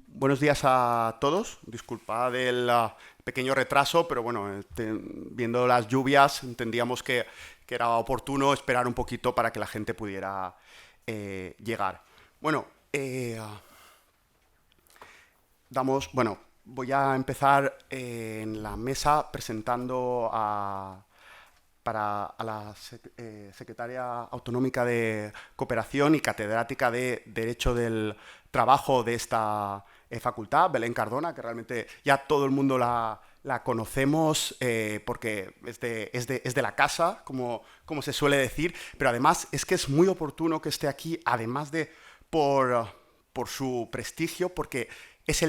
Buenos días a todos. Disculpad el pequeño retraso, pero bueno, viendo las lluvias entendíamos que era oportuno esperar un poquito para que la gente pudiera llegar. Bueno, voy a empezar en la mesa presentando a la secretaria autonómica de Cooperación y catedrática de Derecho del Trabajo de esta facultad, Belén Cardona, que realmente ya todo el mundo la conocemos porque es de la casa, como se suele decir, pero además es que es muy oportuno que esté aquí, además de por su prestigio, porque es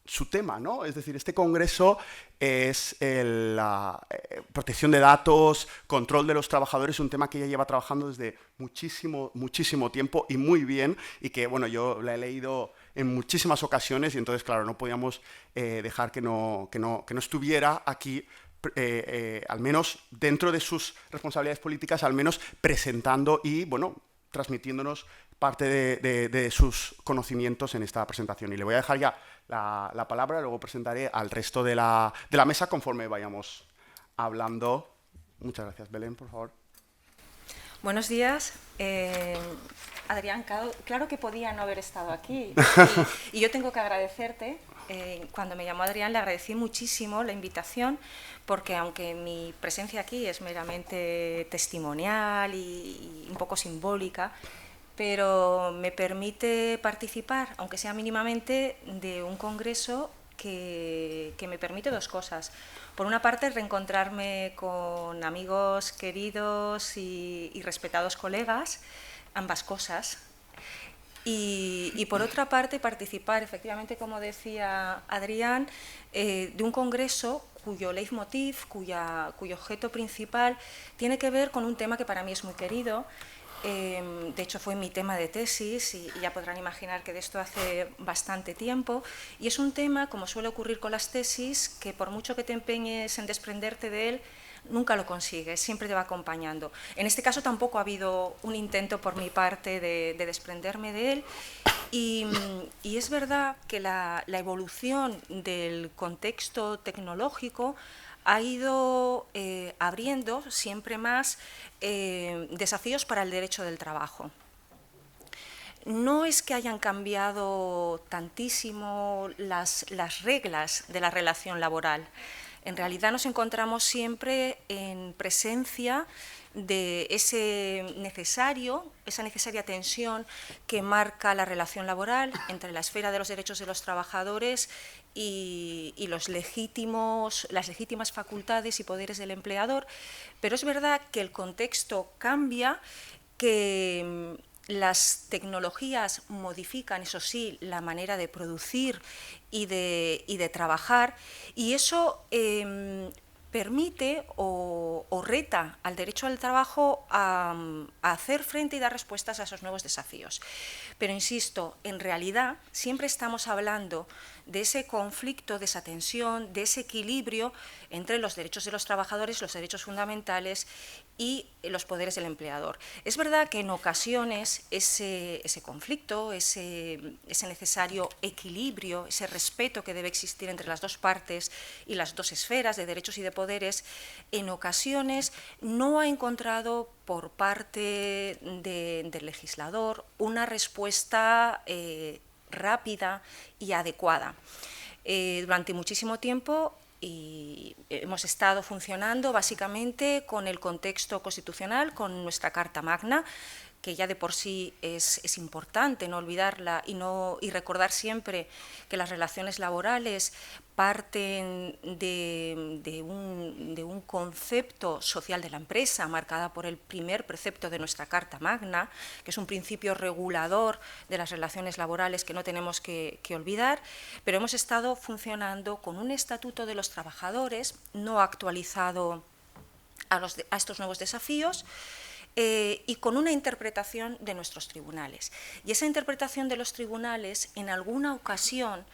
su tema, ¿no? Es decir, este congreso es la protección de datos, control de los trabajadores, un tema que ella lleva trabajando desde muchísimo tiempo y muy bien, y que, bueno, yo la he leído en muchísimas ocasiones y entonces, claro, no podíamos dejar que no estuviera aquí, al menos dentro de sus responsabilidades políticas, al menos presentando y, bueno, transmitiéndonos parte de sus conocimientos en esta presentación. Y le voy a dejar ya la palabra, luego presentaré al resto de la mesa conforme vayamos hablando. Muchas gracias. Belén, por favor. Buenos días. Adrián, claro que podía no haber estado aquí. Y yo tengo que agradecerte. Cuando me llamó Adrián le agradecí muchísimo la invitación, porque aunque mi presencia aquí es meramente testimonial y un poco simbólica, pero me permite participar, aunque sea mínimamente, de un congreso que me permite dos cosas. Por una parte, reencontrarme con amigos queridos y respetados colegas, ambas cosas. Y por otra parte, participar, efectivamente, como decía Adrián, de un congreso cuyo leitmotiv, cuyo objeto principal tiene que ver con un tema que para mí es muy querido. De hecho, fue mi tema de tesis y ya podrán imaginar que de esto hace bastante tiempo. Y es un tema, como suele ocurrir con las tesis, que por mucho que te empeñes en desprenderte de él, nunca lo consigues, siempre te va acompañando. En este caso tampoco ha habido un intento por mi parte de desprenderme de él. Y es verdad que la evolución del contexto tecnológico ha ido abriendo siempre más desafíos para el derecho del trabajo. No es que hayan cambiado tantísimo las reglas de la relación laboral. En realidad nos encontramos siempre en presencia de esa necesaria tensión que marca la relación laboral entre la esfera de los derechos de los trabajadores y las legítimas facultades y poderes del empleador. Pero es verdad que el contexto cambia, que las tecnologías modifican, eso sí, la manera de producir y de trabajar, y eso permite o reta al derecho al trabajo a hacer frente y dar respuestas a esos nuevos desafíos. Pero insisto, en realidad siempre estamos hablando de ese conflicto, de esa tensión, de ese equilibrio entre los derechos de los trabajadores, los derechos fundamentales y los poderes del empleador. Es verdad que en ocasiones ese conflicto, ese necesario equilibrio, ese respeto que debe existir entre las dos partes y las dos esferas de derechos y de poderes, en ocasiones no ha encontrado por parte del legislador una respuesta rápida y adecuada. Durante muchísimo tiempo hemos estado funcionando básicamente con el contexto constitucional, con nuestra Carta Magna, que ya de por sí es importante no olvidarla y recordar siempre que las relaciones laborales parten de un concepto social de la empresa marcada por el primer precepto de nuestra Carta Magna, que es un principio regulador de las relaciones laborales que no tenemos que olvidar, pero hemos estado funcionando con un estatuto de los trabajadores no actualizado a estos nuevos desafíos, y con una interpretación de nuestros tribunales. Y esa interpretación de los tribunales, en alguna ocasión,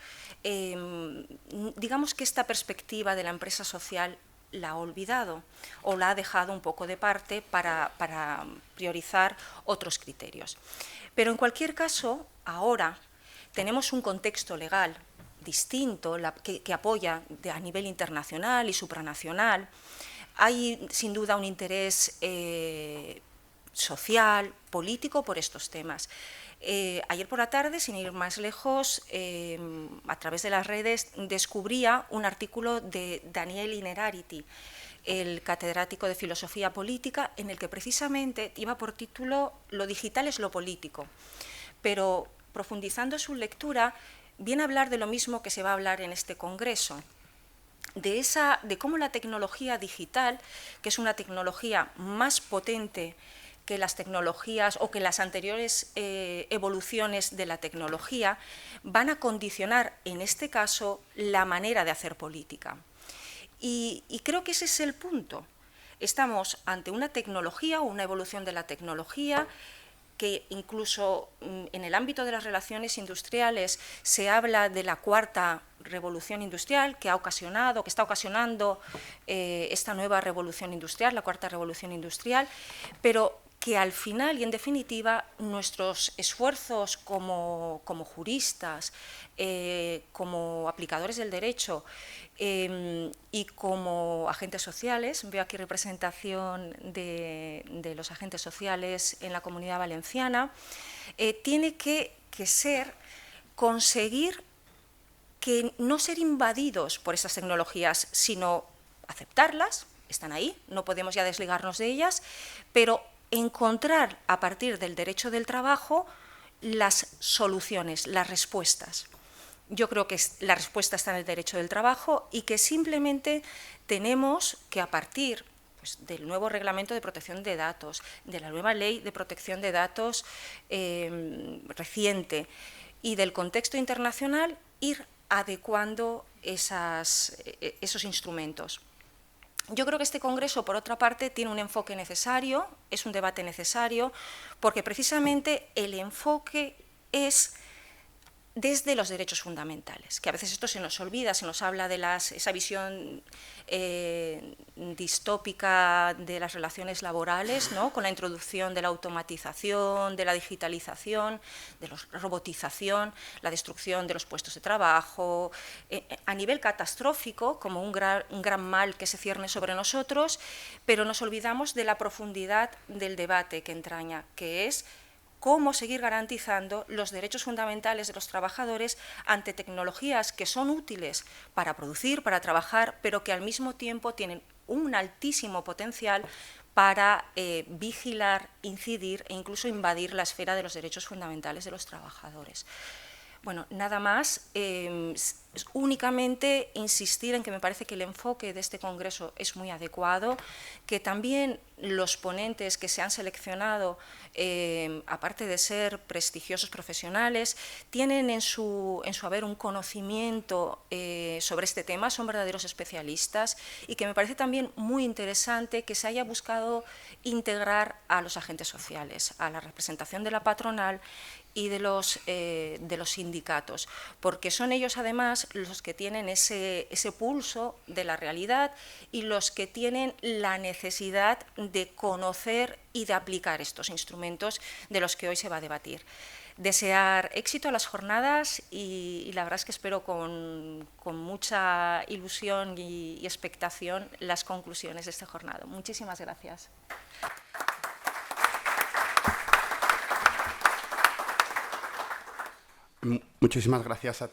digamos que esta perspectiva de la empresa social la ha olvidado o la ha dejado un poco de parte para priorizar otros criterios. Pero en cualquier caso, ahora tenemos un contexto legal distinto que apoya a nivel internacional y supranacional. Hay sin duda un interés social, político por estos temas. Ayer por la tarde, sin ir más lejos, a través de las redes descubría un artículo de Daniel Innerarity, el catedrático de Filosofía Política, en el que precisamente iba por título «Lo digital es lo político», pero profundizando su lectura viene a hablar de lo mismo que se va a hablar en este congreso, de cómo la tecnología digital, que es una tecnología más potente que las tecnologías o que las anteriores evoluciones de la tecnología, van a condicionar, en este caso, la manera de hacer política. Y creo que ese es el punto. Estamos ante una tecnología o una evolución de la tecnología que incluso en el ámbito de las relaciones industriales se habla de la cuarta revolución industrial que está ocasionando esta nueva revolución industrial, la cuarta revolución industrial, pero que al final y en definitiva nuestros esfuerzos como juristas, como aplicadores del derecho y como agentes sociales, veo aquí representación de los agentes sociales en la Comunidad Valenciana, tiene que ser conseguir que no ser invadidos por esas tecnologías, sino aceptarlas, están ahí, no podemos ya desligarnos de ellas, pero encontrar a partir del derecho del trabajo las soluciones, las respuestas. Yo creo que la respuesta está en el derecho del trabajo y que simplemente tenemos que, a partir del nuevo reglamento de protección de datos, de la nueva ley de protección de datos reciente y del contexto internacional, ir adecuando esos instrumentos. Yo creo que este congreso, por otra parte, tiene un enfoque necesario, es un debate necesario, porque precisamente el enfoque es desde los derechos fundamentales, que a veces esto se nos olvida, se nos habla de esa visión distópica de las relaciones laborales, ¿no?, con la introducción de la automatización, de la digitalización, de la robotización, la destrucción de los puestos de trabajo, a nivel catastrófico, como un gran mal que se cierne sobre nosotros, pero nos olvidamos de la profundidad del debate que entraña, que es cómo seguir garantizando los derechos fundamentales de los trabajadores ante tecnologías que son útiles para producir, para trabajar, pero que al mismo tiempo tienen un altísimo potencial para vigilar, incidir e incluso invadir la esfera de los derechos fundamentales de los trabajadores. Bueno, nada más, únicamente insistir en que me parece que el enfoque de este congreso es muy adecuado, que también los ponentes que se han seleccionado, aparte de ser prestigiosos profesionales, tienen en su haber un conocimiento sobre este tema, son verdaderos especialistas, y que me parece también muy interesante que se haya buscado integrar a los agentes sociales, a la representación de la patronal y de los sindicatos, porque son ellos además los que tienen ese pulso de la realidad y los que tienen la necesidad de conocer y de aplicar estos instrumentos de los que hoy se va a debatir. Desear éxito a las jornadas y la verdad es que espero con mucha ilusión y expectación las conclusiones de este jornada. Muchísimas gracias. Muchísimas gracias a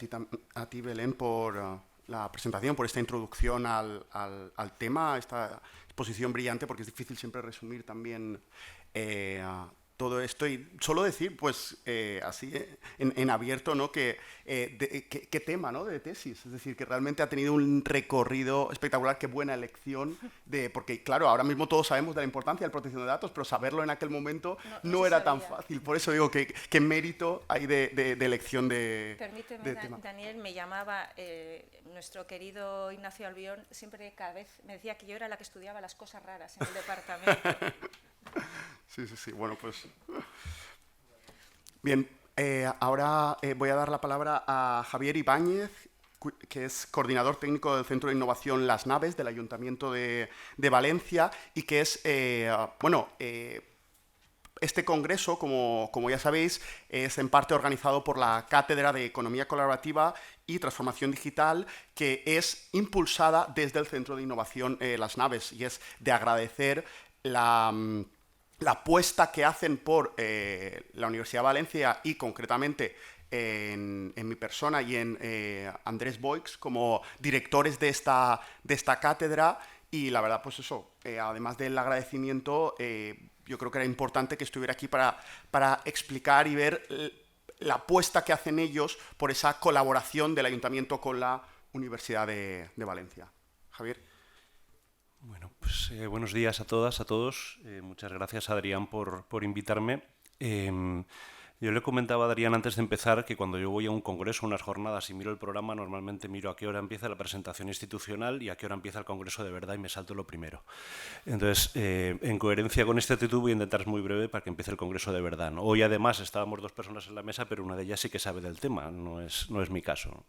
ti, Belén, por la presentación, por esta introducción al tema, esta exposición brillante, porque es difícil siempre resumir también todo esto. Y solo decir, pues, así en abierto, ¿no?, qué tema, ¿no?, de tesis. Es decir, que realmente ha tenido un recorrido espectacular, qué buena elección, porque, claro, ahora mismo todos sabemos de la importancia de la protección de datos, pero saberlo en aquel momento no era tan fácil. Por eso digo que qué mérito hay de elección de tema. Daniel, me llamaba nuestro querido Ignacio Albión, siempre cada vez me decía que yo era la que estudiaba las cosas raras en el departamento. Sí. Bueno, pues... Bien, ahora voy a dar la palabra a Javier Ibáñez, que es coordinador técnico del Centro de Innovación Las Naves del Ayuntamiento de Valencia y que es, este congreso, como ya sabéis, es en parte organizado por la Cátedra de Economía Colaborativa y Transformación Digital, que es impulsada desde el Centro de Innovación Las Naves, y es de agradecer la apuesta que hacen por la Universidad de Valencia y concretamente en mi persona y en Andrés Boix como directores de esta cátedra. Y la verdad, pues eso, además del agradecimiento, yo creo que era importante que estuviera aquí para explicar y ver la apuesta que hacen ellos por esa colaboración del Ayuntamiento con la Universidad de Valencia. Javier. Bueno, pues buenos días a todas, a todos. Muchas gracias, Adrián, por invitarme. Yo le comentaba a Adrián antes de empezar que cuando yo voy a un congreso, unas jornadas y miro el programa, normalmente miro a qué hora empieza la presentación institucional y a qué hora empieza el congreso de verdad y me salto lo primero. Entonces, en coherencia con este actitud voy a intentar ser muy breve para que empiece el congreso de verdad, ¿no? Hoy además estábamos 2 personas en la mesa, pero una de ellas sí que sabe del tema, no es mi caso, ¿no?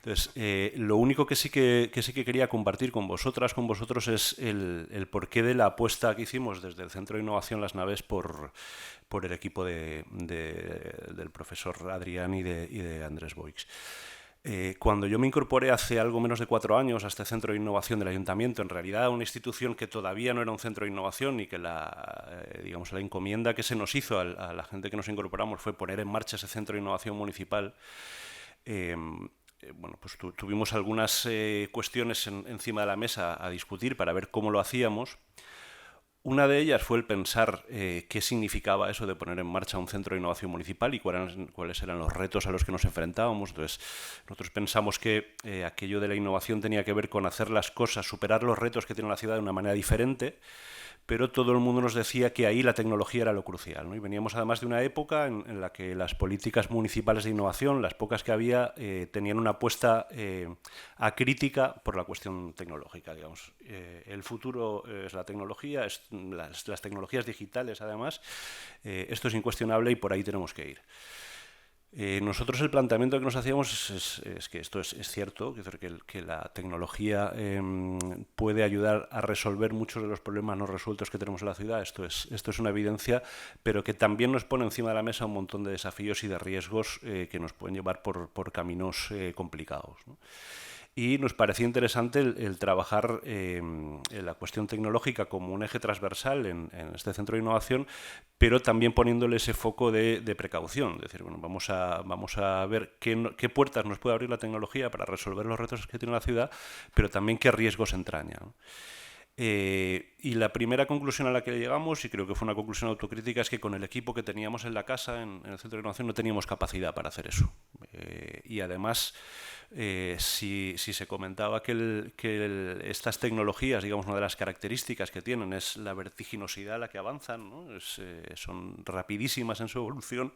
Entonces, lo único que sí que quería compartir con vosotros es el porqué de la apuesta que hicimos desde el Centro de Innovación Las Naves por el equipo del profesor Adrián y de Andrés Boix. Cuando yo me incorporé hace algo menos de 4 años a este Centro de Innovación del Ayuntamiento, en realidad una institución que todavía no era un centro de innovación y que la encomienda que se nos hizo a la gente que nos incorporamos fue poner en marcha ese Centro de Innovación Municipal. Bueno, pues tuvimos algunas cuestiones encima de la mesa a discutir para ver cómo lo hacíamos. Una de ellas fue el pensar qué significaba eso de poner en marcha un centro de innovación municipal y cuáles eran los retos a los que nos enfrentábamos. Entonces, nosotros pensamos que aquello de la innovación tenía que ver con hacer las cosas, superar los retos que tiene la ciudad de una manera diferente, pero todo el mundo nos decía que ahí la tecnología era lo crucial, ¿no? Y veníamos además de una época en la que las políticas municipales de innovación, las pocas que había, tenían una apuesta acrítica por la cuestión tecnológica, digamos. El futuro es la tecnología, las tecnologías digitales además, esto es incuestionable y por ahí tenemos que ir. Nosotros el planteamiento que nos hacíamos es que esto es cierto, que la tecnología puede ayudar a resolver muchos de los problemas no resueltos que tenemos en la ciudad, esto es una evidencia, pero que también nos pone encima de la mesa un montón de desafíos y de riesgos que nos pueden llevar por caminos complicados, ¿no? Y nos parecía interesante el trabajar en la cuestión tecnológica como un eje transversal en este centro de innovación, pero también poniéndole ese foco de precaución. Es decir, bueno, vamos a ver qué puertas nos puede abrir la tecnología para resolver los retos que tiene la ciudad, pero también qué riesgos entraña, ¿no? Y la primera conclusión a la que llegamos, y creo que fue una conclusión autocrítica, es que con el equipo que teníamos en la casa, en el centro de innovación, no teníamos capacidad para hacer eso. Y además, si se comentaba que estas tecnologías, digamos, una de las características que tienen es la vertiginosidad a la que avanzan, ¿no? Son rapidísimas en su evolución.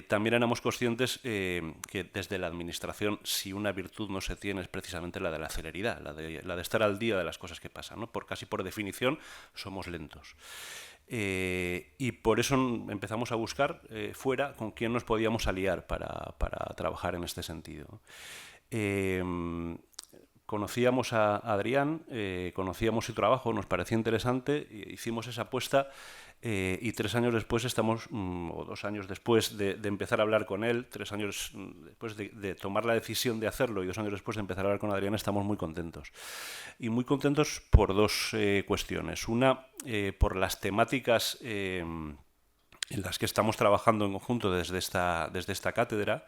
También éramos conscientes que desde la administración, si una virtud no se tiene, es precisamente la de la celeridad, la de estar al día de las cosas que pasan, ¿no? Casi por definición somos lentos. Y por eso empezamos a buscar fuera con quién nos podíamos aliar para trabajar en este sentido. Conocíamos a Adrián, conocíamos su trabajo, nos parecía interesante, hicimos esa apuesta. Y 3 años después o 2 años después de empezar a hablar con él, 3 años después de tomar la decisión de hacerlo y 2 años después de empezar a hablar con Adrián, estamos muy contentos. Y muy contentos por 2 cuestiones. Una, por las temáticas en las que estamos trabajando en conjunto desde esta cátedra.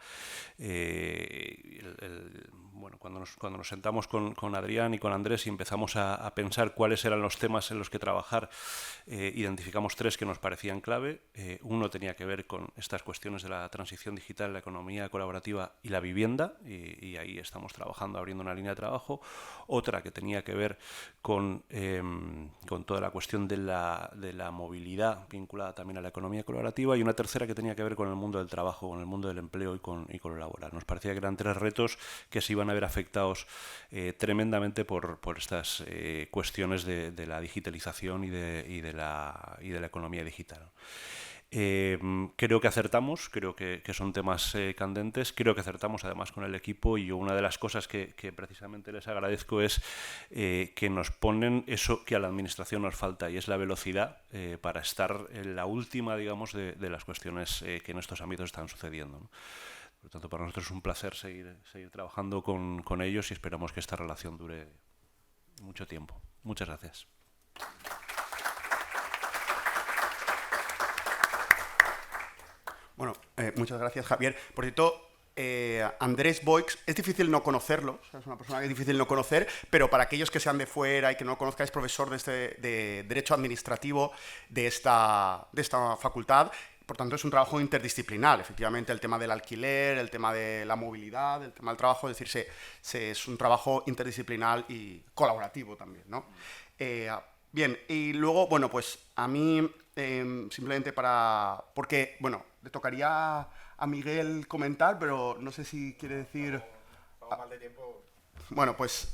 Bueno, cuando nos sentamos con Adrián y con Andrés y empezamos a pensar cuáles eran los temas en los que trabajar, identificamos 3 que nos parecían clave. Uno tenía que ver con estas cuestiones de la transición digital, la economía colaborativa y la vivienda, y ahí estamos trabajando, abriendo una línea de trabajo. Otra que tenía que ver con toda la cuestión de la movilidad vinculada también a la economía colaborativa, y una tercera que tenía que ver con el mundo del trabajo, con el mundo del empleo y con lo laboral. Nos parecía que eran 3 retos que se iban a ver afectados tremendamente por estas cuestiones de la digitalización y de la economía digital. Creo que acertamos, creo que son temas candentes, creo que acertamos además con el equipo, y una de las cosas que precisamente les agradezco es que nos ponen eso que a la Administración nos falta, y es la velocidad para estar en la última, digamos, de las cuestiones que en estos ámbitos están sucediendo, ¿no? Por lo tanto, para nosotros es un placer seguir trabajando con ellos, y esperamos que esta relación dure mucho tiempo. Muchas gracias. Bueno, muchas gracias, Javier. Por cierto, Andrés Boix, es difícil no conocerlo, o sea, es una persona que es difícil no conocer, pero para aquellos que sean de fuera y que no lo conozcan, es profesor de Derecho Administrativo de esta facultad. Por tanto, es un trabajo interdisciplinar. Efectivamente, el tema del alquiler, el tema de la movilidad, el tema del trabajo, es decir, es un trabajo interdisciplinar y colaborativo también, ¿no? Bien, y luego, bueno, pues a mí, simplemente porque, bueno, le tocaría a Miguel comentar, pero no sé si quiere decir... Vamos mal de tiempo. Bueno, pues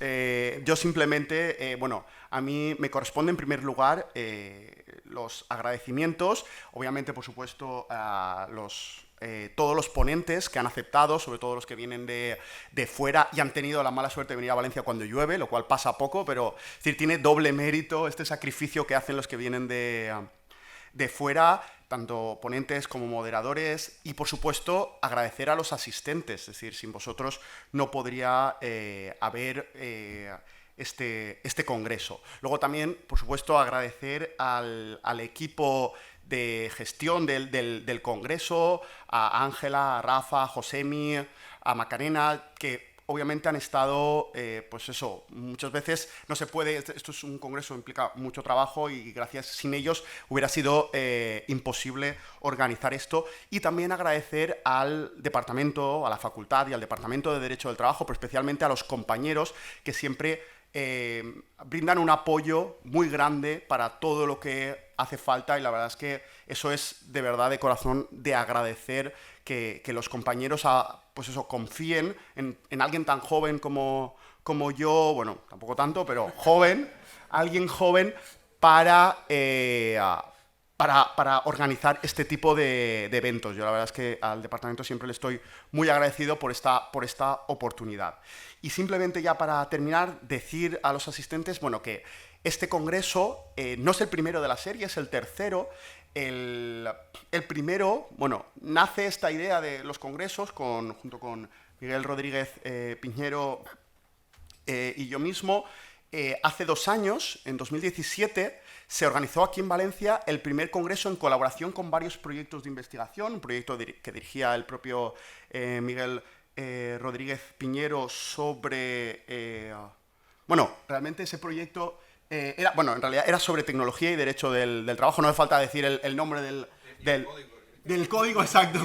yo simplemente, bueno, a mí me corresponde en primer lugar los agradecimientos, obviamente, por supuesto, a todos los ponentes que han aceptado, sobre todo los que vienen de fuera y han tenido la mala suerte de venir a Valencia cuando llueve, lo cual pasa poco, pero es decir, tiene doble mérito este sacrificio que hacen los que vienen de fuera, tanto ponentes como moderadores, y por supuesto agradecer a los asistentes, es decir, sin vosotros no podría haber este congreso. Luego también, por supuesto, agradecer al equipo de gestión del congreso, a Ángela, a Rafa, a Josemi, a Macarena, que obviamente han estado, pues eso, muchas veces no se puede, esto es un congreso, implica mucho trabajo, y gracias, sin ellos hubiera sido imposible organizar esto. Y también agradecer al departamento, a la facultad y al departamento de Derecho del Trabajo, pero especialmente a los compañeros que siempre brindan un apoyo muy grande para todo lo que hace falta, y la verdad es que eso es de verdad de corazón de agradecer que los compañeros pues eso, confíen en alguien tan joven como yo, bueno, tampoco tanto, pero joven, alguien joven para organizar este tipo de eventos. Yo la verdad es que al departamento siempre le estoy muy agradecido por esta oportunidad. Y simplemente ya para terminar, decir a los asistentes, bueno, que este congreso no es el primero de la serie, es el tercero. El primero, bueno, nace esta idea de los congresos junto con Miguel Rodríguez Piñero y yo mismo. Hace 2 años, en 2017, se organizó aquí en Valencia el primer congreso en colaboración con varios proyectos de investigación, un proyecto que dirigía el propio Miguel Rodríguez Piñero sobre... bueno, realmente ese proyecto... en realidad era sobre tecnología y derecho del trabajo. No hace falta decir el nombre del código, exacto.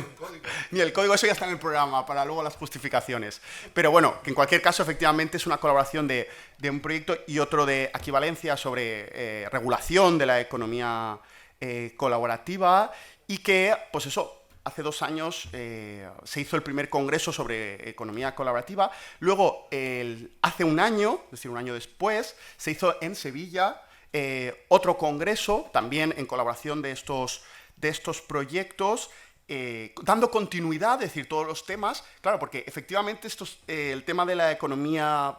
Ni el código, eso ya está en el programa, para luego las justificaciones. Pero bueno, que en cualquier caso, efectivamente, es una colaboración de un proyecto y otro de aquí Valencia sobre regulación de la economía colaborativa, y que, pues eso, hace 2 años se hizo el primer congreso sobre economía colaborativa. Luego, hace 1 año, es decir, 1 año después, se hizo en Sevilla otro congreso, también en colaboración de estos proyectos, dando continuidad, es decir, todos los temas. Claro, porque efectivamente el tema de la economía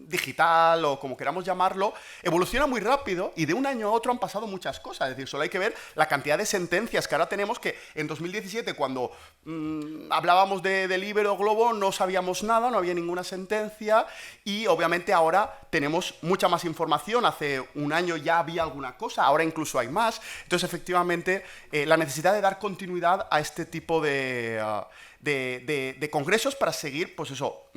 digital, o como queramos llamarlo, evoluciona muy rápido, y de un año a otro han pasado muchas cosas. Es decir, solo hay que ver la cantidad de sentencias que ahora tenemos, que en 2017, cuando hablábamos de Libero Globo, no sabíamos nada, no había ninguna sentencia, y obviamente ahora tenemos mucha más información. Hace 1 año ya había alguna cosa, ahora incluso hay más. Entonces, efectivamente, la necesidad de dar continuidad a este tipo de congresos para seguir, pues eso,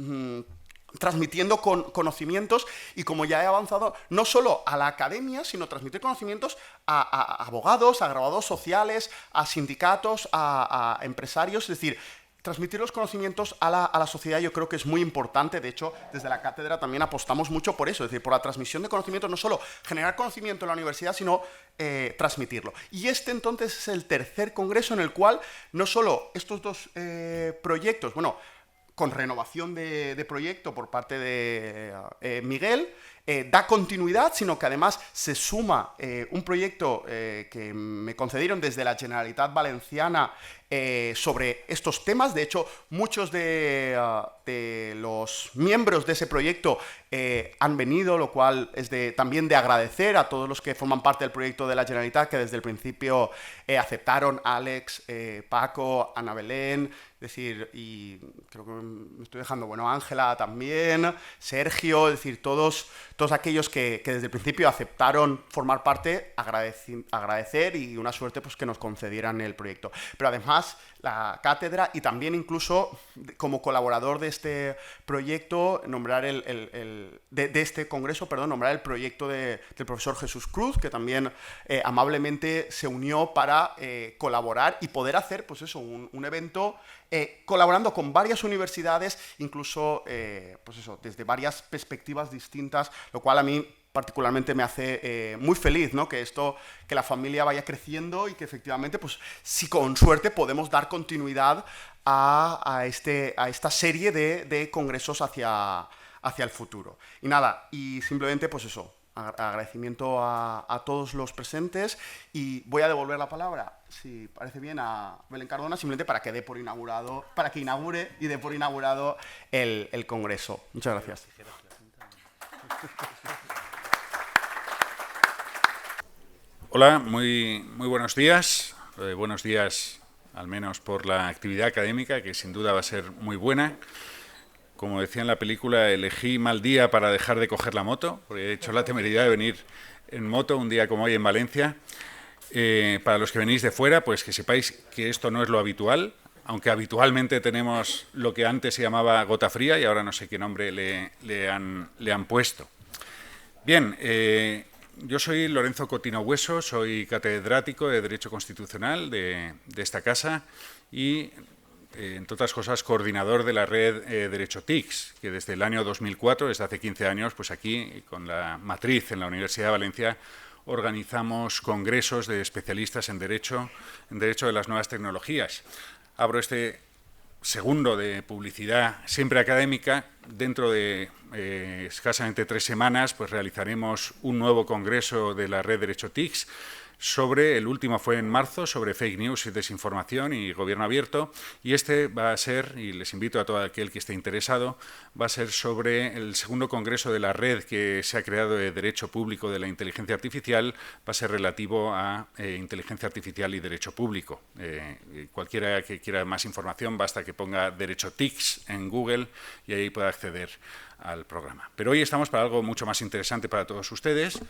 transmitiendo conocimientos, y como ya he avanzado, no solo a la academia, sino transmitir conocimientos a abogados, a graduados sociales, a sindicatos, a empresarios. Es decir, transmitir los conocimientos a la sociedad, yo creo que es muy importante. De hecho, desde la cátedra también apostamos mucho por eso, es decir, por la transmisión de conocimientos, no solo generar conocimiento en la universidad, sino transmitirlo. Y entonces es el tercer congreso en el cual no solo estos 2 proyectos, bueno, con renovación de proyecto por parte de Miguel, da continuidad, sino que además se suma un proyecto que me concedieron desde la Generalitat Valenciana sobre estos temas. De hecho, muchos de los miembros de ese proyecto han venido, lo cual es también de agradecer a todos los que forman parte del proyecto de la Generalitat, que desde el principio aceptaron: Alex, Paco, Ana Belén, es decir, y creo que me estoy dejando, bueno, Ángela también, Sergio, es decir, todos aquellos que desde el principio aceptaron formar parte, agradecer, y una suerte pues que nos concedieran el proyecto. Pero además, la cátedra, y también incluso como colaborador de este proyecto, nombrar de este congreso, perdón, nombrar el proyecto del profesor Jesús Cruz, que también amablemente se unió para colaborar y poder hacer, pues eso, un evento colaborando con varias universidades, incluso pues eso, desde varias perspectivas distintas, lo cual a mí particularmente me hace muy feliz, ¿no? Que la familia vaya creciendo y que efectivamente, pues si con suerte podemos dar continuidad a esta serie de congresos hacia el futuro. Y nada, y simplemente pues eso, agradecimiento a todos los presentes, y voy a devolver la palabra, si parece bien, a Belén Cardona, simplemente para que inaugure y dé por inaugurado el congreso. Muchas gracias. Hola, muy buenos días. Buenos días, al menos por la actividad académica, que sin duda va a ser muy buena. Como decía en la película, elegí mal día para dejar de coger la moto, porque he hecho la temeridad de venir en moto un día como hoy en Valencia. Para los que venís de fuera, pues que sepáis que esto no es lo habitual, aunque habitualmente tenemos lo que antes se llamaba gota fría y ahora no sé qué nombre le han puesto. Bien, yo soy Lorenzo Cotino Hueso, soy catedrático de Derecho Constitucional de esta casa y, entre otras cosas, coordinador de la red Derecho TICS, que desde el año 2004, desde hace 15 años, pues aquí, con la matriz en la Universidad de Valencia, organizamos congresos de especialistas en Derecho de las nuevas tecnologías. Abro este segundo de publicidad siempre académica. Dentro de escasamente 3 semanas pues realizaremos un nuevo congreso de la red Derecho TICS el último fue en marzo, sobre fake news y desinformación y gobierno abierto, y este va a ser, y les invito a todo aquel que esté interesado, va a ser sobre el segundo congreso de la red que se ha creado de Derecho Público de la Inteligencia Artificial, va a ser relativo a inteligencia artificial y derecho público. Cualquiera que quiera más información basta que ponga Derecho TICS en Google y ahí pueda acceder al programa. Pero hoy estamos para algo mucho más interesante para todos ustedes,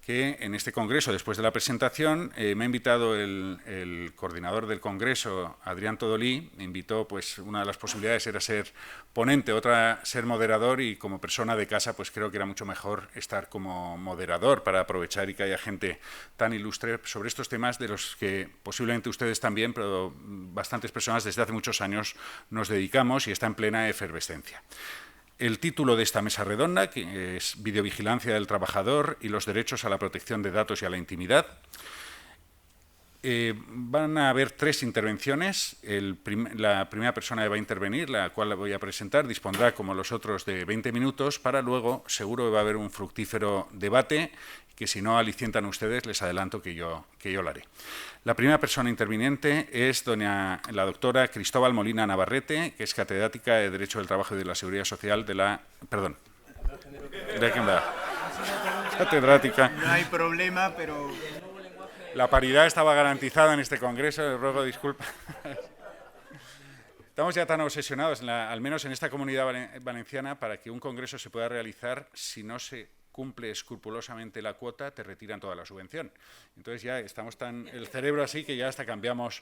que en este congreso, después de la presentación, me ha invitado el coordinador del congreso, Adrián Todolí. Me invitó, pues una de las posibilidades era ser ponente, otra ser moderador, y como persona de casa pues creo que era mucho mejor estar como moderador para aprovechar y que haya gente tan ilustre sobre estos temas de los que posiblemente ustedes también, pero bastantes personas desde hace muchos años nos dedicamos y está en plena efervescencia. El título de esta mesa redonda, que es Videovigilancia del trabajador y los derechos a la protección de datos y a la intimidad. Van a haber 3 intervenciones. La primera persona que va a intervenir, la cual la voy a presentar, dispondrá, como los otros, de 20 minutos, para luego, seguro que va a haber un fructífero debate, que si no alicientan ustedes, les adelanto que yo lo haré. La primera persona interviniente es la doctora Cristóbal Molina Navarrete, que es catedrática de Derecho del Trabajo y de la Seguridad Social de la... Perdón. ¿De quién va? Catedrática. No hay problema, pero... La paridad estaba garantizada en este congreso, les ruego disculpas. Estamos ya tan obsesionados, al menos en esta comunidad valenciana, para que un congreso se pueda realizar. Si no se cumple escrupulosamente la cuota, te retiran toda la subvención. Entonces ya estamos tan el cerebro así que ya hasta cambiamos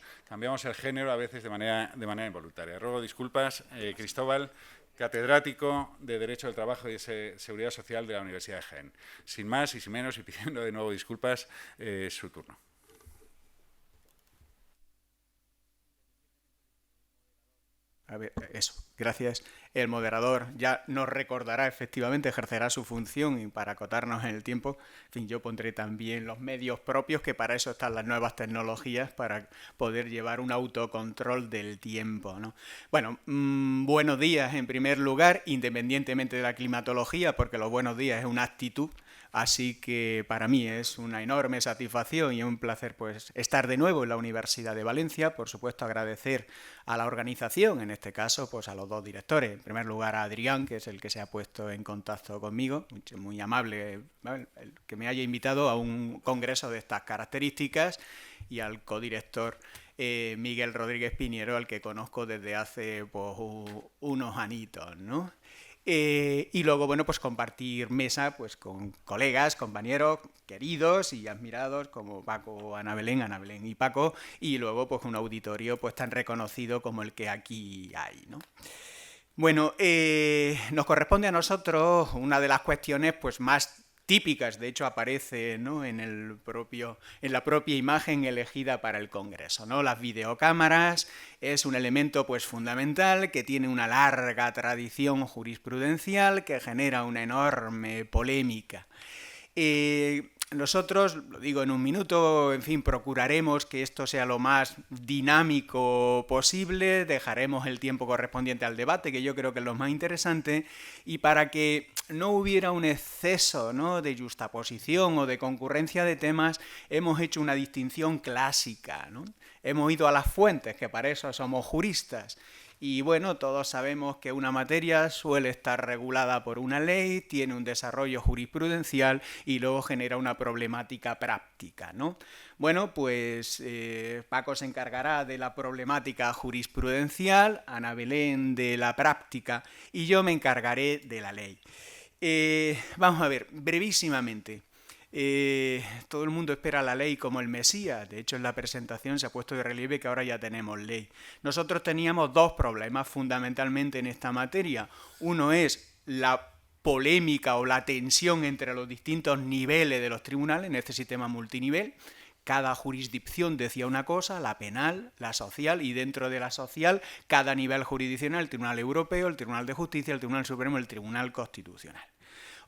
el género a veces de manera involuntaria. Ruego disculpas, Cristóbal, catedrático de Derecho del Trabajo y de Seguridad Social de la Universidad de Jaén. Sin más y sin menos, y pidiendo de nuevo disculpas, es su turno. A ver, eso, gracias. El moderador ya nos recordará, efectivamente, ejercerá su función y para acotarnos en el tiempo, en fin, yo pondré también los medios propios, que para eso están las nuevas tecnologías, para poder llevar un autocontrol del tiempo, ¿no? Bueno, buenos días en primer lugar, independientemente de la climatología, porque los buenos días es una actitud. Así que para mí es una enorme satisfacción y un placer pues estar de nuevo en la Universidad de Valencia. Por supuesto, agradecer a la organización, en este caso pues a los dos directores. En primer lugar a Adrián, que es el que se ha puesto en contacto conmigo, muy amable, ¿vale?, el que me haya invitado a un congreso de estas características, y al codirector Miguel Rodríguez Piñero, al que conozco desde hace pues, unos anitos, ¿no? Y luego, bueno, pues compartir mesa pues con colegas, compañeros queridos y admirados como Paco, Ana Belén y Paco, y luego pues un auditorio pues tan reconocido como el que aquí hay, ¿no? Bueno, nos corresponde a nosotros una de las cuestiones pues más típicas, de hecho aparece, ¿no?, en la propia imagen elegida para el Congreso, ¿no? Las videocámaras es un elemento pues fundamental que tiene una larga tradición jurisprudencial que genera una enorme polémica. Nosotros, lo digo en un minuto, en fin, procuraremos que esto sea lo más dinámico posible, dejaremos el tiempo correspondiente al debate, que yo creo que es lo más interesante, y para que no hubiera un exceso, ¿no?, de justaposición o de concurrencia de temas, hemos hecho una distinción clásica, ¿no? Hemos ido a las fuentes, que para eso somos juristas. Y bueno, todos sabemos que una materia suele estar regulada por una ley, tiene un desarrollo jurisprudencial y luego genera una problemática práctica, ¿no? Bueno, pues Paco se encargará de la problemática jurisprudencial, Ana Belén de la práctica y yo me encargaré de la ley. Vamos a ver, brevísimamente. Todo el mundo espera la ley como el Mesías. De hecho, en la presentación se ha puesto de relieve que ahora ya tenemos ley. Nosotros teníamos dos problemas fundamentalmente en esta materia. Uno es la polémica o la tensión entre los distintos niveles de los tribunales en este sistema multinivel. Cada jurisdicción decía una cosa, la penal, la social, y dentro de la social, cada nivel jurisdiccional, el Tribunal Europeo, el Tribunal de Justicia, el Tribunal Supremo, el Tribunal Constitucional.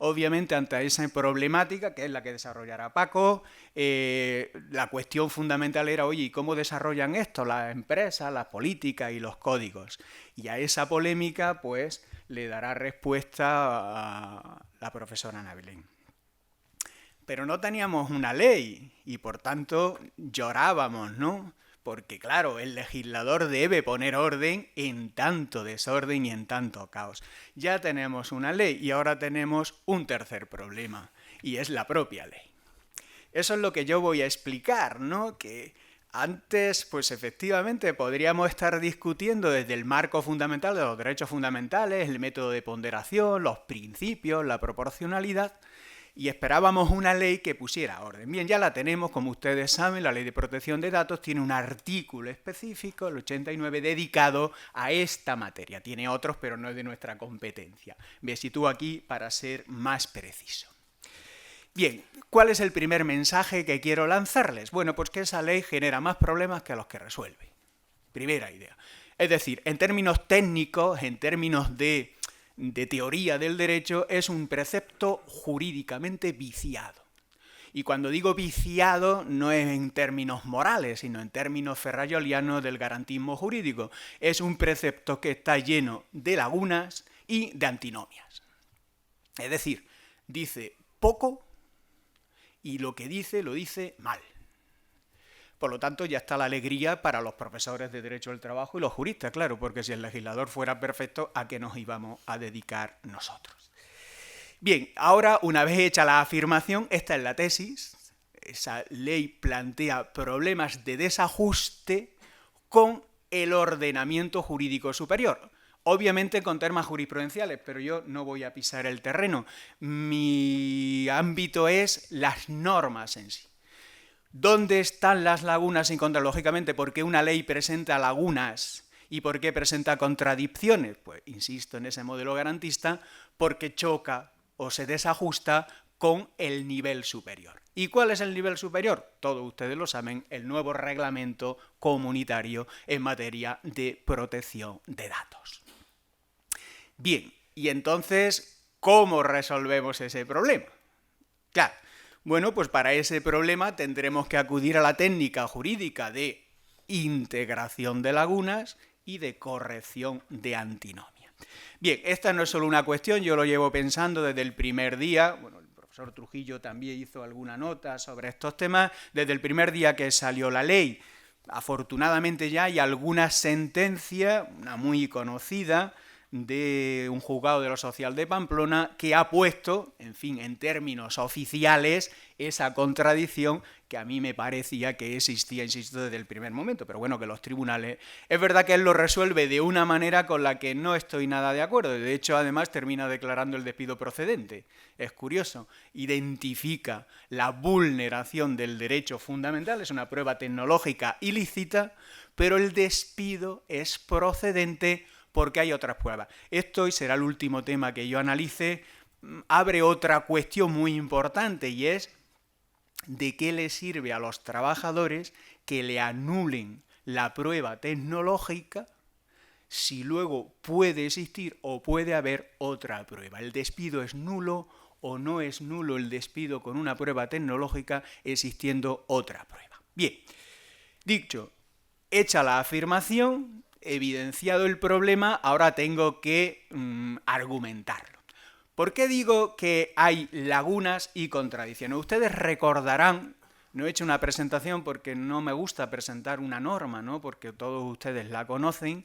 Obviamente, ante esa problemática, que es la que desarrollará Paco, la cuestión fundamental era, oye, ¿y cómo desarrollan esto las empresas, las políticas y los códigos? Y a esa polémica, pues, le dará respuesta a la profesora Ana Belén. Pero no teníamos una ley y, por tanto, llorábamos, ¿no? Porque, claro, el legislador debe poner orden en tanto desorden y en tanto caos. Ya tenemos una ley y ahora tenemos un tercer problema, y es la propia ley. Eso es lo que yo voy a explicar, ¿no? Que antes, pues efectivamente, podríamos estar discutiendo desde el marco fundamental de los derechos fundamentales, el método de ponderación, los principios, la proporcionalidad, y esperábamos una ley que pusiera orden. Bien, ya la tenemos, como ustedes saben, la Ley de Protección de Datos tiene un artículo específico, el 89, dedicado a esta materia. Tiene otros, pero no es de nuestra competencia. Me sitúo aquí para ser más preciso. Bien, ¿cuál es el primer mensaje que quiero lanzarles? Bueno, pues que esa ley genera más problemas que los que resuelve. Primera idea. Es decir, en términos técnicos, en términos de teoría del derecho, es un precepto jurídicamente viciado. Y cuando digo viciado, no es en términos morales, sino en términos ferrayolianos del garantismo jurídico. Es un precepto que está lleno de lagunas y de antinomias. Es decir, dice poco y lo que dice lo dice mal. Por lo tanto, ya está la alegría para los profesores de Derecho del Trabajo y los juristas, claro, porque si el legislador fuera perfecto, ¿a qué nos íbamos a dedicar nosotros? Bien, ahora, una vez hecha la afirmación, esta es la tesis. Esa ley plantea problemas de desajuste con el ordenamiento jurídico superior. Obviamente con temas jurisprudenciales, pero yo no voy a pisar el terreno. Mi ámbito es las normas en sí. ¿Dónde están las lagunas sin contra? Lógicamente, ¿por qué una ley presenta lagunas y por qué presenta contradicciones? Pues insisto en ese modelo garantista, porque choca o se desajusta con el nivel superior. ¿Y cuál es el nivel superior? Todos ustedes lo saben, el nuevo reglamento comunitario en materia de protección de datos. Bien, y entonces, ¿cómo resolvemos ese problema? Claro, bueno, pues para ese problema tendremos que acudir a la técnica jurídica de integración de lagunas y de corrección de antinomia. Bien, esta no es solo una cuestión, yo lo llevo pensando desde el primer día, bueno, el profesor Trujillo también hizo alguna nota sobre estos temas, desde el primer día que salió la ley. Afortunadamente ya hay alguna sentencia, una muy conocida, de un juzgado de lo social de Pamplona que ha puesto, en fin, en términos oficiales, esa contradicción que a mí me parecía que existía, insisto, desde el primer momento, pero bueno, que los tribunales, es verdad que él lo resuelve de una manera con la que no estoy nada de acuerdo, de hecho, además, termina declarando el despido procedente, es curioso, identifica la vulneración del derecho fundamental, es una prueba tecnológica ilícita, pero el despido es procedente porque hay otras pruebas. Esto, y será el último tema que yo analice, abre otra cuestión muy importante y es de qué le sirve a los trabajadores que le anulen la prueba tecnológica si luego puede existir o puede haber otra prueba. ¿El despido es nulo o no es nulo el despido con una prueba tecnológica existiendo otra prueba? Bien, dicho, hecha la afirmación, evidenciado el problema, ahora tengo que argumentarlo. ¿Por qué digo que hay lagunas y contradicciones? Ustedes recordarán, no he hecho una presentación porque no me gusta presentar una norma, ¿no? Porque todos ustedes la conocen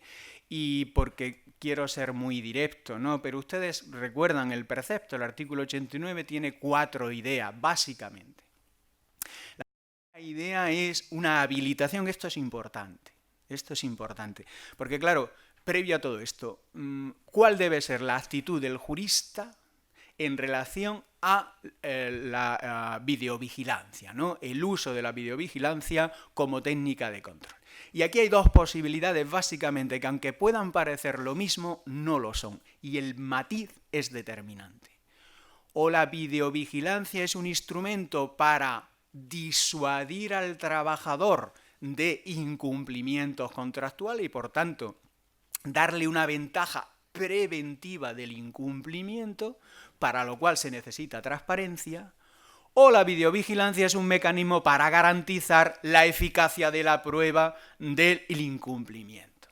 y porque quiero ser muy directo, ¿no? Pero ustedes recuerdan el precepto, el artículo 89 tiene 4 ideas, básicamente. La primera idea es una habilitación, esto es importante. Esto es importante, porque claro, previo a todo esto, ¿cuál debe ser la actitud del jurista en relación a la videovigilancia, ¿no? El uso de la videovigilancia como técnica de control? Y aquí hay dos posibilidades, básicamente, que aunque puedan parecer lo mismo, no lo son, y el matiz es determinante. O la videovigilancia es un instrumento para disuadir al trabajador de incumplimientos contractuales y, por tanto, darle una ventaja preventiva del incumplimiento, para lo cual se necesita transparencia, o la videovigilancia es un mecanismo para garantizar la eficacia de la prueba del incumplimiento.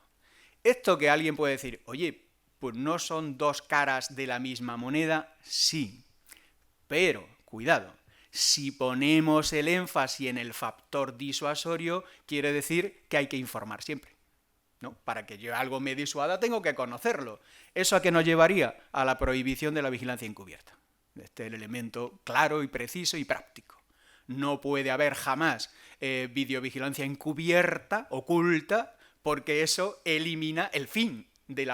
Esto que alguien puede decir, oye, pues no son dos caras de la misma moneda, sí, pero, cuidado, si ponemos el énfasis en el factor disuasorio, quiere decir que hay que informar siempre, ¿no? Para que yo algo me disuada tengo que conocerlo. ¿Eso a qué nos llevaría? A la prohibición de la vigilancia encubierta. Este es el elemento claro y preciso y práctico. No puede haber jamás videovigilancia encubierta, oculta, porque eso elimina el fin de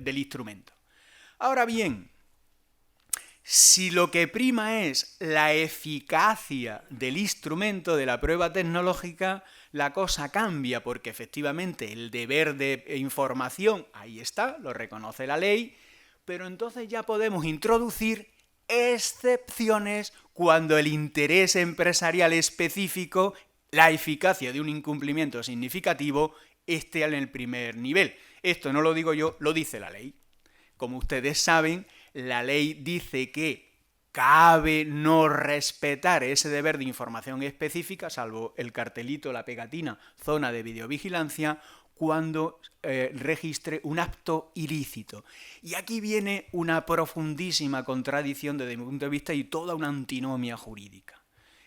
del instrumento. Ahora bien, si lo que prima es la eficacia del instrumento de la prueba tecnológica, la cosa cambia porque efectivamente el deber de información, ahí está, lo reconoce la ley, pero entonces ya podemos introducir excepciones cuando el interés empresarial específico, la eficacia de un incumplimiento significativo, esté en el primer nivel. Esto no lo digo yo, lo dice la ley. Como ustedes saben, la ley dice que cabe no respetar ese deber de información específica, salvo el cartelito, la pegatina, zona de videovigilancia, cuando registre un acto ilícito. Y aquí viene una profundísima contradicción desde mi punto de vista y toda una antinomia jurídica.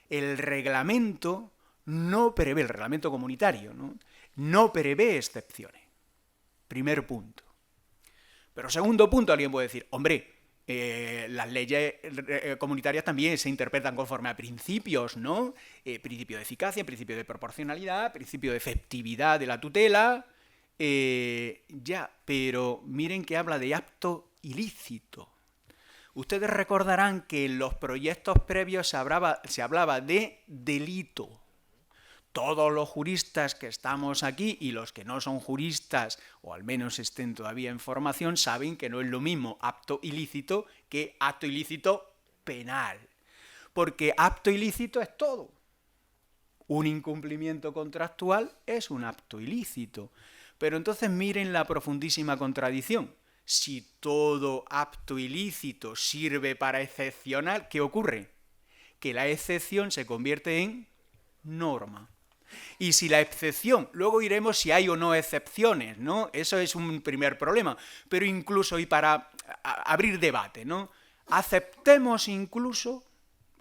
El reglamento no prevé, el reglamento comunitario, no prevé excepciones. Primer punto. Pero segundo punto, alguien puede decir, hombre, las leyes comunitarias también se interpretan conforme a principios, ¿no? Principio de eficacia, principio de proporcionalidad, principio de efectividad de la tutela. Ya, pero miren que habla de acto ilícito. Ustedes recordarán que en los proyectos previos se hablaba de delito. Todos los juristas que estamos aquí y los que no son juristas, o al menos estén todavía en formación, saben que no es lo mismo acto ilícito que acto ilícito penal, porque acto ilícito es todo. Un incumplimiento contractual es un acto ilícito. Pero entonces miren la profundísima contradicción. Si todo acto ilícito sirve para excepcionar, ¿qué ocurre? Que la excepción se convierte en norma. Y si la excepción, luego iremos si hay o no excepciones, ¿no? Eso es un primer problema. Pero incluso, y para abrir debate, ¿no? Aceptemos incluso,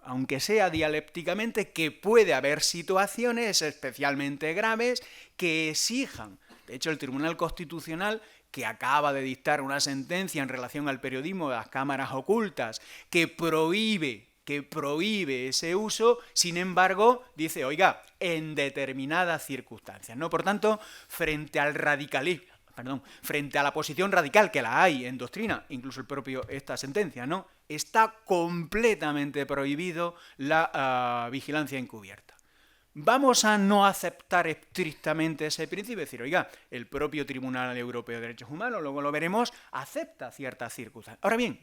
aunque sea dialécticamente, que puede haber situaciones especialmente graves que exijan. De hecho, el Tribunal Constitucional, que acaba de dictar una sentencia en relación al periodismo de las cámaras ocultas, que prohíbe ese uso, sin embargo, dice, oiga, en determinadas circunstancias, ¿no? Por tanto, frente al radicalismo, frente a la posición radical que la hay en doctrina, incluso esta sentencia, ¿no? Está completamente prohibido la vigilancia encubierta. Vamos a no aceptar estrictamente ese principio, es decir, oiga, el propio Tribunal Europeo de Derechos Humanos, luego lo veremos, acepta ciertas circunstancias. Ahora bien,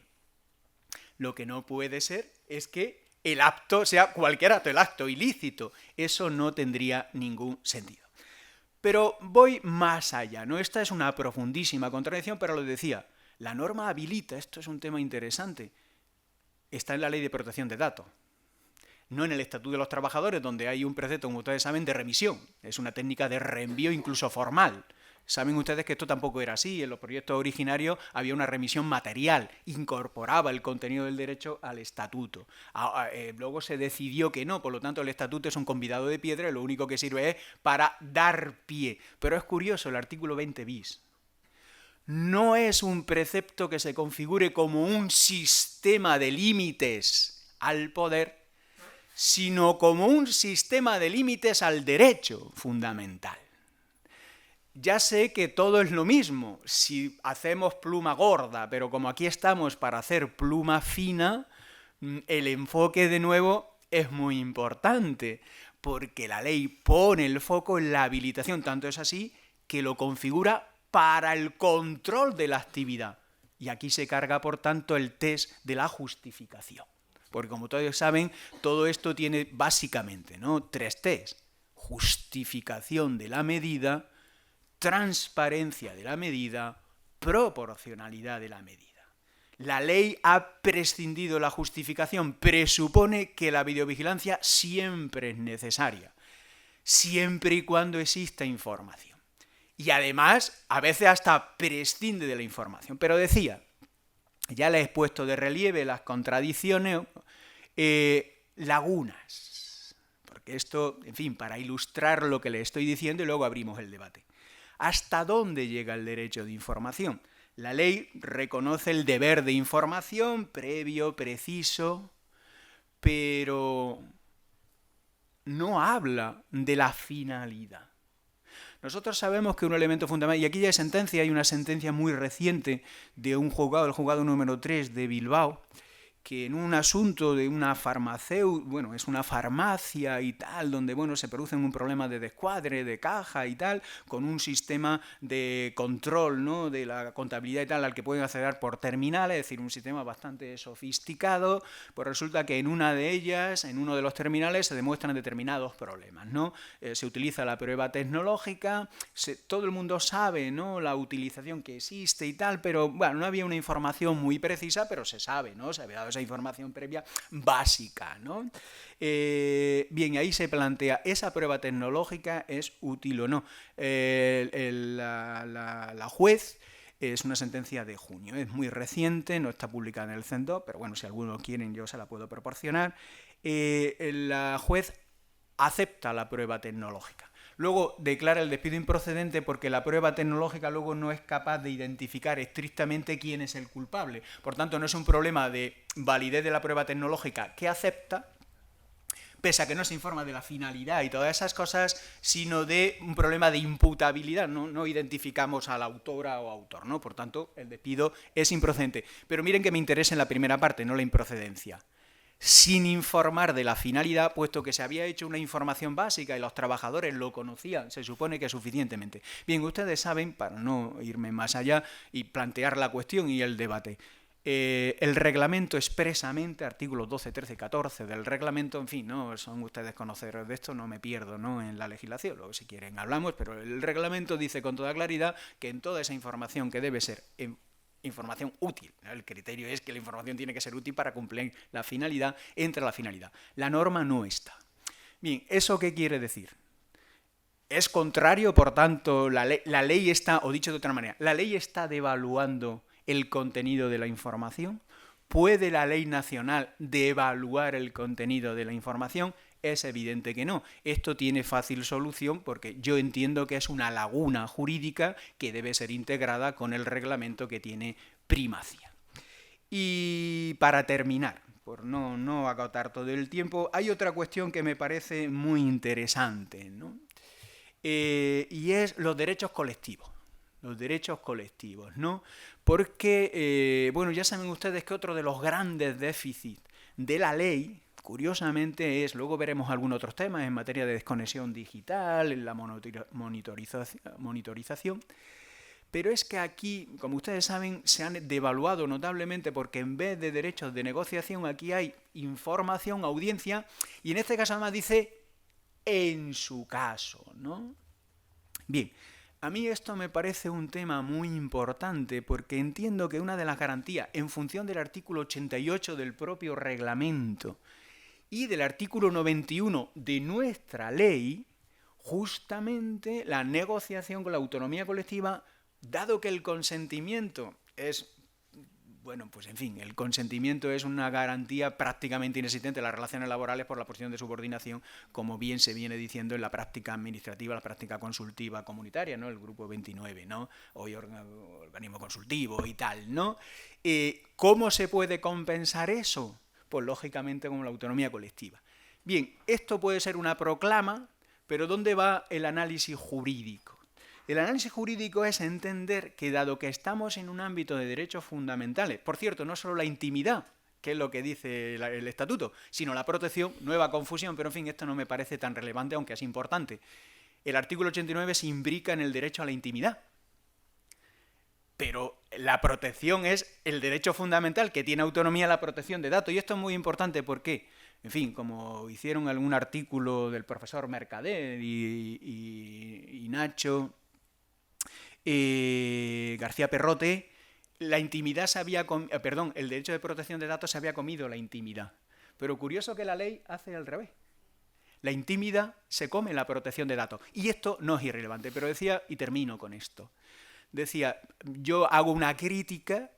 lo que no puede ser es que el acto sea cualquier acto, el acto ilícito. Eso no tendría ningún sentido. Pero voy más allá, ¿no? Esta es una profundísima contradicción, pero lo decía, la norma habilita, esto es un tema interesante, está en la Ley de Protección de Datos. No en el Estatuto de los Trabajadores, donde hay un precepto, como ustedes saben, de remisión. Es una técnica de reenvío incluso formal. Saben ustedes que esto tampoco era así. En los proyectos originarios había una remisión material, incorporaba el contenido del derecho al estatuto. Luego se decidió que no, por lo tanto el estatuto es un convidado de piedra y lo único que sirve es para dar pie. Pero es curioso, el artículo 20 bis no es un precepto que se configure como un sistema de límites al poder, sino como un sistema de límites al derecho fundamental. Ya sé que todo es lo mismo si hacemos pluma gorda, pero como aquí estamos para hacer pluma fina, el enfoque de nuevo es muy importante, porque la ley pone el foco en la habilitación, tanto es así que lo configura para el control de la actividad. Y aquí se carga, por tanto, el test de la justificación. Porque como todos saben, todo esto tiene básicamente, ¿no?, 3 test. Justificación de la medida, transparencia de la medida, proporcionalidad de la medida. La ley ha prescindido la justificación, presupone que la videovigilancia siempre es necesaria, siempre y cuando exista información. Y además, a veces hasta prescinde de la información. Pero decía, ya les he puesto de relieve las contradicciones, lagunas, porque esto, en fin, para ilustrar lo que le estoy diciendo y luego abrimos el debate. ¿Hasta dónde llega el derecho de información? La ley reconoce el deber de información previo, preciso, pero no habla de la finalidad. Nosotros sabemos que un elemento fundamental, y aquí ya hay una sentencia muy reciente de un juzgado, el juzgado número 3 de Bilbao, que en un asunto de una farmacéutica, bueno, es una farmacia y tal, donde, bueno, se produce un problema de descuadre, de caja y tal, con un sistema de control, ¿no?, de la contabilidad y tal, al que pueden acceder por terminales, es decir, un sistema bastante sofisticado. Pues resulta que en una de ellas, en uno de los terminales, se demuestran determinados problemas, ¿no? Se utiliza la prueba tecnológica, todo el mundo sabe, ¿no?, la utilización que existe y tal, pero, bueno, no había una información muy precisa, pero se sabe, ¿no?, se había dado esa información previa básica, ¿no? Bien, ahí se plantea, ¿esa prueba tecnológica es útil o no? La juez, es una sentencia de junio, es muy reciente, no está publicada en el CENDO, pero bueno, si alguno quieren yo se la puedo proporcionar. La juez acepta la prueba tecnológica. Luego declara el despido improcedente porque la prueba tecnológica luego no es capaz de identificar estrictamente quién es el culpable. Por tanto, no es un problema de validez de la prueba tecnológica que acepta, pese a que no se informa de la finalidad y todas esas cosas, sino de un problema de imputabilidad. No identificamos a la autora o autor, ¿no? Por tanto, el despido es improcedente. Pero miren que me interesa en la primera parte, no la improcedencia. Sin informar de la finalidad, puesto que se había hecho una información básica y los trabajadores lo conocían, se supone que suficientemente. Bien, ustedes saben, para no irme más allá y plantear la cuestión y el debate, el reglamento expresamente, artículos 12, 13, 14 del reglamento, en fin, no son ustedes conocedores de esto, no me pierdo, ¿no?, en la legislación, luego si quieren hablamos, pero el reglamento dice con toda claridad que en toda esa información que debe ser información útil, ¿no?, el criterio es que la información tiene que ser útil para cumplir la finalidad, entra la finalidad. La norma no está. Bien, ¿eso qué quiere decir? Es contrario, por tanto, la ley está, o dicho de otra manera, la ley está devaluando el contenido de la información. ¿Puede la ley nacional devaluar el contenido de la información? Es evidente que no. Esto tiene fácil solución porque yo entiendo que es una laguna jurídica que debe ser integrada con el reglamento que tiene primacía. Y para terminar, por no agotar todo el tiempo, hay otra cuestión que me parece muy interesante, ¿no? Y es los derechos colectivos. Los derechos colectivos, ¿no? Porque, bueno, ya saben ustedes que otro de los grandes déficits de la ley, curiosamente, es, luego veremos algunos otros temas en materia de desconexión digital, en la monitorización, pero es que aquí, como ustedes saben, se han devaluado notablemente porque en vez de derechos de negociación, aquí hay información, audiencia, y en este caso además dice en su caso, ¿no? Bien, a mí esto me parece un tema muy importante porque entiendo que una de las garantías, en función del artículo 88 del propio reglamento y del artículo 91 de nuestra ley, justamente la negociación con la autonomía colectiva, dado que el consentimiento es, bueno, pues en fin, el consentimiento es una garantía prácticamente inexistente en las relaciones laborales por la posición de subordinación, como bien se viene diciendo en la práctica administrativa, la práctica consultiva comunitaria, ¿no? El grupo 29, ¿no? Hoy organismo consultivo y tal, ¿no? ¿Cómo se puede compensar eso? Pues lógicamente con la autonomía colectiva. Bien, esto puede ser una proclama, pero ¿dónde va el análisis jurídico? El análisis jurídico es entender que dado que estamos en un ámbito de derechos fundamentales, por cierto, no solo la intimidad, que es lo que dice el estatuto, sino la protección, nueva confusión, pero en fin, esto no me parece tan relevante, aunque es importante. El artículo 89 se imbrica en el derecho a la intimidad, pero la protección es el derecho fundamental que tiene autonomía, la protección de datos, y esto es muy importante, ¿por qué? En fin, como hicieron algún artículo del profesor Mercader y Nacho García Perrote, la intimidad se había el derecho de protección de datos se había comido la intimidad. Pero curioso que la ley hace al revés. La intimidad se come la protección de datos. Y esto no es irrelevante, pero decía, y termino con esto, decía, yo hago una crítica,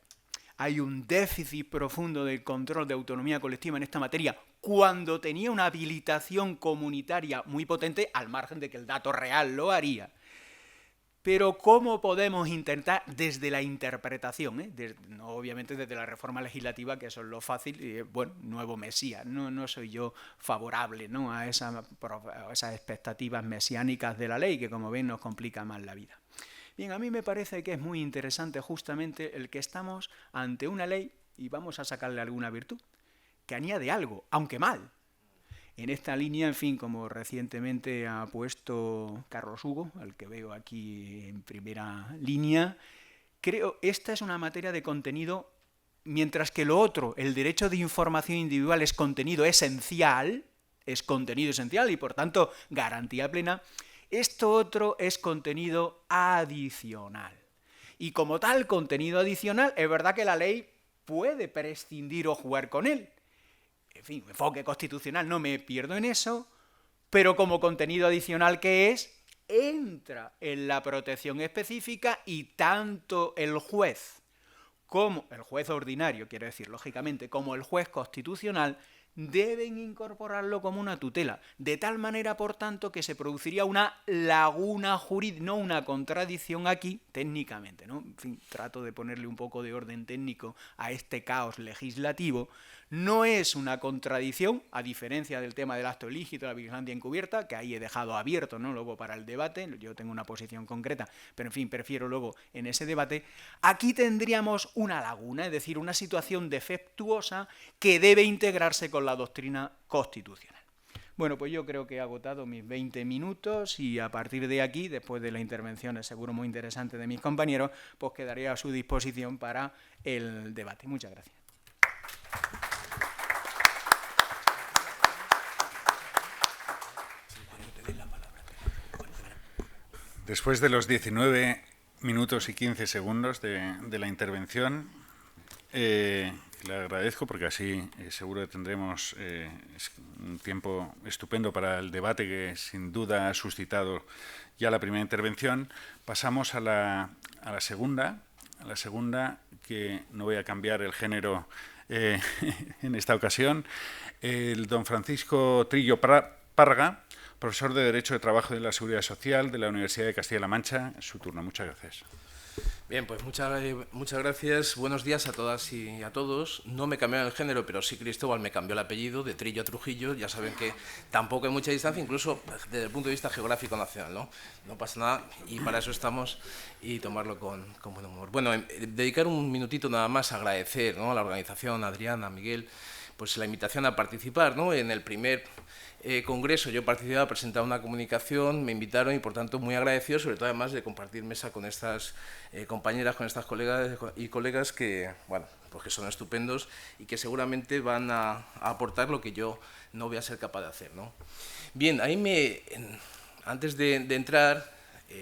hay un déficit profundo del control de autonomía colectiva en esta materia, cuando tenía una habilitación comunitaria muy potente, al margen de que el dato real lo haría. Pero ¿cómo podemos intentar desde la interpretación? No, obviamente desde la reforma legislativa, que eso es lo fácil, y bueno, nuevo Mesías, no soy yo favorable, ¿no?, a esas expectativas mesiánicas de la ley, que como ven nos complica más la vida. Bien, a mí me parece que es muy interesante justamente el que estamos ante una ley, y vamos a sacarle alguna virtud, que añade algo, aunque mal. En esta línea, en fin, como recientemente ha puesto Carlos Hugo, al que veo aquí en primera línea, creo esta es una materia de contenido, mientras que lo otro, el derecho de información individual es contenido esencial y por tanto garantía plena, esto otro es contenido adicional. Y como tal contenido adicional, es verdad que la ley puede prescindir o jugar con él. En fin, enfoque constitucional, no me pierdo en eso, pero como contenido adicional que es, entra en la protección específica y tanto el juez como el juez ordinario, quiero decir, lógicamente, como el juez constitucional, deben incorporarlo como una tutela, de tal manera, por tanto, que se produciría una laguna jurídica, no una contradicción aquí, técnicamente, ¿no? En fin, trato de ponerle un poco de orden técnico a este caos legislativo. No es una contradicción, a diferencia del tema del acto ilícito, la vigilancia encubierta, que ahí he dejado abierto, ¿no?, luego para el debate, yo tengo una posición concreta, pero en fin, prefiero luego en ese debate. Aquí tendríamos una laguna, es decir, una situación defectuosa que debe integrarse con la doctrina constitucional. Bueno, pues yo creo que he agotado mis 20 minutos y a partir de aquí, después de las intervenciones seguro muy interesantes de mis compañeros, pues quedaré a su disposición para el debate. Muchas gracias. Después de los 19 minutos y 15 segundos de la intervención, le agradezco porque así seguro que tendremos un tiempo estupendo para el debate que sin duda ha suscitado ya la primera intervención. Pasamos a la segunda, que no voy a cambiar el género en esta ocasión. El don Francisco Trillo Párraga, profesor de Derecho de Trabajo de la Seguridad Social de la Universidad de Castilla-La Mancha. Es su turno. Muchas gracias. Bien, pues muchas gracias. Buenos días a todas y a todos. No me cambiaron el género, pero sí Cristóbal me cambió el apellido de Trillo a Trujillo. Ya saben que tampoco hay mucha distancia, incluso desde el punto de vista geográfico nacional, ¿no? No pasa nada y para eso estamos y tomarlo con buen humor. Bueno, dedicar un minutito nada más a agradecer, ¿no?, a la organización, a Adriana, a Miguel, pues la invitación a participar, ¿no? En el primer congreso yo participaba, presentaba una comunicación, me invitaron y por tanto muy agradecido, sobre todo además de compartir mesa con estas compañeras, con estas colegas y colegas que, bueno, pues que son estupendos y que seguramente van a aportar lo que yo no voy a ser capaz de hacer, ¿no? Bien, ahí antes de entrar,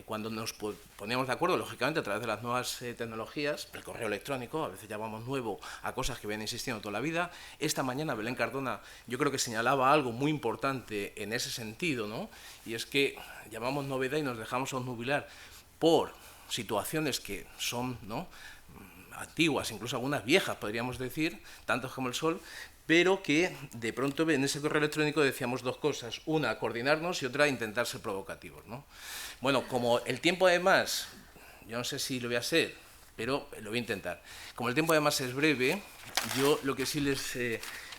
cuando nos poníamos de acuerdo, lógicamente, a través de las nuevas tecnologías, el correo electrónico, a veces llamamos nuevo a cosas que vienen existiendo toda la vida. Esta mañana Belén Cardona yo creo que señalaba algo muy importante en ese sentido, ¿no? Y es que llamamos novedad y nos dejamos obnubilar por situaciones que son, ¿no?, antiguas, incluso algunas viejas, podríamos decir, tantos como el sol, pero que de pronto en ese correo electrónico decíamos dos cosas, una, coordinarnos y otra, intentar ser provocativos, ¿no? Bueno, como el tiempo además, yo no sé si lo voy a hacer, pero lo voy a intentar. Como el tiempo además es breve, yo lo que sí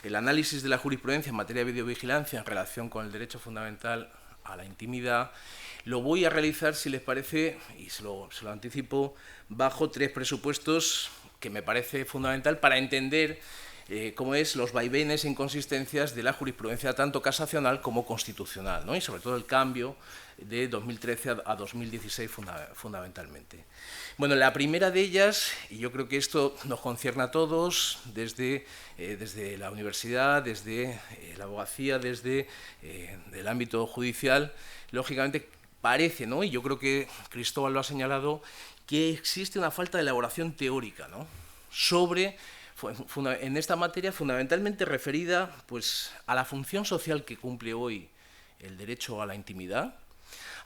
el análisis de la jurisprudencia en materia de videovigilancia en relación con el derecho fundamental a la intimidad, lo voy a realizar, si les parece, y se lo anticipo, bajo tres presupuestos que me parece fundamental para entender cómo es los vaivenes e inconsistencias de la jurisprudencia tanto casacional como constitucional, ¿no? Y sobre todo el cambio de 2013 a 2016 fundamentalmente. Bueno, la primera de ellas, y yo creo que esto nos concierne a todos, desde la universidad, desde la abogacía, desde el ámbito judicial, lógicamente parece, ¿no?, y yo creo que Cristóbal lo ha señalado, que existe una falta de elaboración teórica, ¿no?, en esta materia fundamentalmente referida, pues, a la función social que cumple hoy el derecho a la intimidad,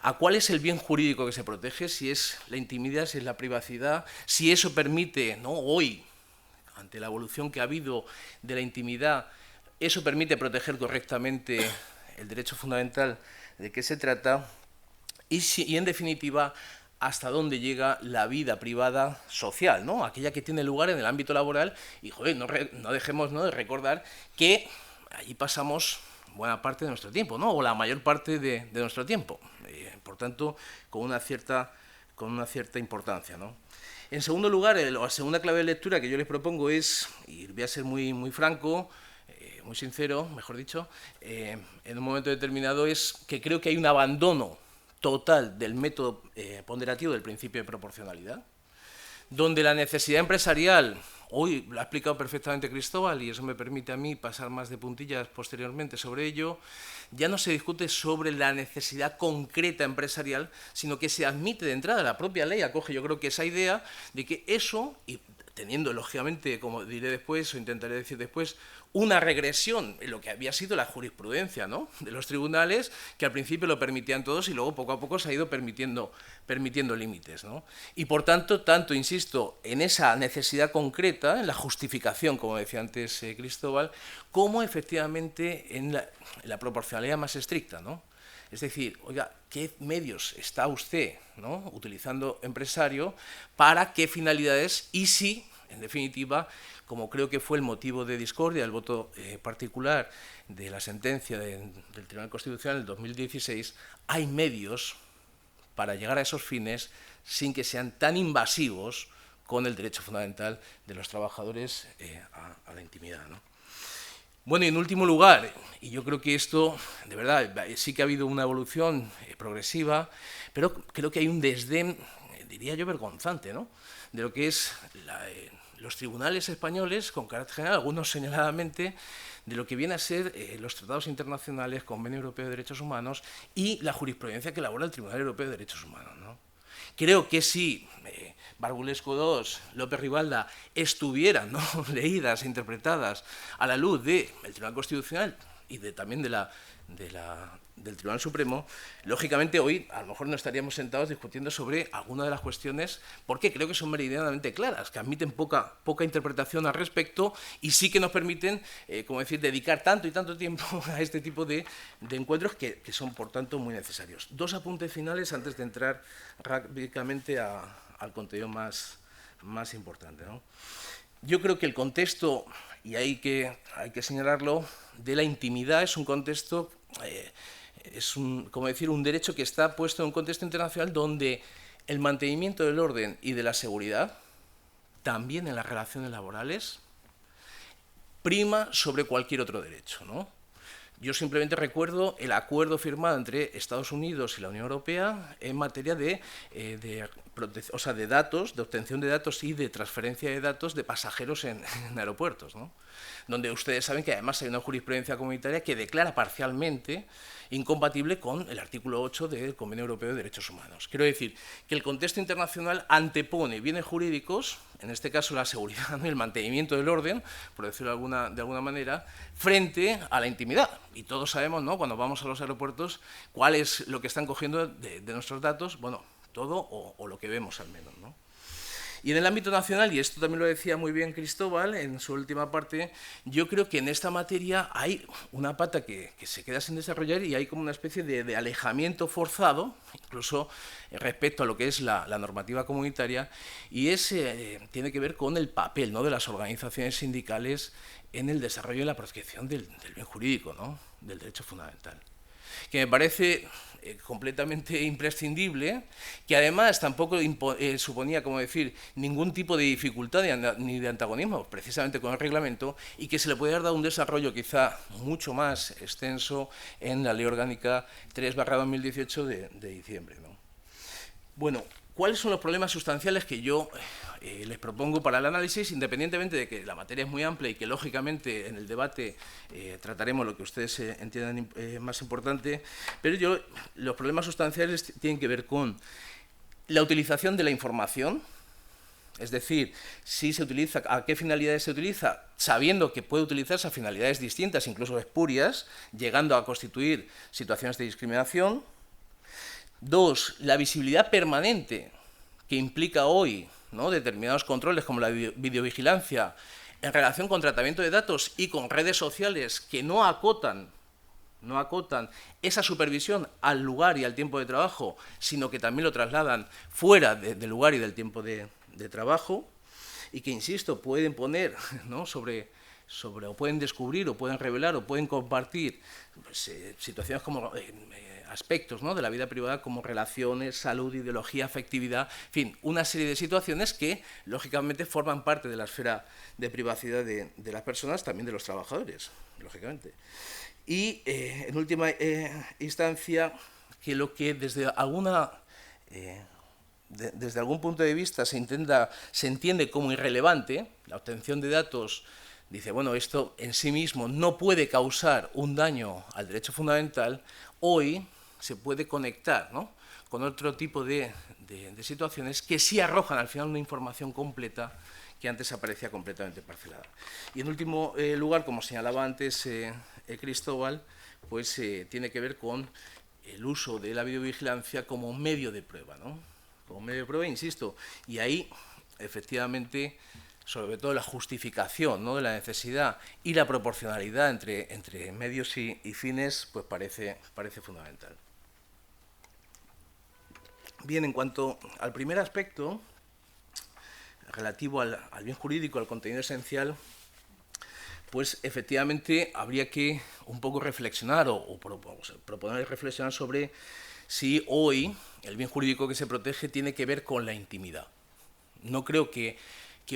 a cuál es el bien jurídico que se protege, si es la intimidad, si es la privacidad, si eso permite, ¿no?, hoy, ante la evolución que ha habido de la intimidad, eso permite proteger correctamente el derecho fundamental de qué se trata, y en definitiva, hasta dónde llega la vida privada social, ¿no?, aquella que tiene lugar en el ámbito laboral, y joder, no dejemos, ¿no?, de recordar que allí pasamos buena parte de nuestro tiempo, ¿no?, o la mayor parte de nuestro tiempo, por tanto, con una cierta importancia, ¿no? En segundo lugar, la segunda clave de lectura que yo les propongo es, y voy a ser muy franco, muy sincero, mejor dicho, en un momento determinado, es que creo que hay un abandono total del método ponderativo del principio de proporcionalidad, donde la necesidad empresarial, hoy lo ha explicado perfectamente Cristóbal, y eso me permite a mí pasar más de puntillas posteriormente sobre ello, ya no se discute sobre la necesidad concreta empresarial, sino que se admite de entrada, la propia ley acoge, yo creo que esa idea de que eso, y teniendo lógicamente, como diré después o intentaré decir después, una regresión en lo que había sido la jurisprudencia, ¿no?, de los tribunales, que al principio lo permitían todos y luego poco a poco se ha ido permitiendo límites, ¿no? Y por tanto, insisto, en esa necesidad concreta, en la justificación, como decía antes Cristóbal, como efectivamente en la proporcionalidad más estricta, ¿no? Es decir, oiga, ¿qué medios está usted, ¿no?, utilizando, empresario, para qué finalidades? Y si, en definitiva, como creo que fue el motivo de discordia, el voto particular de la sentencia del Tribunal Constitucional del 2016, hay medios para llegar a esos fines sin que sean tan invasivos con el derecho fundamental de los trabajadores a la intimidad, ¿no? Bueno, y en último lugar, y yo creo que esto, de verdad, sí que ha habido una evolución progresiva, pero creo que hay un desdén, diría yo, vergonzante, ¿no?, de lo que es los tribunales españoles, con carácter general, algunos señaladamente, de lo que viene a ser los tratados internacionales, Convenio Europeo de Derechos Humanos y la jurisprudencia que elabora el Tribunal Europeo de Derechos Humanos, ¿no? Creo que si Barbulesco II, López Ribalda estuvieran, ¿no?, leídas e interpretadas a la luz del Tribunal Constitucional y también del Tribunal Supremo, lógicamente hoy a lo mejor no estaríamos sentados discutiendo sobre alguna de las cuestiones, porque creo que son meridianamente claras, que admiten poca interpretación al respecto y sí que nos permiten, como decir, dedicar tanto y tanto tiempo a este tipo de encuentros que son, por tanto, muy necesarios. Dos apuntes finales antes de entrar rápidamente al contenido más importante, ¿no? Yo creo que el contexto, y hay que señalarlo, de la intimidad es un contexto, como decir, un derecho que está puesto en un contexto internacional donde el mantenimiento del orden y de la seguridad, también en las relaciones laborales, prima sobre cualquier otro derecho, ¿no? Yo simplemente recuerdo el acuerdo firmado entre Estados Unidos y la Unión Europea en materia de datos, de obtención de datos y de transferencia de datos de pasajeros en aeropuertos, ¿no?, donde ustedes saben que además hay una jurisprudencia comunitaria que declara parcialmente incompatible con el artículo 8 del Convenio Europeo de Derechos Humanos. Quiero decir que el contexto internacional antepone bienes jurídicos, en este caso la seguridad y el mantenimiento del orden, por decirlo de alguna manera, frente a la intimidad. Y todos sabemos, ¿no?, cuando vamos a los aeropuertos, cuál es lo que están cogiendo de nuestros datos, bueno, todo o lo que vemos al menos, ¿no? Y en el ámbito nacional, y esto también lo decía muy bien Cristóbal en su última parte, yo creo que en esta materia hay una pata que se queda sin desarrollar y hay como una especie de alejamiento forzado, incluso respecto a lo que es la normativa comunitaria, y tiene que ver con el papel, ¿no?, de las organizaciones sindicales en el desarrollo y la protección del bien jurídico, ¿no?, del derecho fundamental, que me parece completamente imprescindible, que además tampoco suponía, como decir, ningún tipo de dificultad ni de antagonismo, precisamente con el reglamento, y que se le puede dar un desarrollo quizá mucho más extenso en la Ley Orgánica 3/2018 de diciembre, ¿no? Bueno, ¿cuáles son los problemas sustanciales que yo les propongo para el análisis, independientemente de que la materia es muy amplia y que, lógicamente, en el debate trataremos lo que ustedes entiendan más importante, pero los problemas sustanciales tienen que ver con la utilización de la información, es decir, si se utiliza, a qué finalidades se utiliza, sabiendo que puede utilizarse a finalidades distintas, incluso espurias, llegando a constituir situaciones de discriminación. Dos, la visibilidad permanente que implica hoy, ¿no?, determinados controles como la videovigilancia en relación con tratamiento de datos y con redes sociales que no acotan esa supervisión al lugar y al tiempo de trabajo, sino que también lo trasladan fuera del lugar y del tiempo de trabajo, y que, insisto, pueden poner, ¿no?, o pueden descubrir, o pueden revelar, o pueden compartir, pues, situaciones como aspectos, ¿no?, de la vida privada, como relaciones, salud, ideología, afectividad, en fin, una serie de situaciones que, lógicamente, forman parte de la esfera de privacidad de las personas, también de los trabajadores, lógicamente. Y, en última instancia, que lo que desde algún punto de vista se entiende como irrelevante, la obtención de datos, dice, bueno, esto en sí mismo no puede causar un daño al derecho fundamental, hoy se puede conectar, ¿no?, con otro tipo de situaciones que sí arrojan al final una información completa que antes aparecía completamente parcelada. Y en último lugar, como señalaba antes Cristóbal, pues tiene que ver con el uso de la videovigilancia como medio de prueba, ¿no?, como medio de prueba, insisto, y ahí efectivamente, sobre todo la justificación, ¿no?, de la necesidad y la proporcionalidad entre medios y fines, pues parece fundamental. Bien, en cuanto al primer aspecto, relativo al bien jurídico, al contenido esencial, pues efectivamente habría que un poco reflexionar o proponer reflexionar sobre si hoy el bien jurídico que se protege tiene que ver con la intimidad. No creo que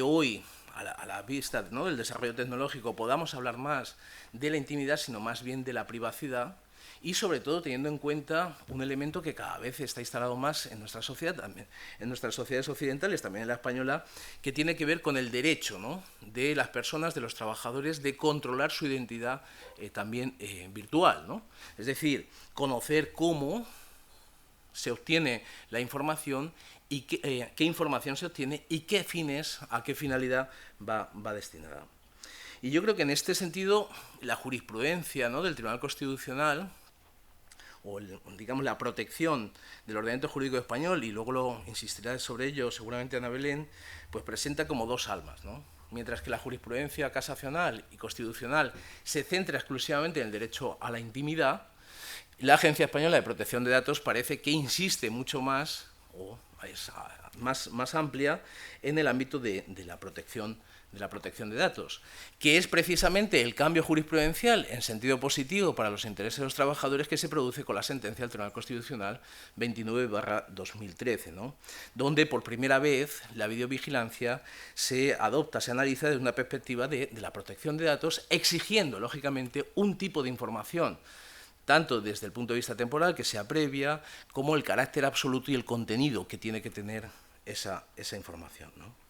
hoy a la vista, ¿no?, del desarrollo tecnológico, podamos hablar más de la intimidad, sino más bien de la privacidad, y sobre todo teniendo en cuenta un elemento que cada vez está instalado más en nuestra sociedad, también, en nuestras sociedades occidentales, también en la española, que tiene que ver con el derecho, ¿no?, de las personas, de los trabajadores, de controlar su identidad también virtual, ¿no? Es decir, conocer cómo se obtiene la información y qué información se obtiene y qué fines, a qué finalidad va destinada. Y yo creo que en este sentido la jurisprudencia, ¿no?, del Tribunal Constitucional, o digamos la protección del ordenamiento jurídico español, y luego lo insistirá sobre ello seguramente Ana Belén, pues presenta como dos almas, ¿no? Mientras que la jurisprudencia casacional y constitucional se centra exclusivamente en el derecho a la intimidad, la Agencia Española de Protección de Datos parece que insiste mucho más, o es más amplia, en el ámbito de la protección de datos, que es precisamente el cambio jurisprudencial en sentido positivo para los intereses de los trabajadores que se produce con la sentencia del Tribunal Constitucional 29/2013, ¿no?, donde por primera vez la videovigilancia se adopta, se analiza desde una perspectiva de la protección de datos, exigiendo, lógicamente, un tipo de información, tanto desde el punto de vista temporal, que sea previa, como el carácter absoluto y el contenido que tiene que tener esa información, ¿no?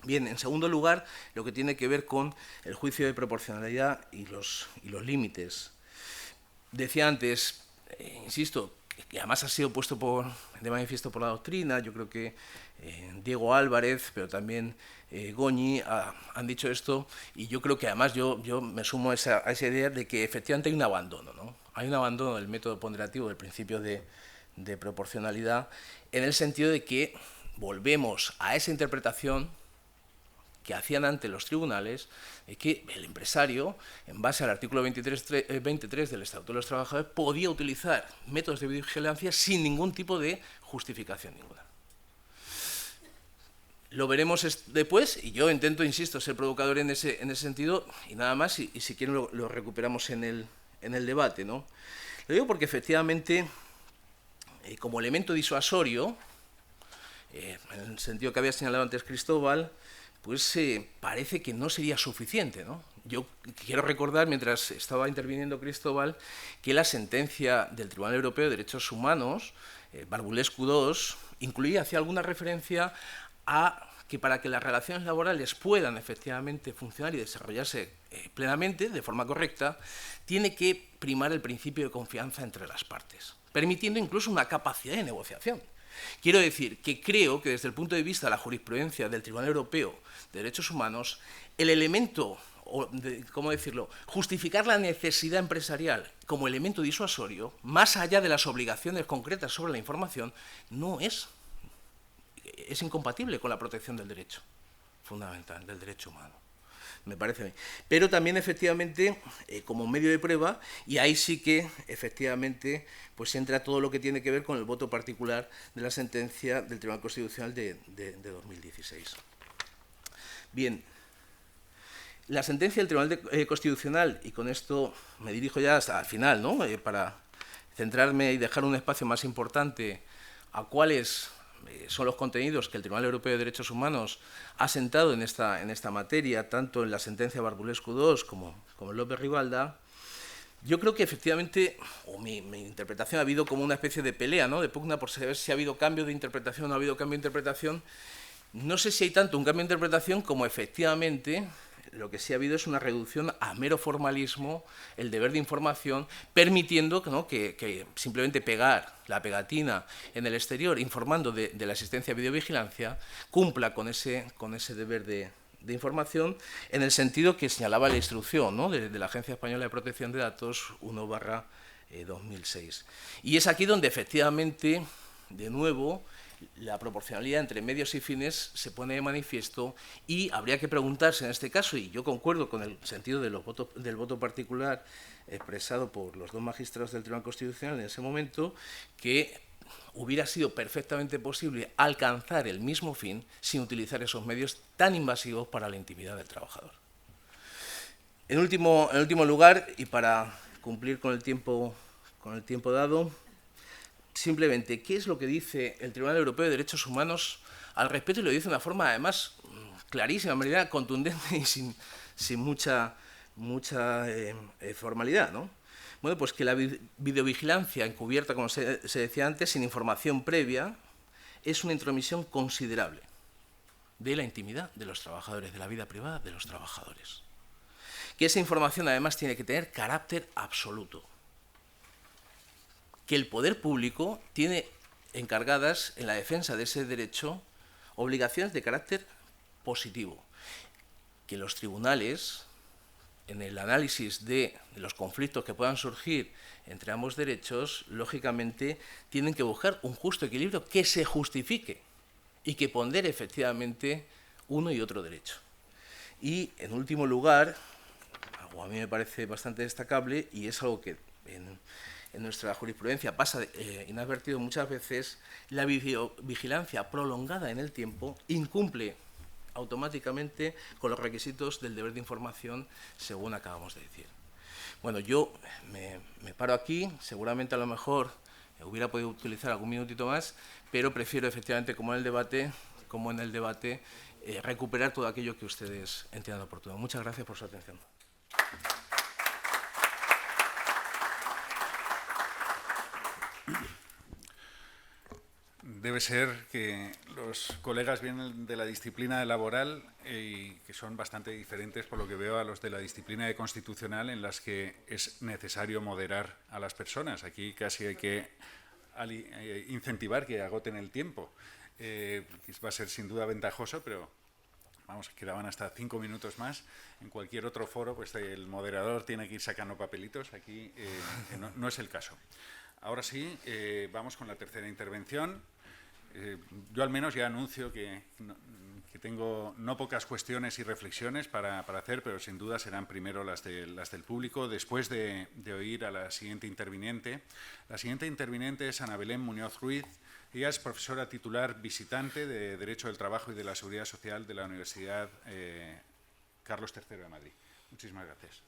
Bien, en segundo lugar, lo que tiene que ver con el juicio de proporcionalidad y los límites. Decía antes, insisto, que además ha sido puesto de manifiesto por la doctrina. Yo creo que Diego Álvarez, pero también Goñi han dicho esto, y yo creo que además yo me sumo a esa idea de que efectivamente hay un abandono, ¿no? Hay un abandono del método ponderativo, del principio de proporcionalidad, en el sentido de que volvemos a esa interpretación que hacían antes los tribunales, que el empresario, en base al artículo 23 del Estatuto de los Trabajadores, podía utilizar métodos de vigilancia sin ningún tipo de justificación ninguna. Lo veremos después, y yo intento, insisto, ser provocador en ese sentido, y nada más, y si quieren lo recuperamos en el debate, ¿no? Lo digo porque efectivamente, como elemento disuasorio, en el sentido que había señalado antes Cristóbal, pues parece que no sería suficiente, ¿no? Yo quiero recordar, mientras estaba interviniendo Cristóbal, que la sentencia del Tribunal Europeo de Derechos Humanos, Barbulescu II, hacía alguna referencia a que para que las relaciones laborales puedan efectivamente funcionar y desarrollarse plenamente, de forma correcta, tiene que primar el principio de confianza entre las partes, permitiendo incluso una capacidad de negociación. Quiero decir que creo que desde el punto de vista de la jurisprudencia del Tribunal Europeo de Derechos Humanos, el elemento, ¿cómo decirlo?, justificar la necesidad empresarial como elemento disuasorio, más allá de las obligaciones concretas sobre la información, es incompatible con la protección del derecho fundamental, del derecho humano. Me parece a mí. Pero también, efectivamente, como medio de prueba, y ahí sí que, efectivamente, pues entra todo lo que tiene que ver con el voto particular de la sentencia del Tribunal Constitucional de 2016. Bien, la sentencia del Tribunal Constitucional, y con esto me dirijo ya hasta el final, ¿no?, para centrarme y dejar un espacio más importante a cuáles son los contenidos que el Tribunal Europeo de Derechos Humanos ha sentado en esta materia, tanto en la sentencia Barbulescu II como en López Rivalda. Yo creo que efectivamente, o mi interpretación, ha habido como una especie de pelea, ¿no?, de pugna por saber si ha habido cambio de interpretación o no ha habido cambio de interpretación. No sé si hay tanto un cambio de interpretación como efectivamente lo que sí ha habido es una reducción a mero formalismo, el deber de información, permitiendo, ¿no?, que simplemente pegar la pegatina en el exterior, informando de la existencia de videovigilancia, cumpla con ese deber de información, en el sentido que señalaba la instrucción, ¿no?, de la Agencia Española de Protección de Datos 1/2006. Y es aquí donde efectivamente, de nuevo, la proporcionalidad entre medios y fines se pone de manifiesto, y habría que preguntarse en este caso, y yo concuerdo con el sentido del voto particular expresado por los dos magistrados del Tribunal Constitucional en ese momento, que hubiera sido perfectamente posible alcanzar el mismo fin sin utilizar esos medios tan invasivos para la intimidad del trabajador. En último lugar, y para cumplir con el tiempo dado, simplemente qué es lo que dice el Tribunal Europeo de Derechos Humanos al respecto, y lo dice de una forma además clarísima, manera contundente y sin mucha formalidad, ¿no? Bueno, pues que la videovigilancia encubierta, como se decía antes, sin información previa, es una intromisión considerable de la intimidad de los trabajadores, de la vida privada de los trabajadores. Que esa información además tiene que tener carácter absoluto. Que el poder público tiene encargadas en la defensa de ese derecho obligaciones de carácter positivo. Que los tribunales, en el análisis de los conflictos que puedan surgir entre ambos derechos, lógicamente tienen que buscar un justo equilibrio que se justifique y que pondere efectivamente uno y otro derecho. Y, en último lugar, algo a mí me parece bastante destacable, y es algo que en nuestra jurisprudencia pasa inadvertido muchas veces, la vigilancia prolongada en el tiempo incumple automáticamente con los requisitos del deber de información, según acabamos de decir. Bueno, yo me paro aquí, seguramente a lo mejor hubiera podido utilizar algún minutito más, pero prefiero efectivamente, como en el debate, recuperar todo aquello que ustedes entiendan oportuno. Muchas gracias por su atención. Debe ser que los colegas vienen de la disciplina laboral y que son bastante diferentes, por lo que veo, a los de la disciplina de constitucional, en las que es necesario moderar a las personas. Aquí casi hay que incentivar que agoten el tiempo. Va a ser sin duda ventajoso, pero vamos, quedaban hasta 5 minutos más. En cualquier otro foro, pues el moderador tiene que ir sacando papelitos. Aquí no es el caso. Ahora sí, vamos con la tercera intervención. Yo al menos ya anuncio que tengo no pocas cuestiones y reflexiones para hacer, pero sin duda serán primero las del público, después de oír a la siguiente interviniente. La siguiente interviniente es Ana Belén Muñoz Ruiz. Ella es profesora titular visitante de Derecho del Trabajo y de la Seguridad Social de la Universidad Carlos III de Madrid. Muchísimas gracias.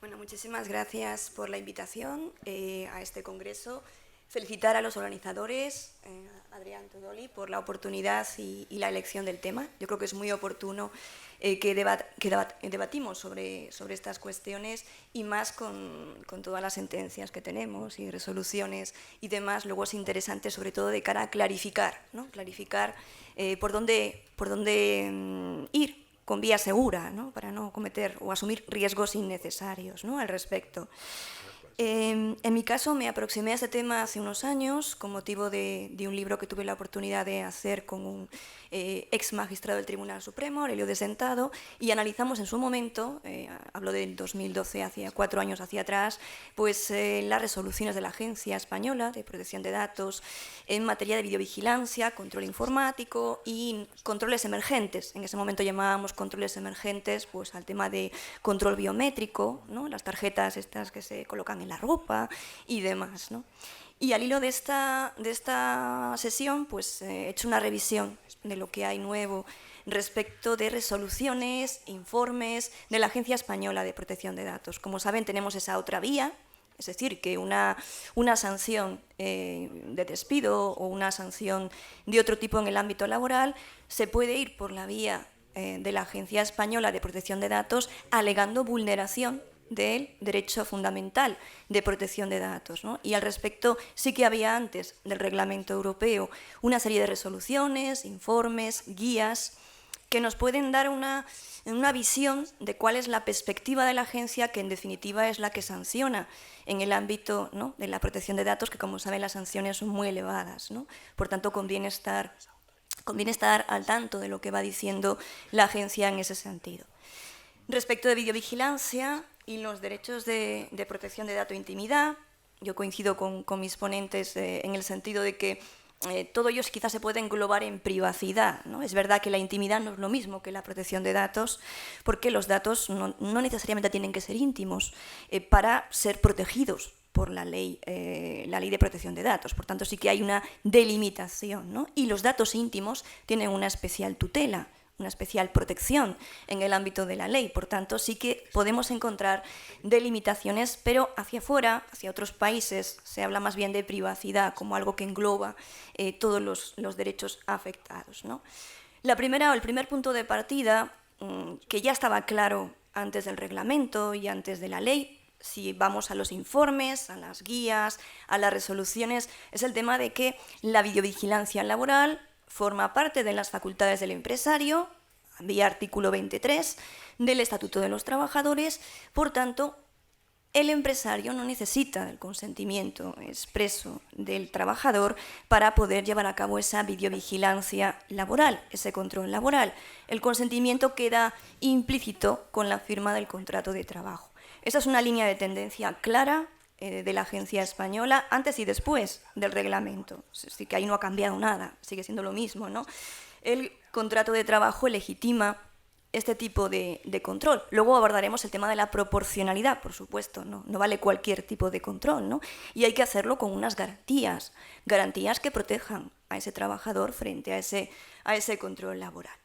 Bueno, muchísimas gracias por la invitación a este congreso. Felicitar a los organizadores, Adrián Tudoli, por la oportunidad y la elección del tema. Yo creo que es muy oportuno que debatimos sobre estas cuestiones, y más con todas las sentencias que tenemos y resoluciones y demás. Luego es interesante, sobre todo de cara a clarificar, ¿no? Clarificar por dónde ir con vía segura, ¿no? Para no cometer o asumir riesgos innecesarios, ¿no? Al respecto. En mi caso me aproximé a este tema hace unos años con motivo de un libro que tuve la oportunidad de hacer con un ex magistrado del Tribunal Supremo, Aurelio de Sentado, y analizamos en su momento, hablo del 2012, hacia 4 años hacia atrás, pues las resoluciones de la Agencia Española de Protección de Datos en materia de videovigilancia, control informático y controles emergentes. En ese momento llamábamos controles emergentes pues al tema de control biométrico, ¿no? Las tarjetas estas que se colocan en la ropa y demás, ¿no? Y al hilo de esta sesión, pues he hecho una revisión de lo que hay nuevo respecto de resoluciones, informes de la Agencia Española de Protección de Datos. Como saben, tenemos esa otra vía, es decir, que una sanción de despido o una sanción de otro tipo en el ámbito laboral se puede ir por la vía de la Agencia Española de Protección de Datos alegando vulneración del derecho fundamental de protección de datos, ¿no? Y al respecto sí que había antes del Reglamento Europeo una serie de resoluciones, informes, guías que nos pueden dar una visión de cuál es la perspectiva de la agencia, que en definitiva es la que sanciona en el ámbito, ¿no?, de la protección de datos, que como saben las sanciones son muy elevadas, ¿no? Por tanto conviene estar al tanto de lo que va diciendo la agencia en ese sentido. Respecto de videovigilancia y los derechos de protección de datos e intimidad, yo coincido con mis ponentes en el sentido de que todo ello quizás se puede englobar en privacidad, ¿no? Es verdad que la intimidad no es lo mismo que la protección de datos, porque los datos no necesariamente tienen que ser íntimos para ser protegidos por la ley de protección de datos. Por tanto, sí que hay una delimitación, ¿no? Y los datos íntimos tienen una especial tutela. una especial protección en el ámbito de la ley. Por tanto, sí que podemos encontrar delimitaciones, pero hacia afuera, hacia otros países, se habla más bien de privacidad como algo que engloba todos los derechos afectados, ¿no? El primer punto de partida, que ya estaba claro antes del reglamento y antes de la ley, si vamos a los informes, a las guías, a las resoluciones, es el tema de que la videovigilancia laboral forma parte de las facultades del empresario, vía artículo 23 del Estatuto de los Trabajadores. Por tanto, el empresario no necesita el consentimiento expreso del trabajador para poder llevar a cabo esa videovigilancia laboral, ese control laboral. El consentimiento queda implícito con la firma del contrato de trabajo. Esa es una línea de tendencia clara de la agencia española antes y después del reglamento. Es decir, que ahí no ha cambiado nada, sigue siendo lo mismo, ¿no? El contrato de trabajo legitima este tipo de control. Luego abordaremos el tema de la proporcionalidad, por supuesto, no vale cualquier tipo de control, ¿no? Y hay que hacerlo con unas garantías que protejan a ese trabajador frente a ese control laboral.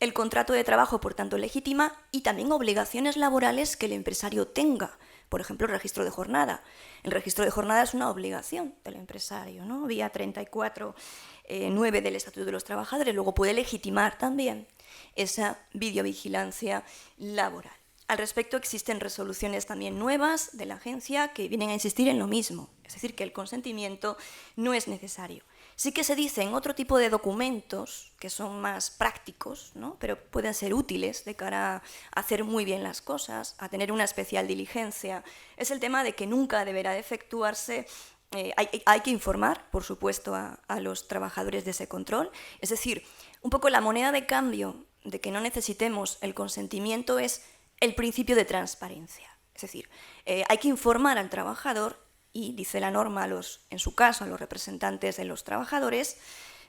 El contrato de trabajo, por tanto, legitima y también obligaciones laborales que el empresario tenga. Por ejemplo, el registro de jornada. El registro de jornada es una obligación del empresario, ¿no? Vía 34.9 del Estatuto de los Trabajadores. Luego puede legitimar también esa videovigilancia laboral. Al respecto, existen resoluciones también nuevas de la agencia que vienen a insistir en lo mismo, es decir, que el consentimiento no es necesario. Sí que se dice en otro tipo de documentos que son más prácticos, ¿no? Pero pueden ser útiles de cara a hacer muy bien las cosas, a tener una especial diligencia. Es el tema de que nunca deberá de efectuarse. Hay que informar, por supuesto, a los trabajadores de ese control. Es decir, un poco la moneda de cambio de que no necesitemos el consentimiento es el principio de transparencia. Es decir, hay que informar al trabajador y dice la norma, en su caso, a los representantes de los trabajadores.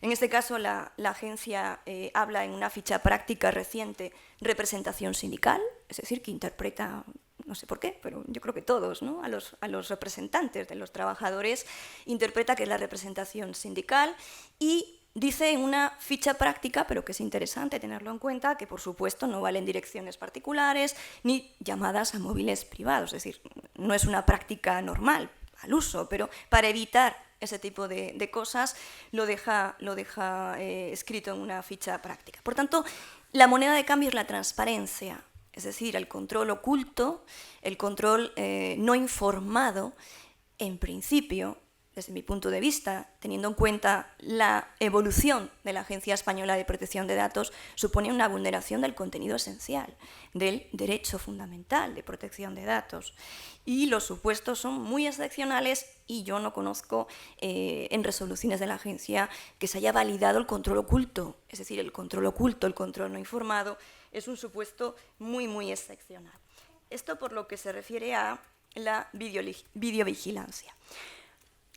En este caso, la agencia habla en una ficha práctica reciente representación sindical, es decir, que interpreta, no sé por qué, pero yo creo que todos, ¿no? a los representantes de los trabajadores, interpreta que es la representación sindical y dice en una ficha práctica, pero que es interesante tenerlo en cuenta, que por supuesto no valen direcciones particulares ni llamadas a móviles privados, es decir, no es una práctica normal al uso, pero para evitar ese tipo de cosas lo deja escrito en una ficha práctica. Por tanto, la moneda de cambio es la transparencia, es decir, el control oculto, el control no informado, en principio, desde mi punto de vista, teniendo en cuenta la evolución de la Agencia Española de Protección de Datos, supone una vulneración del contenido esencial, del derecho fundamental de protección de datos. Y los supuestos son muy excepcionales y yo no conozco en resoluciones de la agencia que se haya validado el control oculto. Es decir, el control oculto, el control no informado, es un supuesto muy, muy excepcional. Esto por lo que se refiere a la videovigilancia.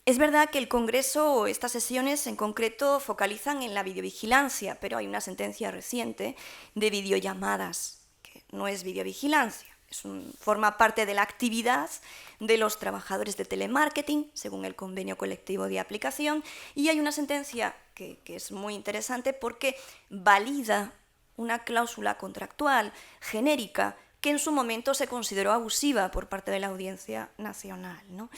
Es verdad que el Congreso o estas sesiones en concreto focalizan en la videovigilancia, pero hay una sentencia reciente de videollamadas, que no es videovigilancia, forma parte de la actividad de los trabajadores de telemarketing, según el convenio colectivo de aplicación, y hay una sentencia que es muy interesante porque valida una cláusula contractual genérica que en su momento se consideró abusiva por parte de la Audiencia Nacional, ¿no?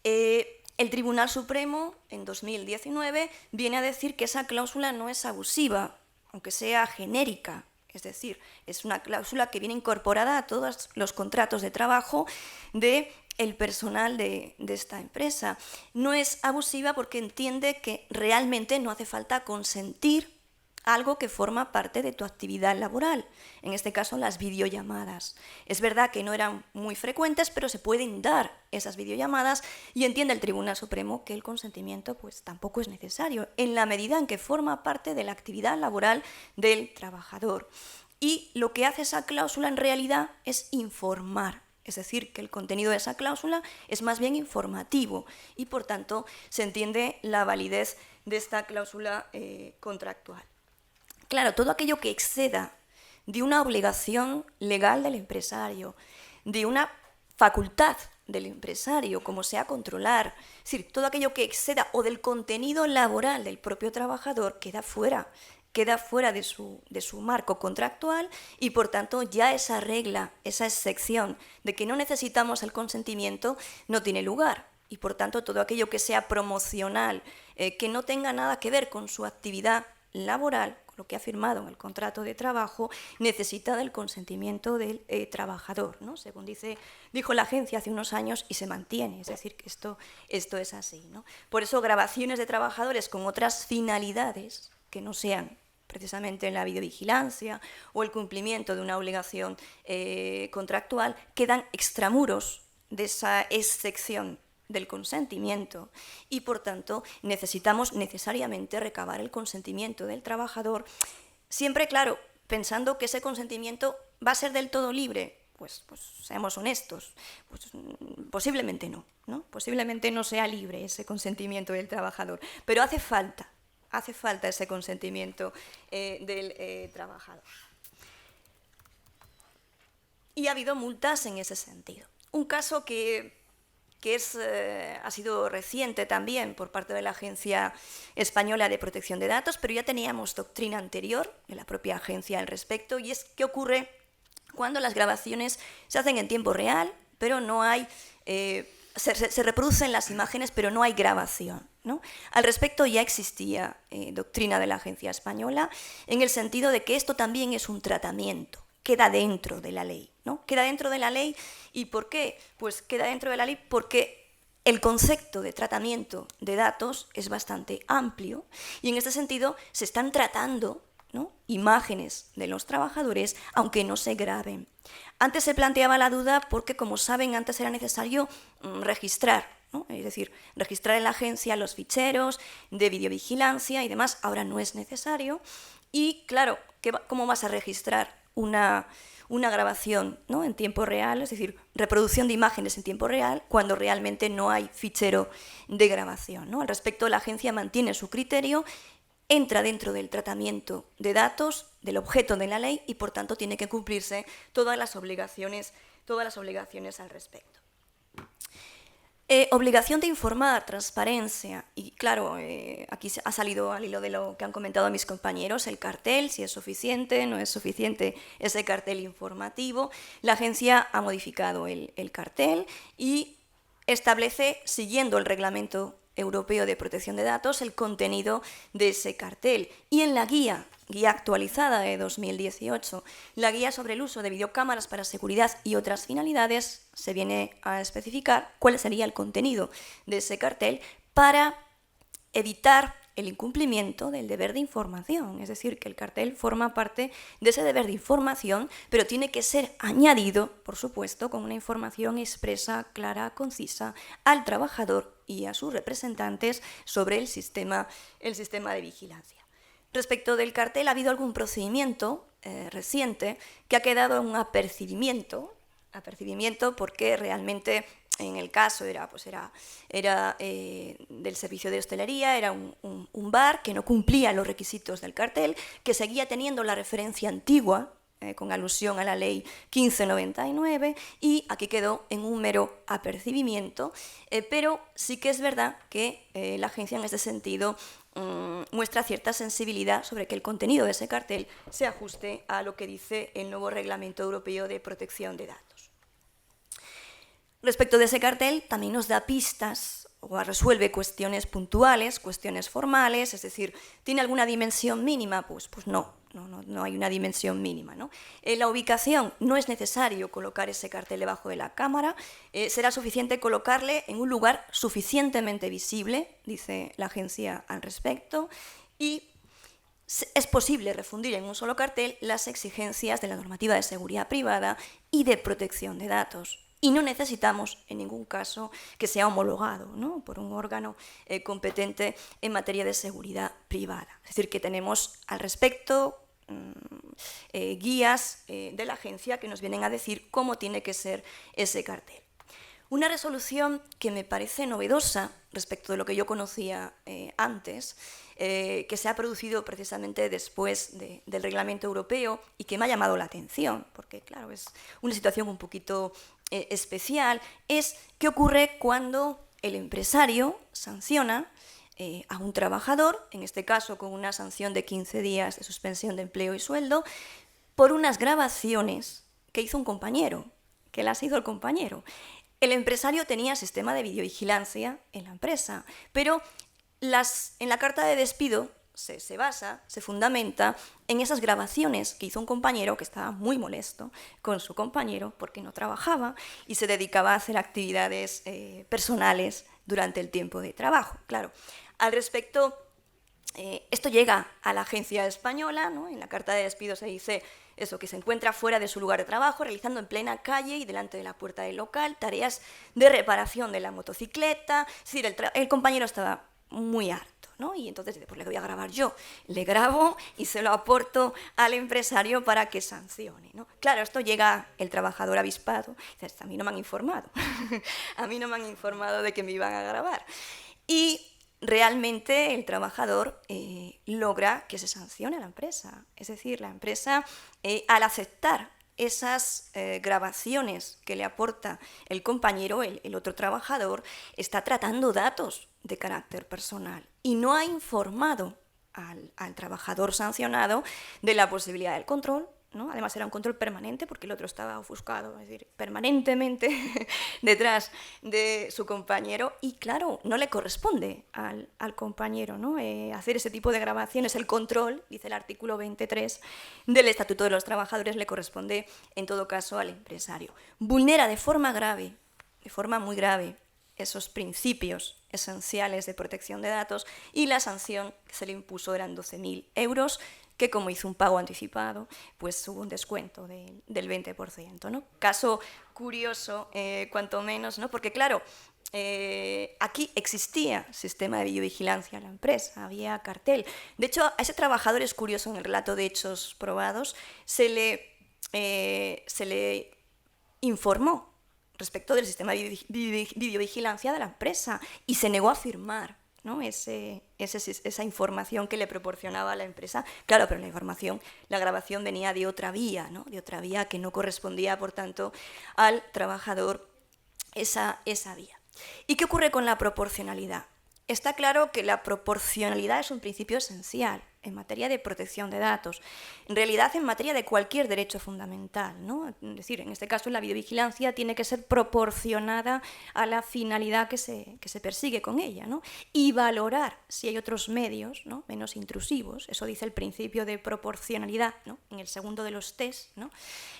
El Tribunal Supremo, en 2019, viene a decir que esa cláusula no es abusiva, aunque sea genérica. Es decir, es una cláusula que viene incorporada a todos los contratos de trabajo del personal de esta empresa. No es abusiva porque entiende que realmente no hace falta consentir algo que forma parte de tu actividad laboral, en este caso las videollamadas. Es verdad que no eran muy frecuentes, pero se pueden dar esas videollamadas y entiende el Tribunal Supremo que el consentimiento pues, tampoco es necesario, en la medida en que forma parte de la actividad laboral del trabajador. Y lo que hace esa cláusula en realidad es informar, es decir, que el contenido de esa cláusula es más bien informativo y, por tanto, se entiende la validez de esta cláusula contractual. Claro, todo aquello que exceda de una obligación legal del empresario, de una facultad del empresario, como sea controlar, es decir, todo aquello que exceda o del contenido laboral del propio trabajador queda fuera queda fuera de su marco contractual y, por tanto, ya esa regla, esa excepción de que no necesitamos el consentimiento no tiene lugar. Y, por tanto, todo aquello que sea promocional, que no tenga nada que ver con su actividad laboral, con lo que ha firmado en el contrato de trabajo, necesita del consentimiento del trabajador, ¿no? Según dijo la agencia hace unos años, y se mantiene, es decir, que esto es así, ¿no? Por eso, grabaciones de trabajadores con otras finalidades que no sean precisamente en la videovigilancia o el cumplimiento de una obligación contractual, quedan extramuros de esa excepción del consentimiento y, por tanto, necesitamos necesariamente recabar el consentimiento del trabajador, siempre, claro, pensando que ese consentimiento va a ser del todo libre. Pues seamos honestos, pues posiblemente no, ¿no? Posiblemente no sea libre ese consentimiento del trabajador, pero hace falta ese consentimiento del trabajador. Y ha habido multas en ese sentido. Un caso que ha sido reciente también por parte de la Agencia Española de Protección de Datos, pero ya teníamos doctrina anterior de la propia agencia al respecto, y es qué ocurre cuando las grabaciones se hacen en tiempo real, pero no hay... se reproducen las imágenes, pero no hay grabación, ¿no? Al respecto ya existía doctrina de la Agencia Española en el sentido de que esto también es un tratamiento, queda dentro de la ley, ¿no? Queda dentro de la ley. ¿Y por qué? Pues queda dentro de la ley porque el concepto de tratamiento de datos es bastante amplio y en este sentido se están tratando, ¿no?, imágenes de los trabajadores aunque no se graben. Antes se planteaba la duda porque, como saben, antes era necesario registrar, ¿no? Es decir, registrar en la agencia los ficheros de videovigilancia y demás. Ahora no es necesario y, claro, ¿cómo vas a registrar una grabación, ¿no?, en tiempo real, es decir, reproducción de imágenes en tiempo real, cuando realmente no hay fichero de grabación, ¿no? Al respecto, la agencia mantiene su criterio, entra dentro del tratamiento de datos, del objeto de la ley, y por tanto tiene que cumplirse todas las obligaciones al respecto. Obligación de informar, transparencia, y claro, aquí ha salido al hilo de lo que han comentado mis compañeros, el cartel, si es suficiente, no es suficiente ese cartel informativo. La agencia ha modificado el cartel y establece, siguiendo el Reglamento Europeo de Protección de Datos, el contenido de ese cartel. Y en la guía actualizada de 2018, la guía sobre el uso de videocámaras para seguridad y otras finalidades, se viene a especificar cuál sería el contenido de ese cartel para evitar el incumplimiento del deber de información. Es decir, que el cartel forma parte de ese deber de información, pero tiene que ser añadido, por supuesto, con una información expresa, clara, concisa, al trabajador y a sus representantes sobre el sistema de vigilancia. Respecto del cartel, ha habido algún procedimiento reciente que ha quedado en un apercibimiento porque realmente en el caso era del servicio de hostelería, era un bar que no cumplía los requisitos del cartel, que seguía teniendo la referencia antigua, con alusión a la ley 1599, y aquí quedó en un mero apercibimiento, pero sí que es verdad que la agencia en este sentido muestra cierta sensibilidad sobre que el contenido de ese cartel se ajuste a lo que dice el nuevo Reglamento Europeo de Protección de Datos. Respecto de ese cartel, también nos da pistas o resuelve cuestiones puntuales, cuestiones formales, es decir, ¿tiene alguna dimensión mínima? Pues no hay una dimensión mínima, ¿no? En la ubicación no es necesario colocar ese cartel debajo de la cámara, será suficiente colocarle en un lugar suficientemente visible, dice la agencia al respecto, y es posible refundir en un solo cartel las exigencias de la normativa de seguridad privada y de protección de datos. Y no necesitamos, en ningún caso, que sea homologado, ¿no?, por un órgano competente en materia de seguridad privada. Es decir, que tenemos al respecto guías de la agencia que nos vienen a decir cómo tiene que ser ese cartel. Una resolución que me parece novedosa respecto de lo que yo conocía antes, que se ha producido precisamente después del Reglamento Europeo y que me ha llamado la atención, porque claro, es una situación un poquito especial, es qué ocurre cuando el empresario sanciona a un trabajador, en este caso con una sanción de 15 días de suspensión de empleo y sueldo, por unas grabaciones que hizo un compañero, que las hizo el compañero. El empresario tenía sistema de videovigilancia en la empresa, pero en la carta de despido se basa, se fundamenta en esas grabaciones que hizo un compañero que estaba muy molesto con su compañero porque no trabajaba y se dedicaba a hacer actividades personales durante el tiempo de trabajo. Claro, al respecto, esto llega a la agencia española, ¿no? En la carta de despido se dice eso, que se encuentra fuera de su lugar de trabajo, realizando en plena calle y delante de la puerta del local tareas de reparación de la motocicleta. Es decir, el compañero estaba muy harto, ¿no? Y entonces dice, pues le voy a grabar yo. Le grabo y se lo aporto al empresario para que sancione, ¿no? Claro, esto llega el trabajador avispado. Dice, a mí no me han informado. A mí no me han informado de que me iban a grabar. Y realmente el trabajador logra que se sancione a la empresa. Es decir, la empresa, al aceptar esas grabaciones que le aporta el compañero, el otro trabajador, está tratando datos de carácter personal y no ha informado al trabajador sancionado de la posibilidad del control, ¿no? Además era un control permanente porque el otro estaba ofuscado, es decir, permanentemente detrás de su compañero y claro, no le corresponde al compañero, ¿no? Hacer ese tipo de grabaciones, el control, dice el artículo 23 del Estatuto de los Trabajadores, le corresponde en todo caso al empresario. Vulnera de forma grave, de forma muy grave, esos principios esenciales de protección de datos y la sanción que se le impuso eran 12.000 euros, que como hizo un pago anticipado, pues hubo un descuento del 20%, ¿no? Caso curioso, cuanto menos, ¿no? Porque claro, aquí existía sistema de videovigilancia en la empresa, había cartel. De hecho, a ese trabajador es curioso, en el relato de hechos probados, se le informó respecto del sistema de videovigilancia de la empresa y se negó a firmar, ¿no? esa información que le proporcionaba a la empresa. Claro, pero la grabación venía de otra vía, ¿no? De otra vía que no correspondía, por tanto, al trabajador esa vía. ¿Y qué ocurre con la proporcionalidad? Está claro que la proporcionalidad es un principio esencial en materia de protección de datos, en realidad en materia de cualquier derecho fundamental, ¿no? Es decir, en este caso la videovigilancia tiene que ser proporcionada a la finalidad que se persigue con ella, ¿no? Y valorar si hay otros medios, ¿no? Menos intrusivos, eso dice el principio de proporcionalidad, ¿no? En el segundo de los test, ¿no?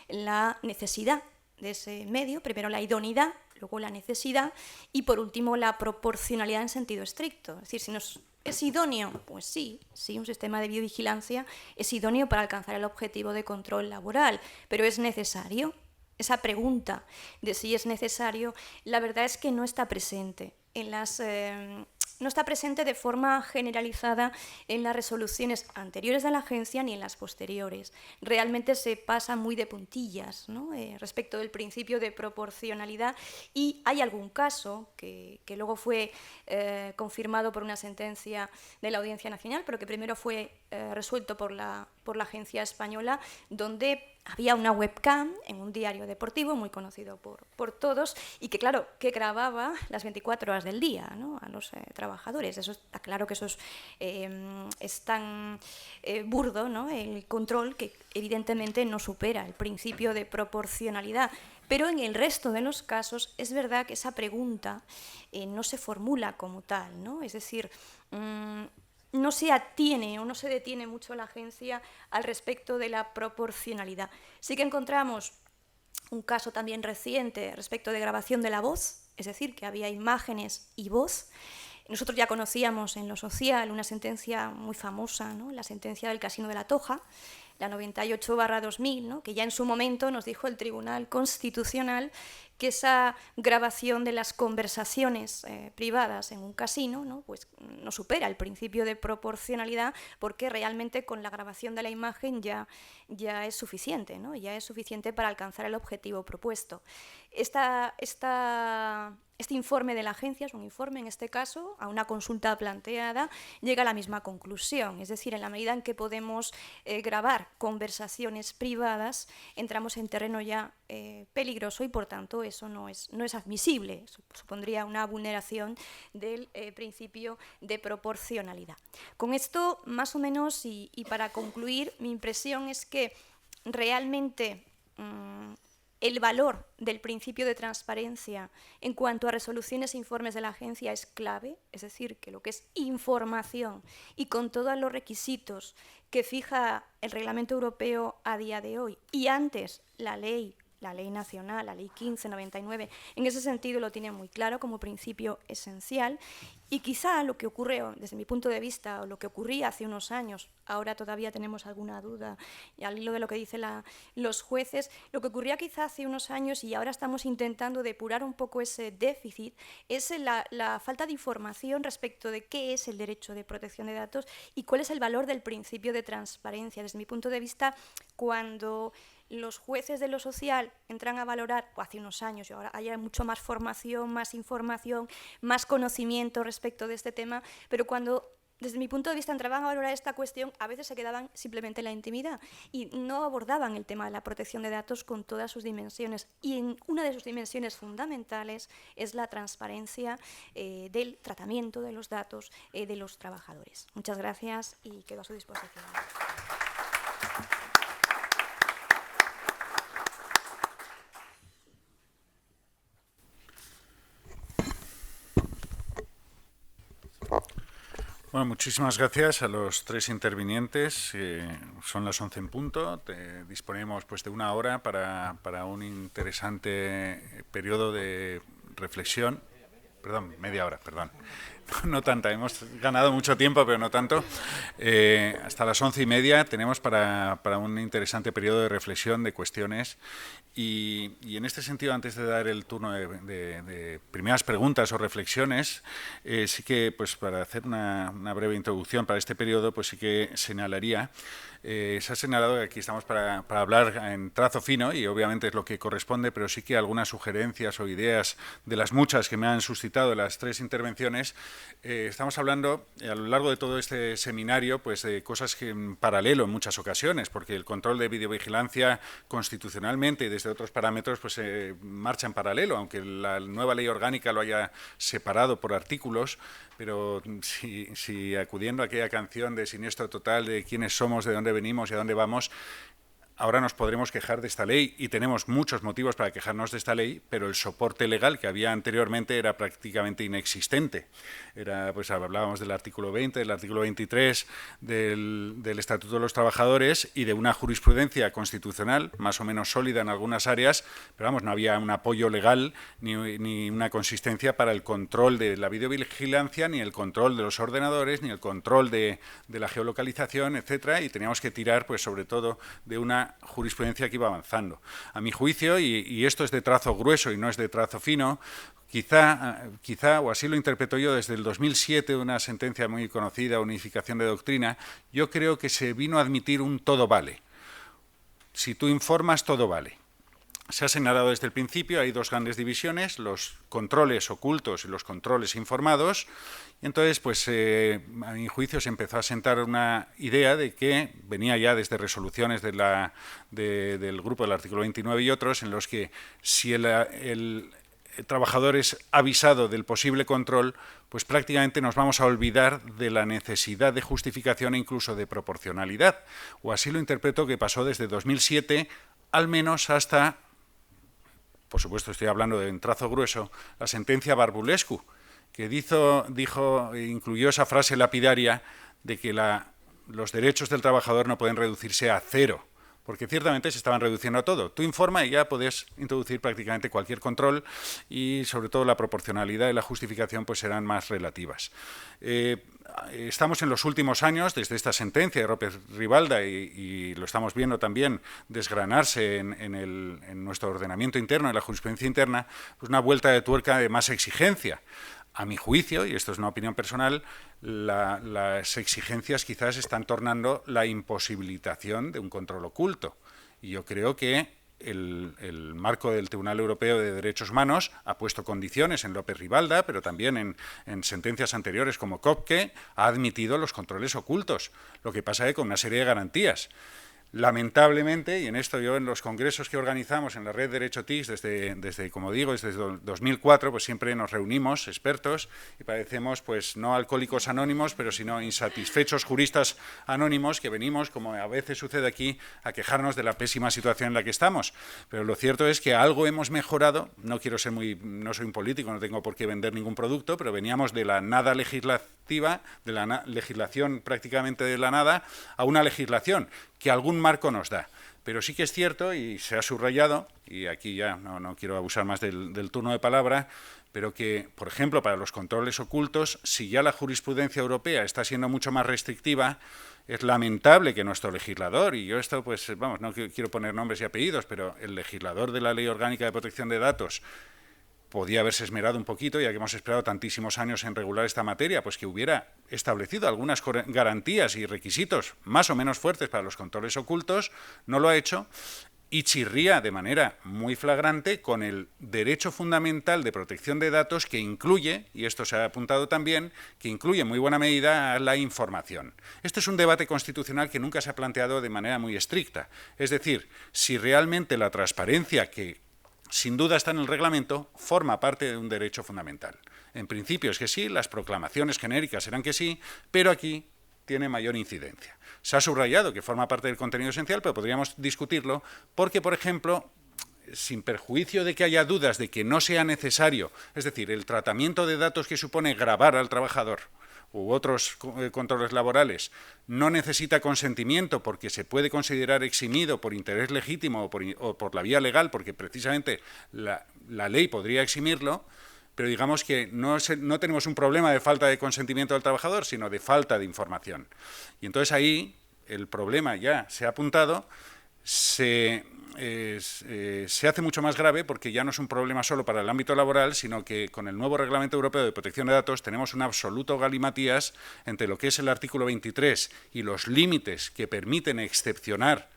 La necesidad de ese medio, primero la idoneidad, luego la necesidad y por último la proporcionalidad en sentido estricto. Es decir, si ¿es idóneo? Pues sí, un sistema de videovigilancia es idóneo para alcanzar el objetivo de control laboral, pero ¿es necesario? Esa pregunta de si es necesario, la verdad es que no está presente no está presente de forma generalizada en las resoluciones anteriores de la agencia ni en las posteriores. Realmente se pasa muy de puntillas, ¿no? Respecto del principio de proporcionalidad y hay algún caso que luego fue confirmado por una sentencia de la Audiencia Nacional, pero que primero fue resuelto por la agencia española, donde había una webcam en un diario deportivo muy conocido por todos y que, claro, que grababa las 24 horas del día, ¿no? A los trabajadores. Eso está claro que eso es tan burdo, ¿no? El control que evidentemente no supera el principio de proporcionalidad. Pero en el resto de los casos es verdad que esa pregunta no se formula como tal, ¿no? Es decir, no se atiene o no se detiene mucho la agencia al respecto de la proporcionalidad. Sí que encontramos un caso también reciente respecto de grabación de la voz, es decir, que había imágenes y voz. Nosotros ya conocíamos en lo social una sentencia muy famosa, ¿no? La sentencia del Casino de la Toja, la 98/2000, ¿no? Que ya en su momento nos dijo el Tribunal Constitucional que esa grabación de las conversaciones privadas en un casino, ¿no? Pues no supera el principio de proporcionalidad porque realmente con la grabación de la imagen ya es suficiente, ¿no? Ya es suficiente para alcanzar el objetivo propuesto. Este informe de la agencia, es un informe en este caso, a una consulta planteada, llega a la misma conclusión, es decir, en la medida en que podemos grabar grabar conversaciones privadas, entramos en terreno ya peligroso y por tanto eso no es admisible, supondría una vulneración del principio de proporcionalidad. Con esto, más o menos, y para concluir, mi impresión es que realmente el valor del principio de transparencia en cuanto a resoluciones e informes de la agencia es clave, es decir, que lo que es información y con todos los requisitos que fija el Reglamento Europeo a día de hoy y antes la ley nacional, la ley 1599, en ese sentido lo tiene muy claro como principio esencial. Y quizá lo que ocurre, desde mi punto de vista, o lo que ocurría hace unos años, ahora todavía tenemos alguna duda, y al hilo de lo que dicen los jueces, lo que ocurría quizá hace unos años, y ahora estamos intentando depurar un poco ese déficit, es la falta de información respecto de qué es el derecho de protección de datos y cuál es el valor del principio de transparencia. Desde mi punto de vista, cuando los jueces de lo social entran a valorar, o hace unos años, y ahora hay mucho más formación, más información, más conocimiento respecto de este tema, pero cuando, desde mi punto de vista, entraban a valorar esta cuestión, a veces se quedaban simplemente en la intimidad y no abordaban el tema de la protección de datos con todas sus dimensiones. Y en una de sus dimensiones fundamentales es la transparencia del tratamiento de los datos de los trabajadores. Muchas gracias y quedo a su disposición. Bueno, muchísimas gracias a los tres intervinientes. Son las 11 en punto. Disponemos pues, de una hora para un interesante periodo de reflexión. Perdón, media hora, perdón. No tanta, hemos ganado mucho tiempo, pero no tanto. Hasta las 11:30 tenemos para un interesante periodo de reflexión, de cuestiones. Y en este sentido, antes de dar el turno de primeras preguntas o reflexiones, sí que, pues para hacer una breve introducción para este periodo, pues sí que señalaría, se ha señalado que aquí estamos para hablar en trazo fino y obviamente es lo que corresponde, pero sí que algunas sugerencias o ideas de las muchas que me han suscitado las tres intervenciones. Estamos hablando a lo largo de todo este seminario pues de cosas que en paralelo en muchas ocasiones, porque el control de videovigilancia constitucionalmente y desde otros parámetros pues marcha en paralelo, aunque la nueva ley orgánica lo haya separado por artículos, pero si acudiendo a aquella canción de Siniestro Total, de quiénes somos, de dónde venimos y a dónde vamos, ahora nos podremos quejar de esta ley y tenemos muchos motivos para quejarnos de esta ley, pero el soporte legal que había anteriormente era prácticamente inexistente. Pues hablábamos del artículo 20, del artículo 23 del Estatuto de los Trabajadores y de una jurisprudencia constitucional más o menos sólida en algunas áreas, pero vamos, no había un apoyo legal ni una consistencia para el control de la videovigilancia, ni el control de los ordenadores, ni el control de la geolocalización, etcétera, y teníamos que tirar, pues sobre todo, de una jurisprudencia que iba avanzando. A mi juicio, y esto es de trazo grueso y no es de trazo fino, quizá, o así lo interpreto yo desde el 2007, una sentencia muy conocida, Unificación de Doctrina, yo creo que se vino a admitir un todo vale. Si tú informas, todo vale. Se ha señalado desde el principio, hay dos grandes divisiones, los controles ocultos y los controles informados. Y entonces, pues, a mi juicio se empezó a sentar una idea de que venía ya desde resoluciones del grupo del artículo 29 y otros, en los que si el trabajador es avisado del posible control, pues prácticamente nos vamos a olvidar de la necesidad de justificación e incluso de proporcionalidad. O así lo interpreto que pasó desde 2007, al menos hasta, por supuesto estoy hablando de un trazo grueso, la sentencia Barbulescu, que incluyó esa frase lapidaria de que los derechos del trabajador no pueden reducirse a cero, porque ciertamente se estaban reduciendo a todo. Tú informa y ya puedes introducir prácticamente cualquier control y sobre todo la proporcionalidad y la justificación pues serán más relativas. Estamos en los últimos años, desde esta sentencia de Roper-Ribalda, y lo estamos viendo también desgranarse en nuestro ordenamiento interno, en la jurisprudencia interna, pues una vuelta de tuerca de más exigencia. A mi juicio, y esto es una opinión personal, las exigencias quizás están tornando la imposibilitación de un control oculto. Y yo creo que el marco del Tribunal Europeo de Derechos Humanos ha puesto condiciones en López-Ribalda, pero también en sentencias anteriores como Kopke, ha admitido los controles ocultos. Lo que pasa es que con una serie de garantías. Lamentablemente, y en esto yo en los congresos que organizamos en la red Derecho TIC, desde como digo, desde 2004, pues siempre nos reunimos expertos y parecemos, pues no alcohólicos anónimos, pero sino insatisfechos juristas anónimos que venimos, como a veces sucede aquí, a quejarnos de la pésima situación en la que estamos. Pero lo cierto es que algo hemos mejorado. No soy un político, no tengo por qué vender ningún producto, pero veníamos de la nada legislativa, de la legislación prácticamente de la nada, a una legislación que algún marco nos da. Pero sí que es cierto, y se ha subrayado, y aquí ya no quiero abusar más del turno de palabra, pero que, por ejemplo, para los controles ocultos, si ya la jurisprudencia europea está siendo mucho más restrictiva, es lamentable que nuestro legislador, y yo esto, pues, vamos, no quiero poner nombres y apellidos, pero el legislador de la Ley Orgánica de Protección de Datos podía haberse esmerado un poquito, ya que hemos esperado tantísimos años en regular esta materia, pues que hubiera establecido algunas garantías y requisitos más o menos fuertes para los controles ocultos, no lo ha hecho, y chirría de manera muy flagrante con el derecho fundamental de protección de datos que incluye, y esto se ha apuntado también, que incluye en muy buena medida a la información. Este es un debate constitucional que nunca se ha planteado de manera muy estricta. Es decir, si realmente la transparencia, que sin duda está en el reglamento, forma parte de un derecho fundamental. En principio es que sí, las proclamaciones genéricas serán que sí, pero aquí tiene mayor incidencia. Se ha subrayado que forma parte del contenido esencial, pero podríamos discutirlo porque, por ejemplo, sin perjuicio de que haya dudas de que no sea necesario, es decir, el tratamiento de datos que supone gravar al trabajador u otros controles laborales, no necesita consentimiento porque se puede considerar eximido por interés legítimo o por la vía legal, porque precisamente la ley podría eximirlo, pero digamos que no tenemos un problema de falta de consentimiento del trabajador, sino de falta de información. Y entonces ahí el problema ya se ha apuntado, se hace mucho más grave porque ya no es un problema solo para el ámbito laboral, sino que con el nuevo Reglamento Europeo de Protección de Datos tenemos un absoluto galimatías entre lo que es el artículo 23 y los límites que permiten excepcionar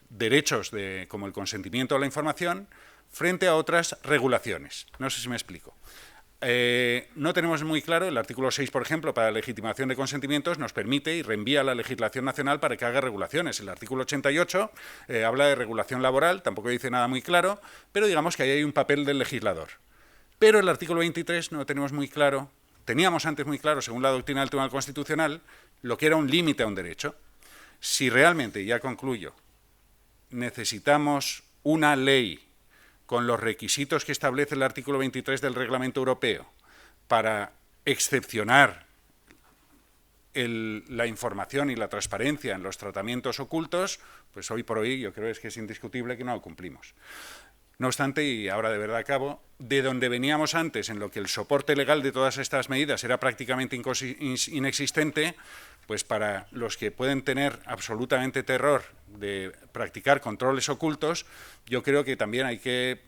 derechos como el consentimiento a la información frente a otras regulaciones. No sé si me explico. No tenemos muy claro, el artículo 6, por ejemplo, para la legitimación de consentimientos nos permite y reenvía a la legislación nacional para que haga regulaciones. El artículo 88 habla de regulación laboral, tampoco dice nada muy claro, pero digamos que ahí hay un papel del legislador. Pero el artículo 23 no tenemos muy claro, teníamos antes muy claro, según la doctrina del Tribunal Constitucional, lo que era un límite a un derecho. Si realmente, ya concluyo, necesitamos una ley con los requisitos que establece el artículo 23 del Reglamento Europeo para excepcionar la información y la transparencia en los tratamientos ocultos, pues hoy por hoy yo creo que es indiscutible que no lo cumplimos. No obstante, y ahora de verdad acabo, de donde veníamos antes, en lo que el soporte legal de todas estas medidas era prácticamente inexistente, pues para los que pueden tener absolutamente terror de practicar controles ocultos, yo creo que también hay que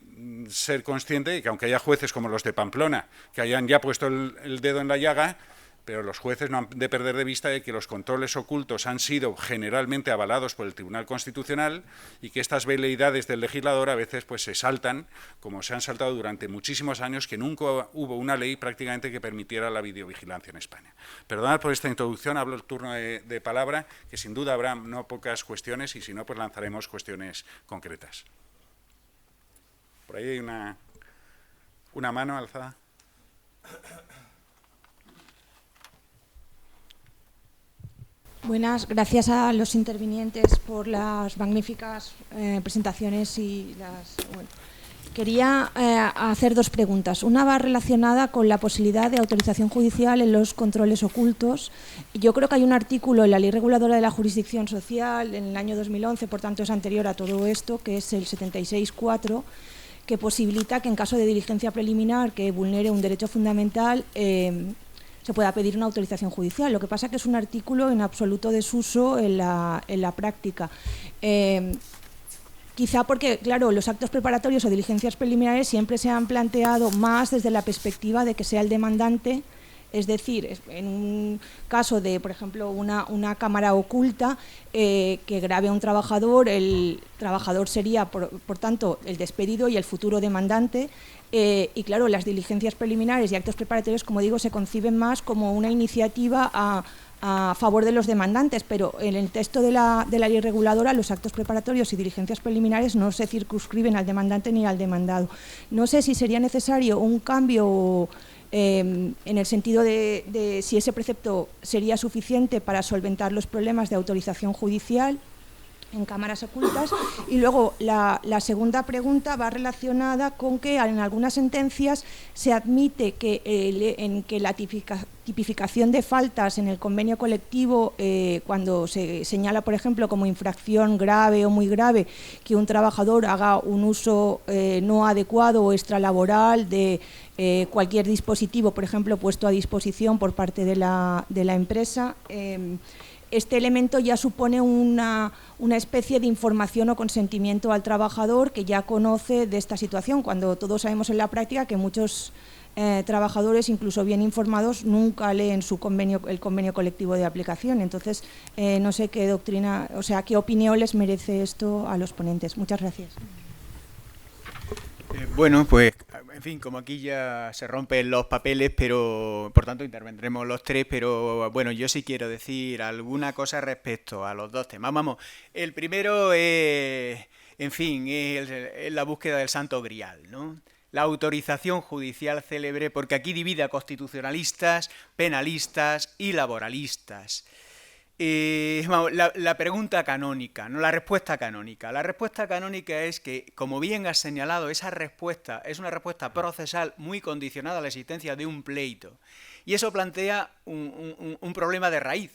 ser consciente de que aunque haya jueces como los de Pamplona, que hayan ya puesto el dedo en la llaga, pero los jueces no han de perder de vista de que los controles ocultos han sido generalmente avalados por el Tribunal Constitucional y que estas veleidades del legislador a veces pues se saltan, como se han saltado durante muchísimos años, que nunca hubo una ley prácticamente que permitiera la videovigilancia en España. Perdonad por esta introducción, hablo el turno de palabra, que sin duda habrá no pocas cuestiones y si no, pues lanzaremos cuestiones concretas. Por ahí hay una mano alzada. Buenas, gracias a los intervinientes por las magníficas presentaciones y quería hacer dos preguntas. Una va relacionada con la posibilidad de autorización judicial en los controles ocultos. Yo creo que hay un artículo en la Ley Reguladora de la Jurisdicción Social en el año 2011, por tanto es anterior a todo esto, que es el 76.4, que posibilita que en caso de diligencia preliminar que vulnere un derecho fundamental se pueda pedir una autorización judicial. Lo que pasa es que es un artículo en absoluto desuso en la práctica. Quizá porque, claro, los actos preparatorios o diligencias preliminares siempre se han planteado más desde la perspectiva de que sea el demandante, es decir, en un caso de, por ejemplo, una cámara oculta que grabe a un trabajador, el trabajador sería, por tanto, el despedido y el futuro demandante. Y claro, las diligencias preliminares y actos preparatorios, como digo, se conciben más como una iniciativa a favor de los demandantes, pero en el texto de la ley reguladora los actos preparatorios y diligencias preliminares no se circunscriben al demandante ni al demandado. No sé si sería necesario un cambio en el sentido de si ese precepto sería suficiente para solventar los problemas de autorización judicial en cámaras ocultas. Y luego la segunda pregunta va relacionada con que en algunas sentencias se admite que la tipificación de faltas en el convenio colectivo, cuando se señala, por ejemplo, como infracción grave o muy grave que un trabajador haga un uso no adecuado o extralaboral de cualquier dispositivo, por ejemplo, puesto a disposición por parte de la empresa, este elemento ya supone una especie de información o consentimiento al trabajador que ya conoce de esta situación, cuando todos sabemos en la práctica que muchos trabajadores, incluso bien informados, nunca leen el convenio colectivo de aplicación. Entonces, no sé qué doctrina, o sea, qué opinión les merece esto a los ponentes. Muchas gracias. Bueno, pues, en fin, como aquí ya se rompen los papeles, pero por tanto intervendremos los tres, pero bueno, yo sí quiero decir alguna cosa respecto a los dos temas. Vamos, el primero es, en fin, es la búsqueda del santo grial, ¿no? La autorización judicial célebre, porque aquí divide a constitucionalistas, penalistas y laboralistas. La pregunta canónica, no la respuesta canónica. La respuesta canónica es que, como bien has señalado, esa respuesta es una respuesta procesal muy condicionada a la existencia de un pleito. Y eso plantea un problema de raíz.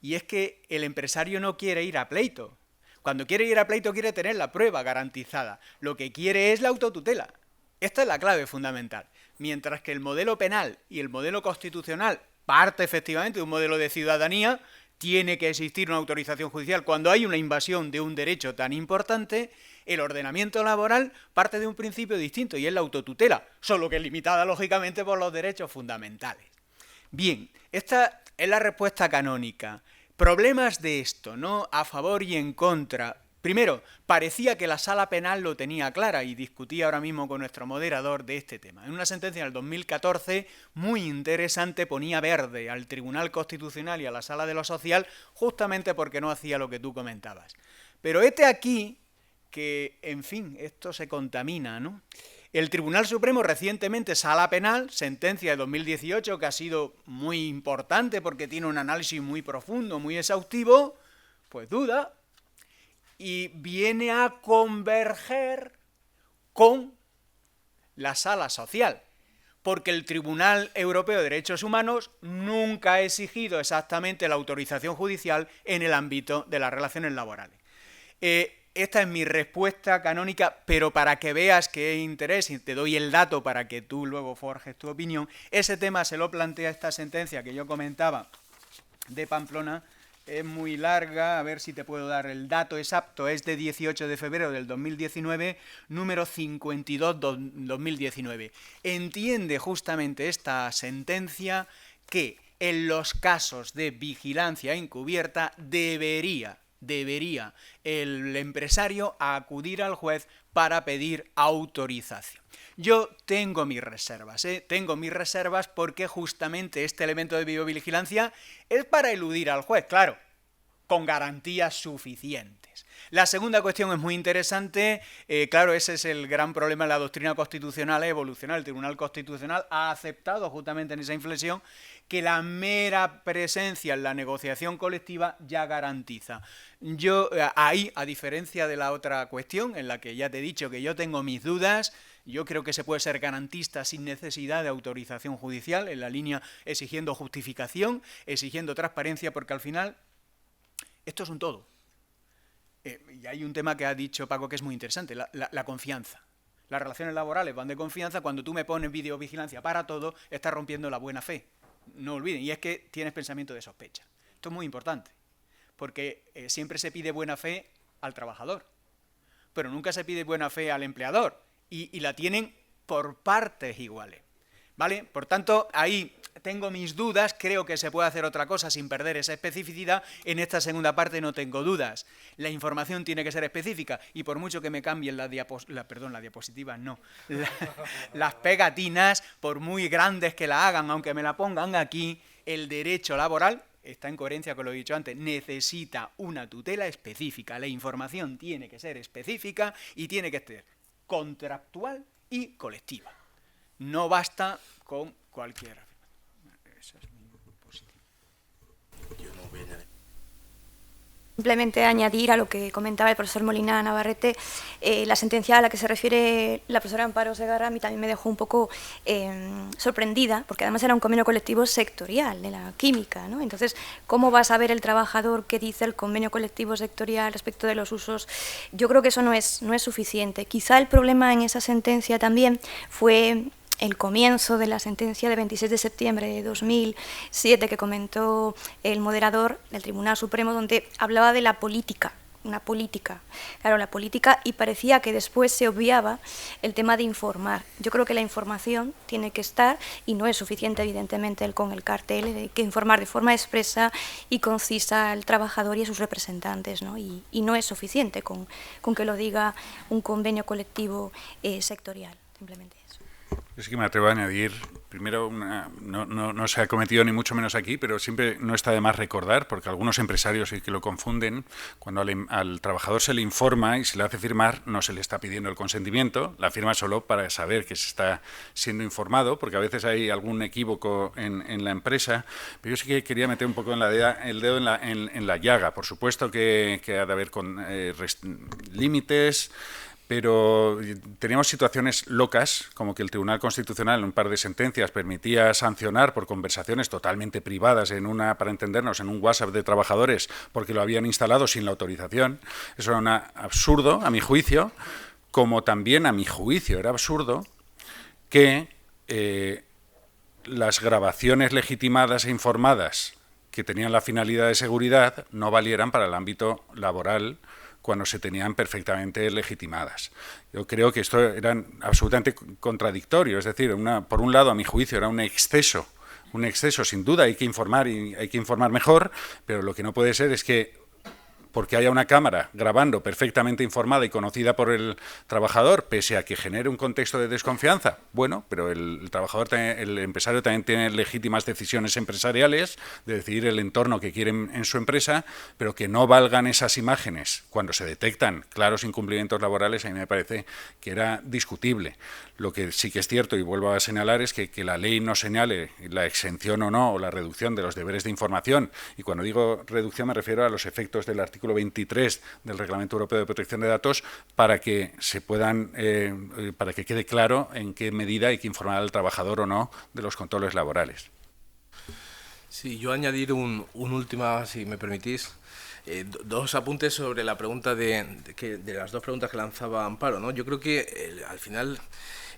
Y es que el empresario no quiere ir a pleito. Cuando quiere ir a pleito quiere tener la prueba garantizada. Lo que quiere es la autotutela. Esta es la clave fundamental. Mientras que el modelo penal y el modelo constitucional parte efectivamente de un modelo de ciudadanía, tiene que existir una autorización judicial. Cuando hay una invasión de un derecho tan importante, el ordenamiento laboral parte de un principio distinto y es la autotutela, solo que es limitada lógicamente por los derechos fundamentales. Bien, esta es la respuesta canónica. Problemas de esto, ¿no? A favor y en contra. Primero, parecía que la sala penal lo tenía clara y discutía ahora mismo con nuestro moderador de este tema. En una sentencia del 2014 muy interesante ponía verde al Tribunal Constitucional y a la Sala de lo Social justamente porque no hacía lo que tú comentabas. Pero hete aquí que, en fin, esto se contamina, ¿no? El Tribunal Supremo recientemente, Sala Penal, sentencia de 2018 que ha sido muy importante porque tiene un análisis muy profundo, muy exhaustivo, pues duda, y viene a converger con la Sala Social, porque el Tribunal Europeo de Derechos Humanos nunca ha exigido exactamente la autorización judicial en el ámbito de las relaciones laborales. Esta es mi respuesta canónica, pero para que veas que hay interés, y te doy el dato para que tú luego forjes tu opinión, ese tema se lo plantea esta sentencia que yo comentaba de Pamplona. Es muy larga, a ver si te puedo dar el dato exacto, es de 18 de febrero del 2019, número 52-2019. Entiende justamente esta sentencia que en los casos de vigilancia encubierta debería el empresario acudir al juez para pedir autorización. Yo tengo mis reservas, porque justamente este elemento de videovigilancia es para eludir al juez, claro, con garantías suficientes. La segunda cuestión es muy interesante, claro, ese es el gran problema de la doctrina constitucional evolucional. El Tribunal Constitucional ha aceptado justamente en esa inflexión que la mera presencia en la negociación colectiva ya garantiza. Yo ahí, a diferencia de la otra cuestión, en la que ya te he dicho que yo tengo mis dudas, yo creo que se puede ser garantista sin necesidad de autorización judicial, en la línea exigiendo justificación, exigiendo transparencia, porque al final esto es un todo. Y hay un tema que ha dicho Paco que es muy interesante, la confianza. Las relaciones laborales van de confianza. Cuando tú me pones videovigilancia para todo, estás rompiendo la buena fe. No olviden, y es que tienes pensamiento de sospecha. Esto es muy importante, porque siempre se pide buena fe al trabajador, pero nunca se pide buena fe al empleador, y la tienen por partes iguales, ¿vale? Por tanto, ahí tengo mis dudas, creo que se puede hacer otra cosa sin perder esa especificidad. En esta segunda parte no tengo dudas. La información tiene que ser específica, y por mucho que me cambien las diapositivas, no, las pegatinas, por muy grandes que la hagan, aunque me la pongan aquí, el derecho laboral, está en coherencia con lo dicho antes, necesita una tutela específica. La información tiene que ser específica y tiene que ser contractual y colectiva. No basta con cualquier afirmación. Eso es muy positivo. Yo no voy a añadir. Simplemente añadir a lo que comentaba el profesor Molina Navarrete, la sentencia a la que se refiere la profesora Amparo Segarra a mí también me dejó un poco sorprendida, porque además era un convenio colectivo sectorial de la química, ¿no? Entonces, ¿cómo va a saber el trabajador qué dice el convenio colectivo sectorial respecto de los usos? Yo creo que eso no es suficiente. Quizá el problema en esa sentencia también fue el comienzo de la sentencia de 26 de septiembre de 2007 que comentó el moderador del Tribunal Supremo, donde hablaba de la política, una política, claro, la política, y parecía que después se obviaba el tema de informar. Yo creo que la información tiene que estar, y no es suficiente evidentemente con el cartel, hay que informar de forma expresa y concisa al trabajador y a sus representantes, ¿no? Y no es suficiente con que lo diga un convenio colectivo sectorial, simplemente eso. Yo sí que me atrevo a añadir, primero, no se ha cometido ni mucho menos aquí, pero siempre no está de más recordar, porque algunos empresarios sí que lo confunden, cuando al trabajador se le informa y se le hace firmar, no se le está pidiendo el consentimiento, la firma solo para saber que se está siendo informado, porque a veces hay algún equívoco en la empresa, pero yo sí que quería meter un poco el dedo en la llaga. Por supuesto que ha de haber límites, pero teníamos situaciones locas, como que el Tribunal Constitucional en un par de sentencias permitía sancionar por conversaciones totalmente privadas para entendernos, en un WhatsApp de trabajadores, porque lo habían instalado sin la autorización. Eso era un absurdo, a mi juicio, como también a mi juicio era absurdo que las grabaciones legitimadas e informadas que tenían la finalidad de seguridad no valieran para el ámbito laboral cuando se tenían perfectamente legitimadas. Yo creo que esto era absolutamente contradictorio, es decir, por un lado, a mi juicio, era un exceso, sin duda, hay que informar y hay que informar mejor, pero lo que no puede ser es que porque haya una cámara grabando perfectamente informada y conocida por el trabajador, pese a que genere un contexto de desconfianza, bueno, pero el trabajador, el empresario también tiene legítimas decisiones empresariales de decidir el entorno que quieren en su empresa, pero que no valgan esas imágenes cuando se detectan claros incumplimientos laborales, a mí me parece que era discutible. Lo que sí que es cierto, y vuelvo a señalar, es que la ley no señale la exención o no, o la reducción de los deberes de información, y cuando digo reducción me refiero a los efectos del artículo 23 del Reglamento Europeo de Protección de Datos, para que se puedan, para que quede claro en qué medida hay que informar al trabajador o no de los controles laborales. Sí, yo añadir un último, si me permitís. Dos apuntes sobre la pregunta de las dos preguntas que lanzaba Amparo, ¿no? Yo creo que al final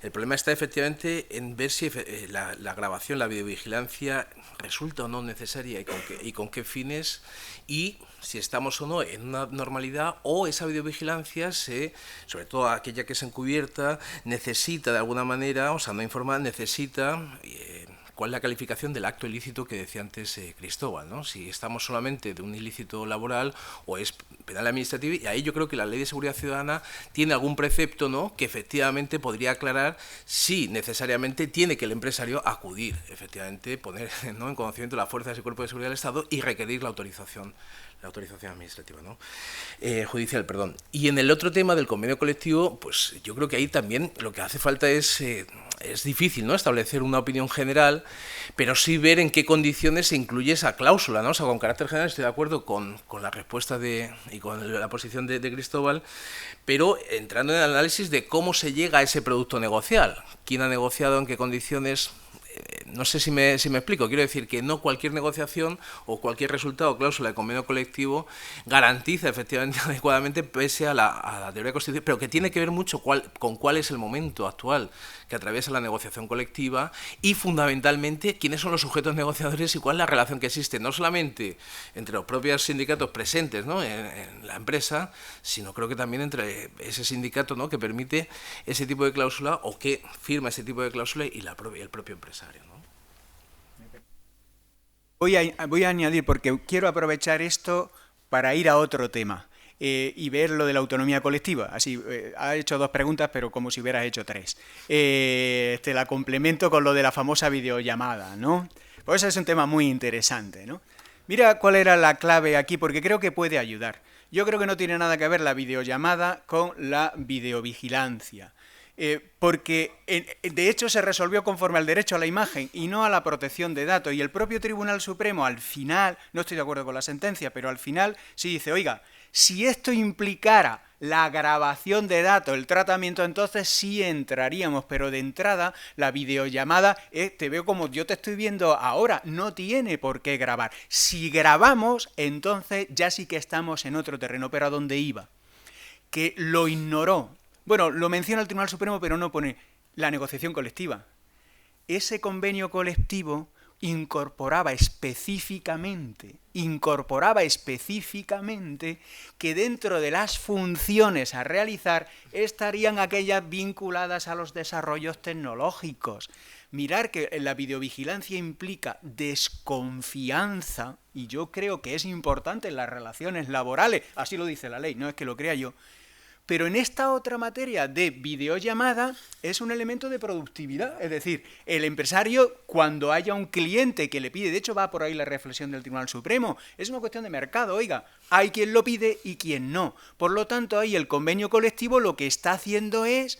el problema está efectivamente en ver si la grabación, la videovigilancia resulta o no necesaria y con qué fines, y si estamos o no en una normalidad, o esa videovigilancia, sobre todo aquella que es encubierta, necesita de alguna manera, o sea, no informada, necesita cuál es la calificación del acto ilícito que decía antes Cristóbal, ¿no? Si estamos solamente de un ilícito laboral o es penal administrativo, y ahí yo creo que la Ley de Seguridad Ciudadana tiene algún precepto, ¿no?, que efectivamente podría aclarar si necesariamente tiene que el empresario acudir, efectivamente, poner, ¿no?, en conocimiento de las fuerzas y cuerpos de seguridad del Estado y requerir la autorización administrativa, ¿no? Judicial, perdón. Y en el otro tema del convenio colectivo, pues yo creo que ahí también lo que hace falta es difícil, ¿no?, establecer una opinión general, pero sí ver en qué condiciones se incluye esa cláusula, ¿no? O sea, con carácter general estoy de acuerdo con la respuesta y con la posición de Cristóbal, pero entrando en el análisis de cómo se llega a ese producto negocial, quién ha negociado, en qué condiciones. No sé si me explico. Quiero decir que no cualquier negociación o cualquier resultado o cláusula de convenio colectivo garantiza efectivamente adecuadamente, pese a la teoría constitucional, pero que tiene que ver mucho con cuál es el momento actual que atraviesa la negociación colectiva y fundamentalmente quiénes son los sujetos negociadores y cuál es la relación que existe, no solamente entre los propios sindicatos presentes, ¿no?, en la empresa, sino creo que también entre ese sindicato, ¿no?, que permite ese tipo de cláusula o que firma ese tipo de cláusula y el propio empresario, ¿no? Voy a añadir, porque quiero aprovechar esto para ir a otro tema y ver lo de la autonomía colectiva. Así, ha hecho dos preguntas, pero como si hubieras hecho tres. La complemento con lo de la famosa videollamada, ¿no? Pues ese es un tema muy interesante, ¿no? Mira cuál era la clave aquí, porque creo que puede ayudar. Yo creo que no tiene nada que ver la videollamada con la videovigilancia. Porque de hecho se resolvió conforme al derecho a la imagen y no a la protección de datos. Y el propio Tribunal Supremo al final, no estoy de acuerdo con la sentencia, pero al final sí dice, oiga, si esto implicara la grabación de datos, el tratamiento, entonces sí entraríamos, pero de entrada la videollamada te veo como yo te estoy viendo ahora, no tiene por qué grabar. Si grabamos, entonces ya sí que estamos en otro terreno, pero ¿a dónde iba? Que lo ignoró. Bueno, lo menciona el Tribunal Supremo, pero no pone la negociación colectiva. Ese convenio colectivo incorporaba específicamente que dentro de las funciones a realizar estarían aquellas vinculadas a los desarrollos tecnológicos. Mirar que la videovigilancia implica desconfianza, y yo creo que es importante en las relaciones laborales, así lo dice la ley, no es que lo crea yo, pero en esta otra materia de videollamada es un elemento de productividad. Es decir, el empresario, cuando haya un cliente que le pide, de hecho va por ahí la reflexión del Tribunal Supremo, es una cuestión de mercado, oiga, hay quien lo pide y quien no. Por lo tanto, ahí el convenio colectivo lo que está haciendo es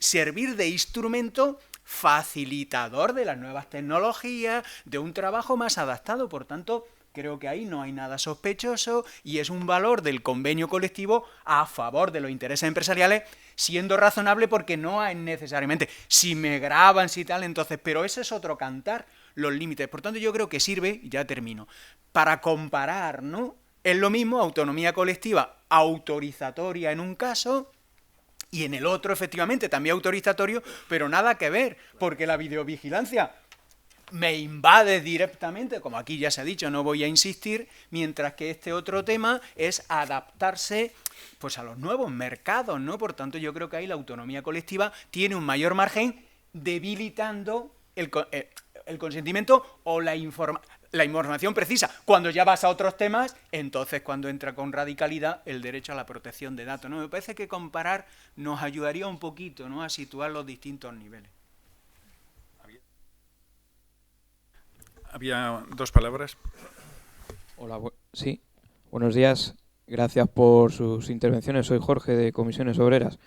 servir de instrumento facilitador de las nuevas tecnologías, de un trabajo más adaptado. Por tanto, creo que ahí no hay nada sospechoso y es un valor del convenio colectivo a favor de los intereses empresariales, siendo razonable porque no es necesariamente si me graban, si tal, entonces, pero ese es otro cantar, los límites. Por tanto, yo creo que sirve, y ya termino, para comparar, ¿no? Es lo mismo autonomía colectiva autorizatoria en un caso y en el otro, efectivamente, también autorizatorio, pero nada que ver, porque la videovigilancia me invade directamente, como aquí ya se ha dicho, no voy a insistir, mientras que este otro tema es adaptarse pues a los nuevos mercados, ¿no? Por tanto, yo creo que ahí la autonomía colectiva tiene un mayor margen, debilitando el consentimiento o la información precisa. Cuando ya vas a otros temas, entonces cuando entra con radicalidad el derecho a la protección de datos, ¿no? Me parece que comparar nos ayudaría un poquito, ¿no?, a situar los distintos niveles. Había dos palabras. Hola, sí, buenos días. Gracias por sus intervenciones. Soy Jorge, de Comisiones Obreras.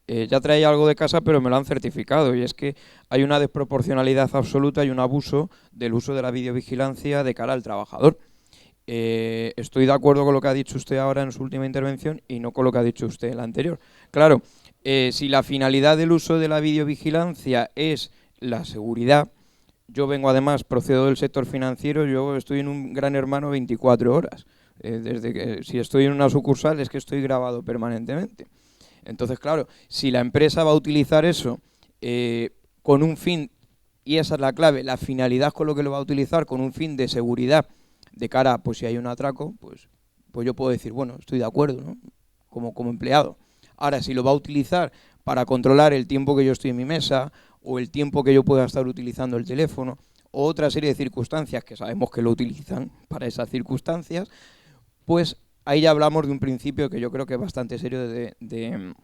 Ya traía algo de casa, pero me lo han certificado, y es que hay una desproporcionalidad absoluta y un abuso del uso de la videovigilancia de cara al trabajador. Estoy de acuerdo con lo que ha dicho usted ahora en su última intervención y no con lo que ha dicho usted en la anterior. Claro, si la finalidad del uso de la videovigilancia es la seguridad, yo vengo además, procedo del sector financiero, yo estoy en un Gran Hermano 24 horas. Desde que, si estoy en una sucursal es que estoy grabado permanentemente. Entonces, claro, si la empresa va a utilizar eso con un fin, y esa es la clave, la finalidad con lo que lo va a utilizar, con un fin de seguridad de cara, pues si hay un atraco, pues yo puedo decir, bueno, estoy de acuerdo, ¿no?, como empleado. Ahora, si lo va a utilizar para controlar el tiempo que yo estoy en mi mesa, o el tiempo que yo pueda estar utilizando el teléfono, o otra serie de circunstancias que sabemos que lo utilizan para esas circunstancias, pues ahí ya hablamos de un principio que yo creo que es bastante serio de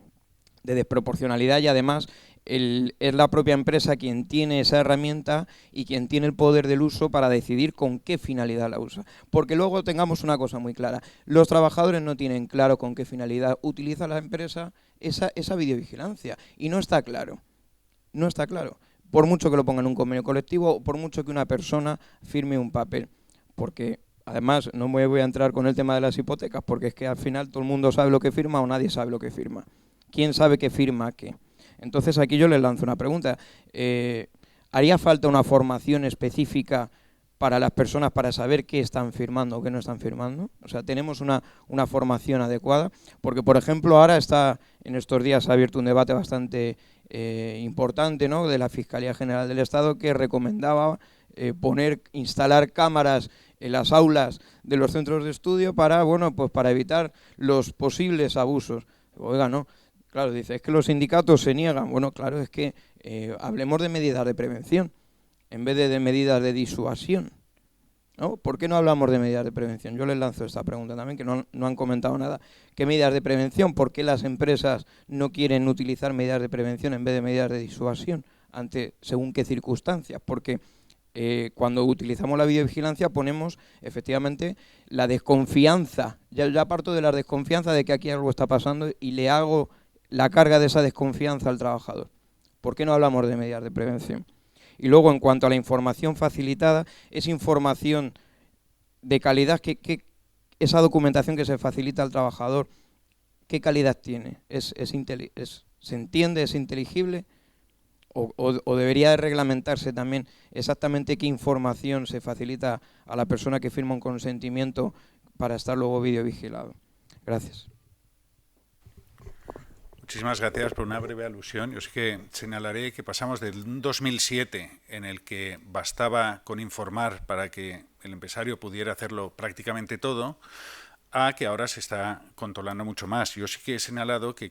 desproporcionalidad, y además es la propia empresa quien tiene esa herramienta y quien tiene el poder del uso para decidir con qué finalidad la usa. Porque luego tengamos una cosa muy clara, los trabajadores no tienen claro con qué finalidad utiliza la empresa esa videovigilancia, y no está claro. No está claro, por mucho que lo ponga en un convenio colectivo, o por mucho que una persona firme un papel, porque además no me voy a entrar con el tema de las hipotecas, porque es que al final todo el mundo sabe lo que firma o nadie sabe lo que firma. ¿Quién sabe qué firma qué? Entonces aquí yo les lanzo una pregunta. ¿Haría falta una formación específica para las personas para saber qué están firmando o qué no están firmando? O sea, ¿tenemos una formación adecuada? Porque, por ejemplo, ahora en estos días ha abierto un debate bastante importante, ¿no?, de la Fiscalía General del Estado, que recomendaba instalar cámaras en las aulas de los centros de estudio para, bueno, pues para evitar los posibles abusos. Oiga, no, claro, dice, es que los sindicatos se niegan. Bueno, claro, es que hablemos de medidas de prevención en vez de medidas de disuasión, ¿no? ¿Por qué no hablamos de medidas de prevención? Yo les lanzo esta pregunta también, que no han comentado nada. ¿Qué medidas de prevención? ¿Por qué las empresas no quieren utilizar medidas de prevención en vez de medidas de disuasión ante según qué circunstancias? Porque cuando utilizamos la videovigilancia ponemos efectivamente la desconfianza, ya parto de la desconfianza de que aquí algo está pasando y le hago la carga de esa desconfianza al trabajador. ¿Por qué no hablamos de medidas de prevención? Y luego, en cuanto a la información facilitada, es información de calidad, que esa documentación que se facilita al trabajador, ¿qué calidad tiene? ¿Se entiende? ¿Es inteligible? ¿O debería de reglamentarse también exactamente qué información se facilita a la persona que firma un consentimiento para estar luego videovigilado? Gracias. Muchísimas gracias por una breve alusión. Yo sí que señalaré que pasamos del 2007, en el que bastaba con informar para que el empresario pudiera hacerlo prácticamente todo, a que ahora se está controlando mucho más. Yo sí que he señalado que,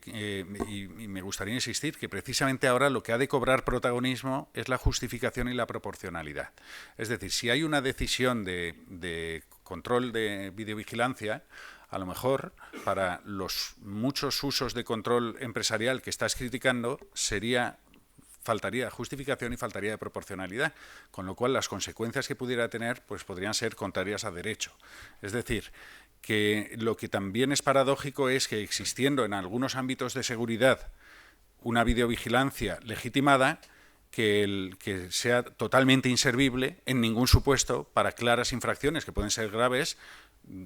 y me gustaría insistir, que precisamente ahora lo que ha de cobrar protagonismo es la justificación y la proporcionalidad. Es decir, si hay una decisión de control de videovigilancia, a lo mejor para los muchos usos de control empresarial que estás criticando faltaría justificación y faltaría de proporcionalidad, con lo cual las consecuencias que pudiera tener pues podrían ser contrarias a derecho. Es decir, que lo que también es paradójico es que existiendo en algunos ámbitos de seguridad una videovigilancia legitimada, que sea totalmente inservible en ningún supuesto para claras infracciones que pueden ser graves,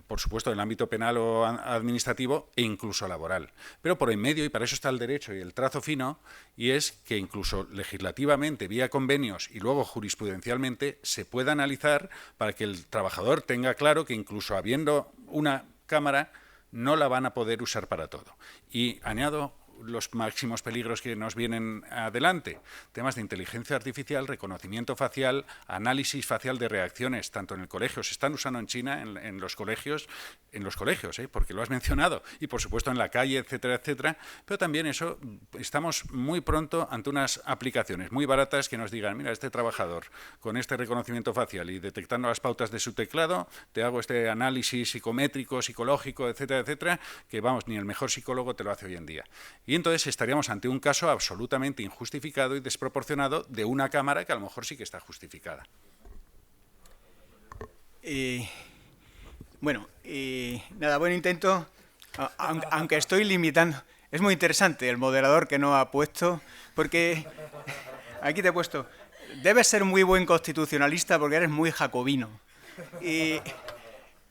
por supuesto, en el ámbito penal o administrativo e incluso laboral. Pero por en medio, y para eso está el derecho y el trazo fino, y es que incluso legislativamente, vía convenios y luego jurisprudencialmente, se pueda analizar para que el trabajador tenga claro que incluso habiendo una cámara, no la van a poder usar para todo. Y añado los máximos peligros que nos vienen adelante. Temas de inteligencia artificial, reconocimiento facial, análisis facial de reacciones, tanto en el colegio, se están usando en China, en los colegios, porque lo has mencionado, y por supuesto en la calle, etcétera, etcétera, pero también eso, estamos muy pronto ante unas aplicaciones muy baratas que nos digan, mira, este trabajador con este reconocimiento facial y detectando las pautas de su teclado, te hago este análisis psicométrico, psicológico, etcétera, etcétera, que vamos, ni el mejor psicólogo te lo hace hoy en día. Y entonces estaríamos ante un caso absolutamente injustificado y desproporcionado de una cámara que a lo mejor sí que está justificada. Nada, buen intento, aunque estoy limitando. Es muy interesante el moderador que no ha puesto, porque aquí te he puesto, debes ser muy buen constitucionalista porque eres muy jacobino.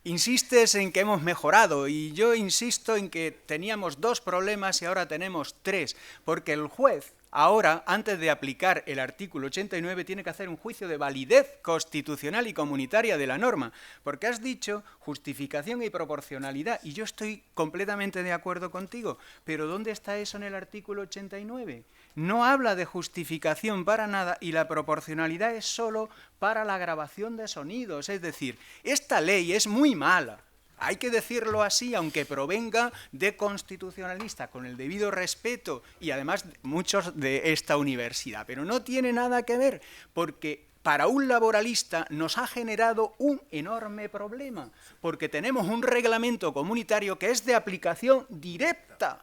Insistes en que hemos mejorado y yo insisto en que teníamos 2 problemas y ahora tenemos 3, porque el juez ahora, antes de aplicar el artículo 89, tiene que hacer un juicio de validez constitucional y comunitaria de la norma, porque has dicho justificación y proporcionalidad, y yo estoy completamente de acuerdo contigo, pero ¿dónde está eso en el artículo 89? No habla de justificación para nada y la proporcionalidad es solo para la grabación de sonidos, es decir, esta ley es muy mala. Hay que decirlo así, aunque provenga de constitucionalistas, con el debido respeto y además muchos de esta universidad. Pero no tiene nada que ver, porque para un laboralista nos ha generado un enorme problema, porque tenemos un reglamento comunitario que es de aplicación directa.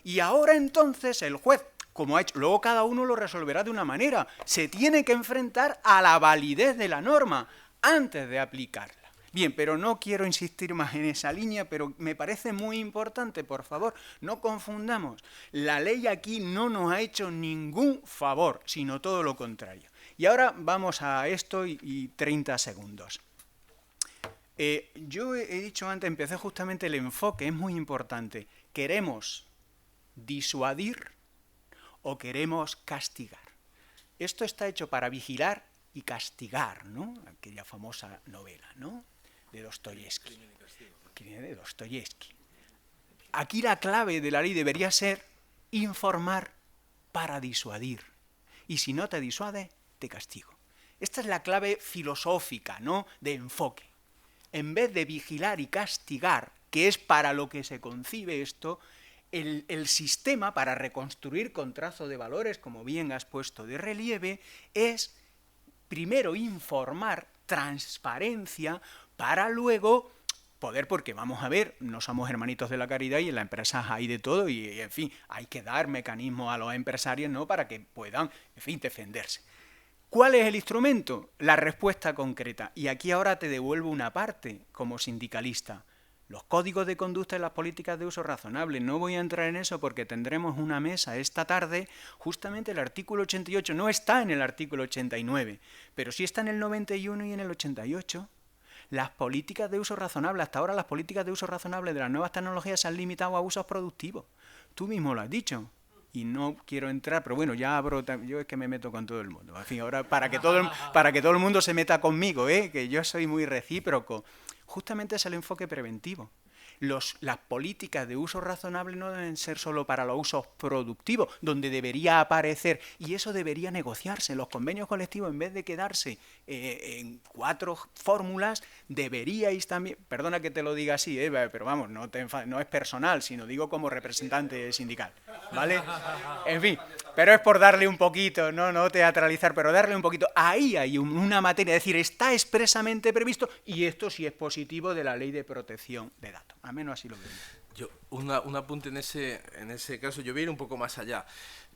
Y ahora entonces el juez, como ha hecho, luego cada uno lo resolverá de una manera, se tiene que enfrentar a la validez de la norma antes de aplicarla. Bien, pero no quiero insistir más en esa línea, pero me parece muy importante, por favor, no confundamos. La ley aquí no nos ha hecho ningún favor, sino todo lo contrario. Y ahora vamos a esto y 30 segundos. Yo he dicho antes, empecé justamente el enfoque, es muy importante. ¿Queremos disuadir o queremos castigar? Esto está hecho para vigilar y castigar, ¿no? Aquella famosa novela, ¿no? De Dostoyevsky. Aquí la clave de la ley debería ser informar para disuadir. Y si no te disuade, te castigo. Esta es la clave filosófica, ¿no? De enfoque. En vez de vigilar y castigar, que es para lo que se concibe esto, el sistema para reconstruir con trazo de valores, como bien has puesto de relieve, es primero informar, transparencia, para luego poder, porque vamos a ver, no somos hermanitos de la caridad y en las empresas hay de todo y, en fin, hay que dar mecanismos a los empresarios, ¿no?, para que puedan, en fin, defenderse. ¿Cuál es el instrumento? La respuesta concreta. Y aquí ahora te devuelvo una parte como sindicalista. Los códigos de conducta y las políticas de uso razonable. No voy a entrar en eso porque tendremos una mesa esta tarde. Justamente el artículo 88 no está en el artículo 89, pero sí está en el 91 y en el 88. Las políticas de uso razonable, hasta ahora las políticas de uso razonable de las nuevas tecnologías se han limitado a usos productivos. Tú mismo lo has dicho. Y no quiero entrar, pero bueno, ya abro, yo es que me meto con todo el mundo. En fin, ahora para que todo el mundo se meta conmigo, que yo soy muy recíproco. Justamente es el enfoque preventivo. Las políticas de uso razonable no deben ser solo para los usos productivos, donde debería aparecer, y eso debería negociarse. Los convenios colectivos, en vez de quedarse en 4 fórmulas, deberíais también, perdona que te lo diga así, pero vamos, no es personal, sino digo como representante sindical, ¿vale? En fin, pero es por darle un poquito, no teatralizar, pero darle un poquito. Ahí hay una materia, es decir, está expresamente previsto, y esto sí es positivo de la Ley de Protección de Datos. Al menos así lo veo. Yo, un apunte en ese caso, yo voy a ir un poco más allá.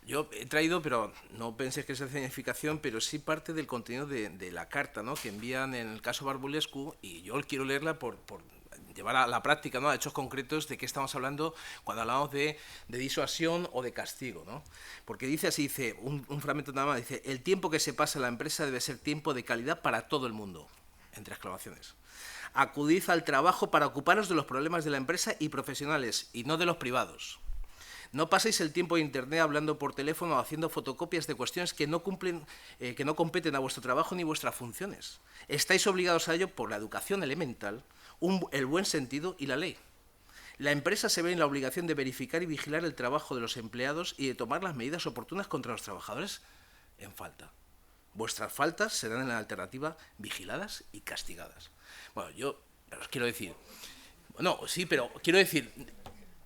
Yo he traído, pero no penséis que es escenificación, pero sí parte del contenido de la carta, ¿no?, que envían en el caso Barbulescu, y yo quiero leerla por llevar a la práctica, ¿no?, a hechos concretos de qué estamos hablando cuando hablamos de disuasión o de castigo, ¿no? Porque dice así, dice, un fragmento nada más, dice: el tiempo que se pasa en la empresa debe ser tiempo de calidad para todo el mundo, entre exclamaciones. Acudid al trabajo para ocuparos de los problemas de la empresa y profesionales, y no de los privados. No paséis el tiempo de internet hablando por teléfono o haciendo fotocopias de cuestiones que no competen a vuestro trabajo ni vuestras funciones. Estáis obligados a ello por la educación elemental, el buen sentido y la ley. La empresa se ve en la obligación de verificar y vigilar el trabajo de los empleados y de tomar las medidas oportunas contra los trabajadores en falta. Vuestras faltas serán en la alternativa vigiladas y castigadas. Bueno, yo os quiero decir, bueno, sí, pero quiero decir,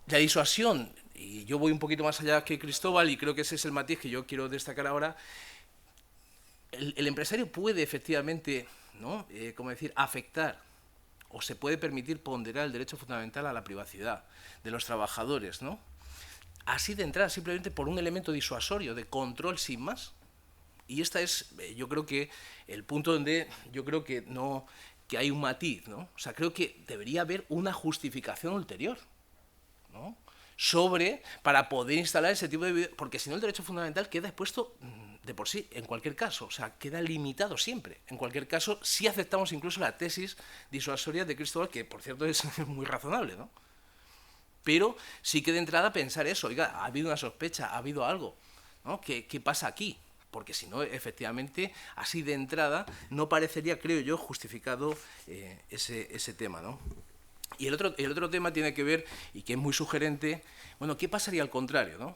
la disuasión, y yo voy un poquito más allá que Cristóbal, y creo que ese es el matiz que yo quiero destacar ahora. El empresario puede efectivamente, ¿no?, afectar, o se puede permitir ponderar el derecho fundamental a la privacidad de los trabajadores, ¿no?, así de entrada, simplemente por un elemento disuasorio, de control sin más. Y esta es, yo creo que, el punto donde yo creo que hay un matiz, ¿no? O sea, creo que debería haber una justificación ulterior, ¿no?, para poder instalar ese tipo de... Porque si no, el derecho fundamental queda expuesto de por sí, en cualquier caso. O sea, queda limitado siempre. En cualquier caso, sí aceptamos incluso la tesis disuasoria de Cristóbal, que por cierto es muy razonable, ¿no? Pero sí que de entrada pensar eso. Oiga, ha habido una sospecha, ha habido algo, ¿no? ¿Qué pasa aquí? Porque si no, efectivamente, así de entrada, no parecería, creo yo, justificado ese tema, ¿no? Y el otro tema tiene que ver, y que es muy sugerente, bueno, ¿qué pasaría al contrario, no?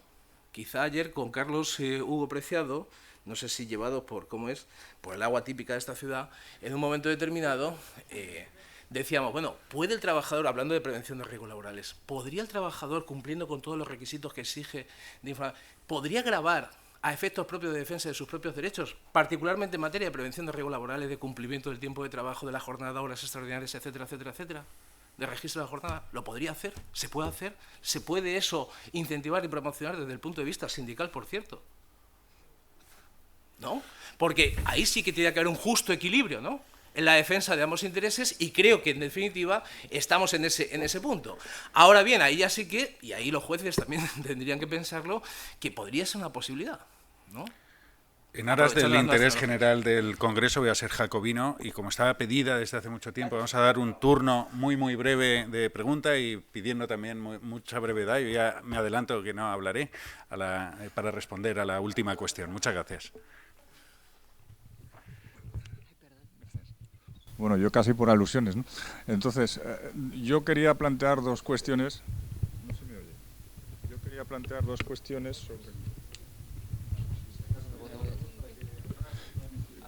Quizá ayer con Carlos Hugo Preciado, no sé si llevado por el agua típica de esta ciudad, en un momento determinado decíamos, bueno, ¿puede el trabajador, hablando de prevención de riesgos laborales, podría el trabajador, cumpliendo con todos los requisitos que exige, podría gravar a efectos propios de defensa de sus propios derechos, particularmente en materia de prevención de riesgos laborales, de cumplimiento del tiempo de trabajo, de la jornada, horas extraordinarias, etcétera, etcétera, etcétera, de registro de la jornada? ¿Lo podría hacer? ¿Se puede hacer? ¿Se puede eso incentivar y promocionar desde el punto de vista sindical, por cierto? ¿No? Porque ahí sí que tiene que haber un justo equilibrio, ¿no?, en la defensa de ambos intereses, y creo que en definitiva estamos en ese punto. Ahora bien, ahí ya sí que, y ahí los jueces también tendrían que pensarlo, que podría ser una posibilidad, ¿no? En aras del interés general del Congreso voy a ser jacobino, y como estaba pedida desde hace mucho tiempo, vamos a dar un turno muy muy breve de pregunta, y pidiendo también mucha brevedad. Yo ya me adelanto que no hablaré para responder a la última cuestión. Muchas gracias. Bueno, yo casi por alusiones, ¿no? Entonces, yo quería plantear dos cuestiones. No se me oye. Yo quería plantear dos cuestiones sobre...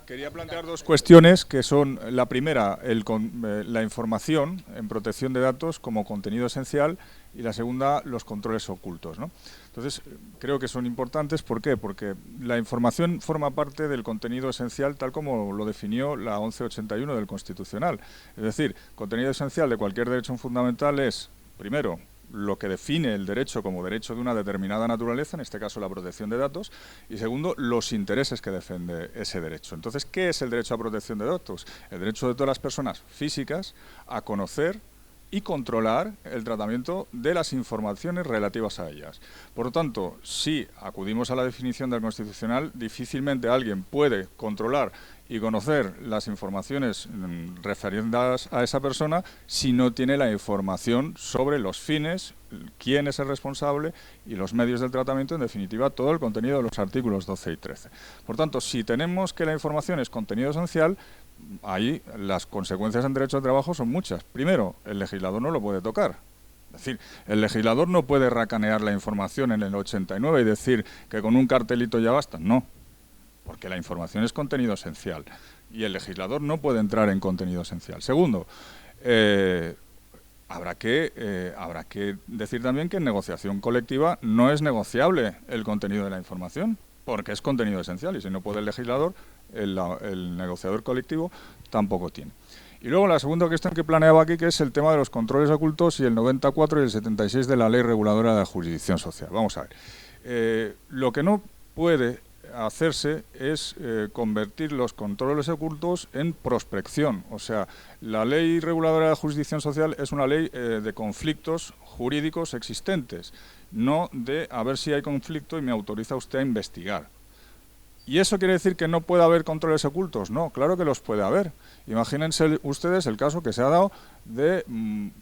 Quería plantear dos cuestiones que son, la primera, la información en protección de datos como contenido esencial, y la segunda, los controles ocultos, ¿no? Entonces, creo que son importantes. ¿Por qué? Porque la información forma parte del contenido esencial tal como lo definió la 1181 del Constitucional. Es decir, contenido esencial de cualquier derecho fundamental es, primero, lo que define el derecho como derecho de una determinada naturaleza, en este caso la protección de datos, y segundo, los intereses que defiende ese derecho. Entonces, ¿qué es el derecho a protección de datos? El derecho de todas las personas físicas a conocer y controlar el tratamiento de las informaciones relativas a ellas. Por lo tanto, si acudimos a la definición del Constitucional, difícilmente alguien puede controlar y conocer las informaciones referidas a esa persona si no tiene la información sobre los fines, quién es el responsable y los medios del tratamiento, en definitiva, todo el contenido de los artículos 12 y 13. Por tanto, si tenemos que la información es contenido esencial, ahí las consecuencias en derecho de trabajo son muchas. Primero, el legislador no lo puede tocar. Es decir, el legislador no puede racanear la información en el 89 y decir que con un cartelito ya basta. No, porque la información es contenido esencial y el legislador no puede entrar en contenido esencial. Segundo, habrá que decir también que en negociación colectiva no es negociable el contenido de la información, porque es contenido esencial y si no puede el legislador, el negociador colectivo tampoco tiene. Y luego la segunda cuestión que planeaba aquí, que es el tema de los controles ocultos y el 94 y el 76 de la Ley Reguladora de la Jurisdicción Social. Vamos a ver. Lo que no puede hacerse es convertir los controles ocultos en prospección. O sea, la Ley Reguladora de la Jurisdicción Social es una ley de conflictos jurídicos existentes, no de a ver si hay conflicto y me autoriza usted a investigar. ¿Y eso quiere decir que no puede haber controles ocultos? No, claro que los puede haber. Imagínense ustedes el caso que se ha dado de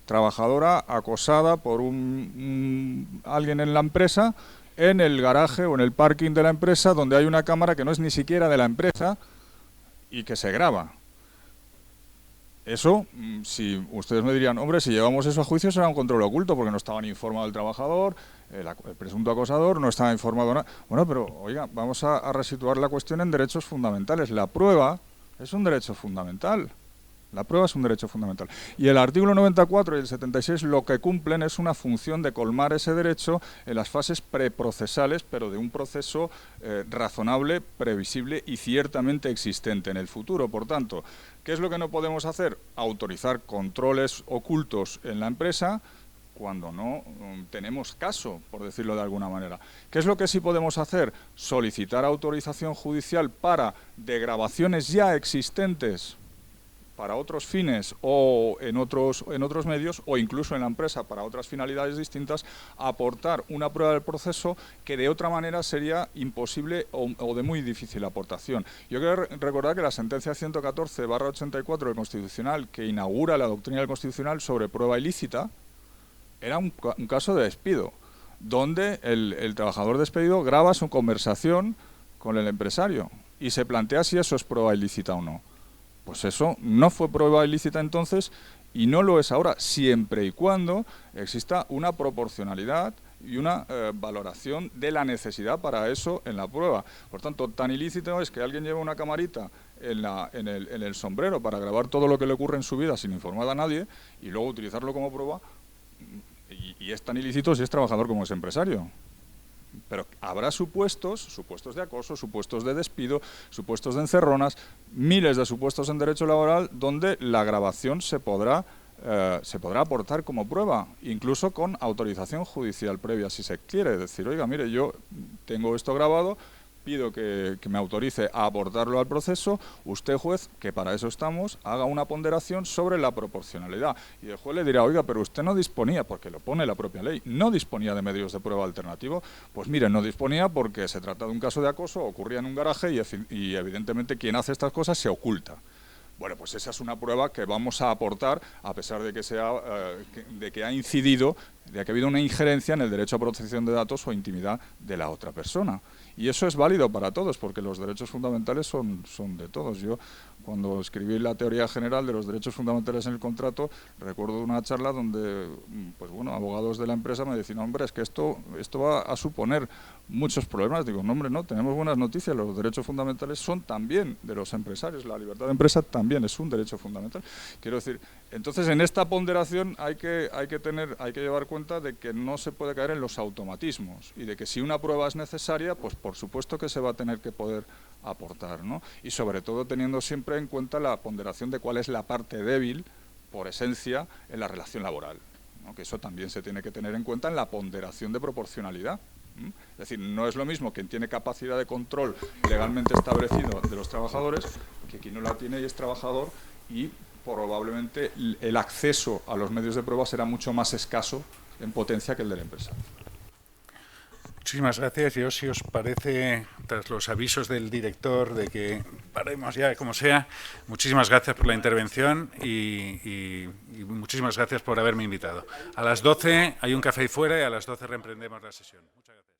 trabajadora acosada por alguien en la empresa, en el garaje o en el parking de la empresa, donde hay una cámara que no es ni siquiera de la empresa y que se graba. Eso, si ustedes me dirían, hombre, si llevamos eso a juicio será un control oculto, porque no estaba ni informado el trabajador, el presunto acosador no estaba informado nada. Bueno, pero, oiga, vamos a resituar la cuestión en derechos fundamentales. La prueba es un derecho fundamental. La prueba es un derecho fundamental. Y el artículo 94 y el 76 lo que cumplen es una función de colmar ese derecho en las fases preprocesales, pero de un proceso razonable, previsible y ciertamente existente en el futuro. Por tanto, ¿qué es lo que no podemos hacer? Autorizar controles ocultos en la empresa cuando no tenemos caso, por decirlo de alguna manera. ¿Qué es lo que sí podemos hacer? Solicitar autorización judicial para de grabaciones ya existentes para otros fines o en otros medios o incluso en la empresa para otras finalidades distintas, aportar una prueba del proceso que de otra manera sería imposible o de muy difícil aportación. Yo quiero recordar que la sentencia 114/84 del Constitucional, que inaugura la doctrina del Constitucional sobre prueba ilícita, era un caso de despido, donde el trabajador despedido graba su conversación con el empresario y se plantea si eso es prueba ilícita o no. Pues eso no fue prueba ilícita entonces y no lo es ahora, siempre y cuando exista una proporcionalidad y una valoración de la necesidad para eso en la prueba. Por tanto, tan ilícito es que alguien lleve una camarita en el sombrero para grabar todo lo que le ocurre en su vida sin informar a nadie y luego utilizarlo como prueba, y es tan ilícito si es trabajador como es empresario. Pero habrá supuestos de acoso, supuestos de despido, supuestos de encerronas, miles de supuestos en derecho laboral donde la grabación se podrá aportar como prueba, incluso con autorización judicial previa, si se quiere. Decir, oiga, mire, yo tengo esto grabado, pido que me autorice a aportarlo al proceso, usted, juez, que para eso estamos, haga una ponderación sobre la proporcionalidad. Y el juez le dirá, oiga, pero usted no disponía, porque lo pone la propia ley, no disponía de medios de prueba alternativos. Pues mire, no disponía porque se trata de un caso de acoso, ocurría en un garaje y evidentemente quien hace estas cosas se oculta. Bueno, pues esa es una prueba que vamos a aportar, a pesar de que de que ha incidido, de que ha habido una injerencia en el derecho a protección de datos o intimidad de la otra persona. Y eso es válido para todos, porque los derechos fundamentales son de todos. Yo, cuando escribí la teoría general de los derechos fundamentales en el contrato, recuerdo una charla donde, pues bueno, abogados de la empresa me decían, hombre, es que esto va a suponer muchos problemas. Digo, no, hombre, no, tenemos buenas noticias, los derechos fundamentales son también de los empresarios, la libertad de empresa también es un derecho fundamental. Quiero decir, entonces en esta ponderación hay que llevar cuenta de que no se puede caer en los automatismos y de que si una prueba es necesaria, pues por supuesto que se va a tener que poder aportar, ¿no? Y sobre todo teniendo siempre en cuenta la ponderación de cuál es la parte débil, por esencia, en la relación laboral. ¿no? Que eso también se tiene que tener en cuenta en la ponderación de proporcionalidad. Es decir, no es lo mismo quien tiene capacidad de control legalmente establecido de los trabajadores que quien no la tiene y es trabajador, y probablemente el acceso a los medios de prueba será mucho más escaso en potencia que el de la empresa. Muchísimas gracias. Yo, si os parece, tras los avisos del director de que paremos ya, como sea, muchísimas gracias por la intervención y muchísimas gracias por haberme invitado. A las 12 hay un café ahí fuera y a las 12 reemprendemos la sesión. Muchas gracias.